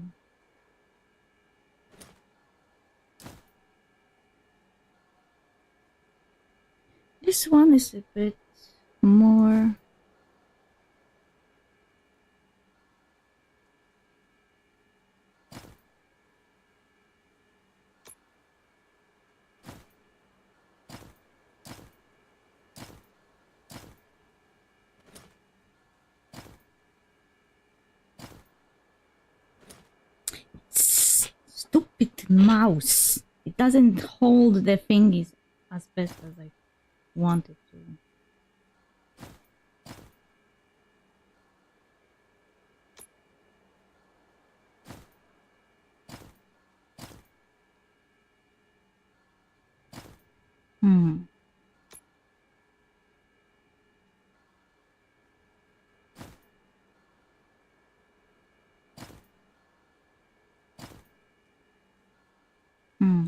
This one is a bit more. Stupid mouse. It doesn't hold the thingies as best as I wanted to. Hmm. Hmm.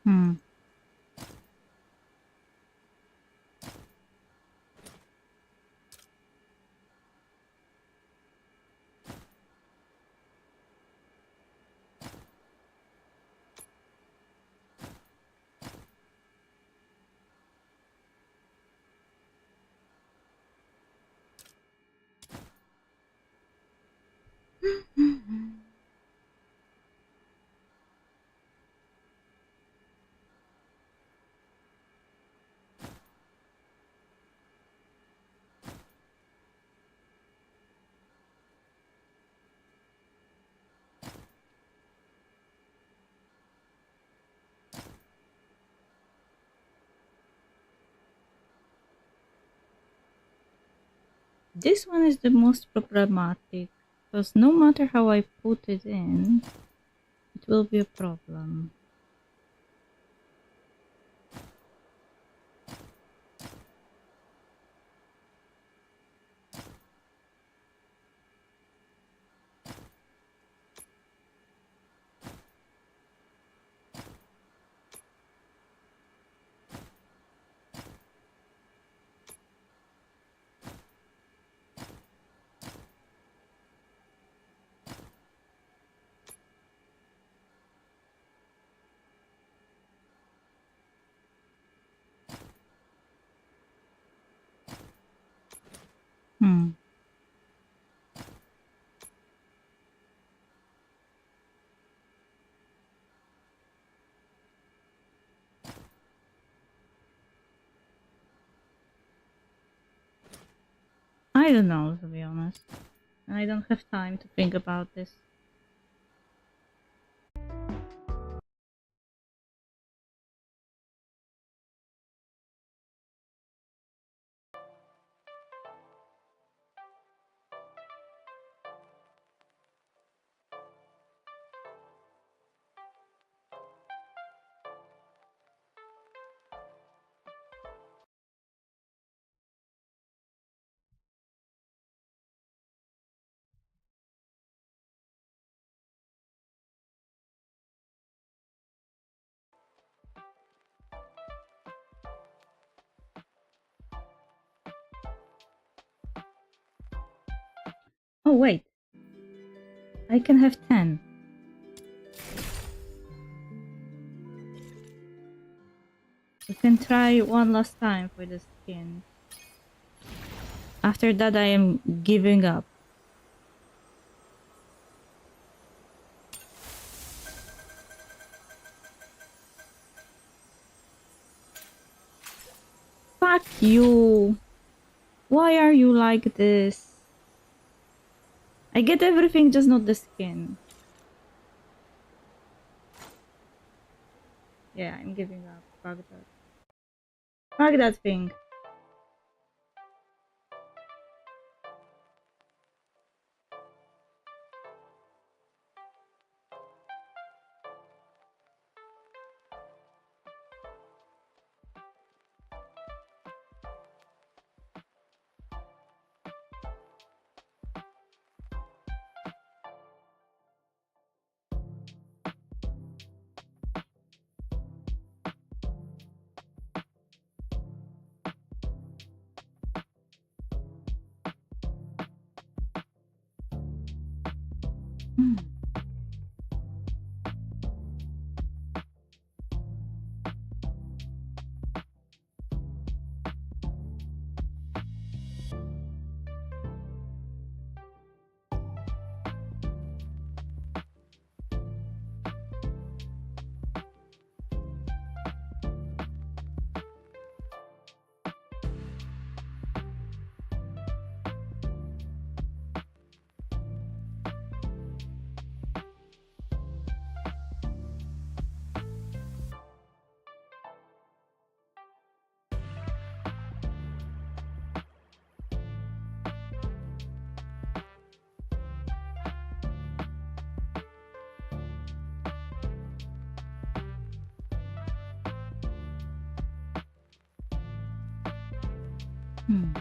Hmm. This one is the most problematic, because no matter how I put it in, it will be a problem. Hmm. I don't know, to be honest. I don't have time to think about this. Oh, wait. I can have 10. We can try one last time for the skin. After that, I am giving up. Fuck you! Why are you like this? I get everything, just not the skin. Yeah, I'm giving up. Fuck that. Fuck that thing. Hmm.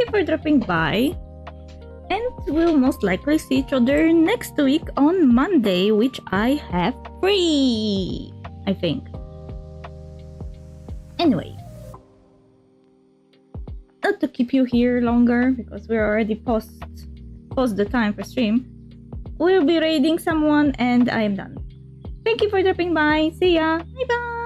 you for dropping by. And we'll most likely see each other next week on Monday, which I have free, I think. Anyway, not to keep you here longer because we're already past the time for stream. We'll be raiding someone and I am done. Thank you for dropping by. See ya. Bye bye.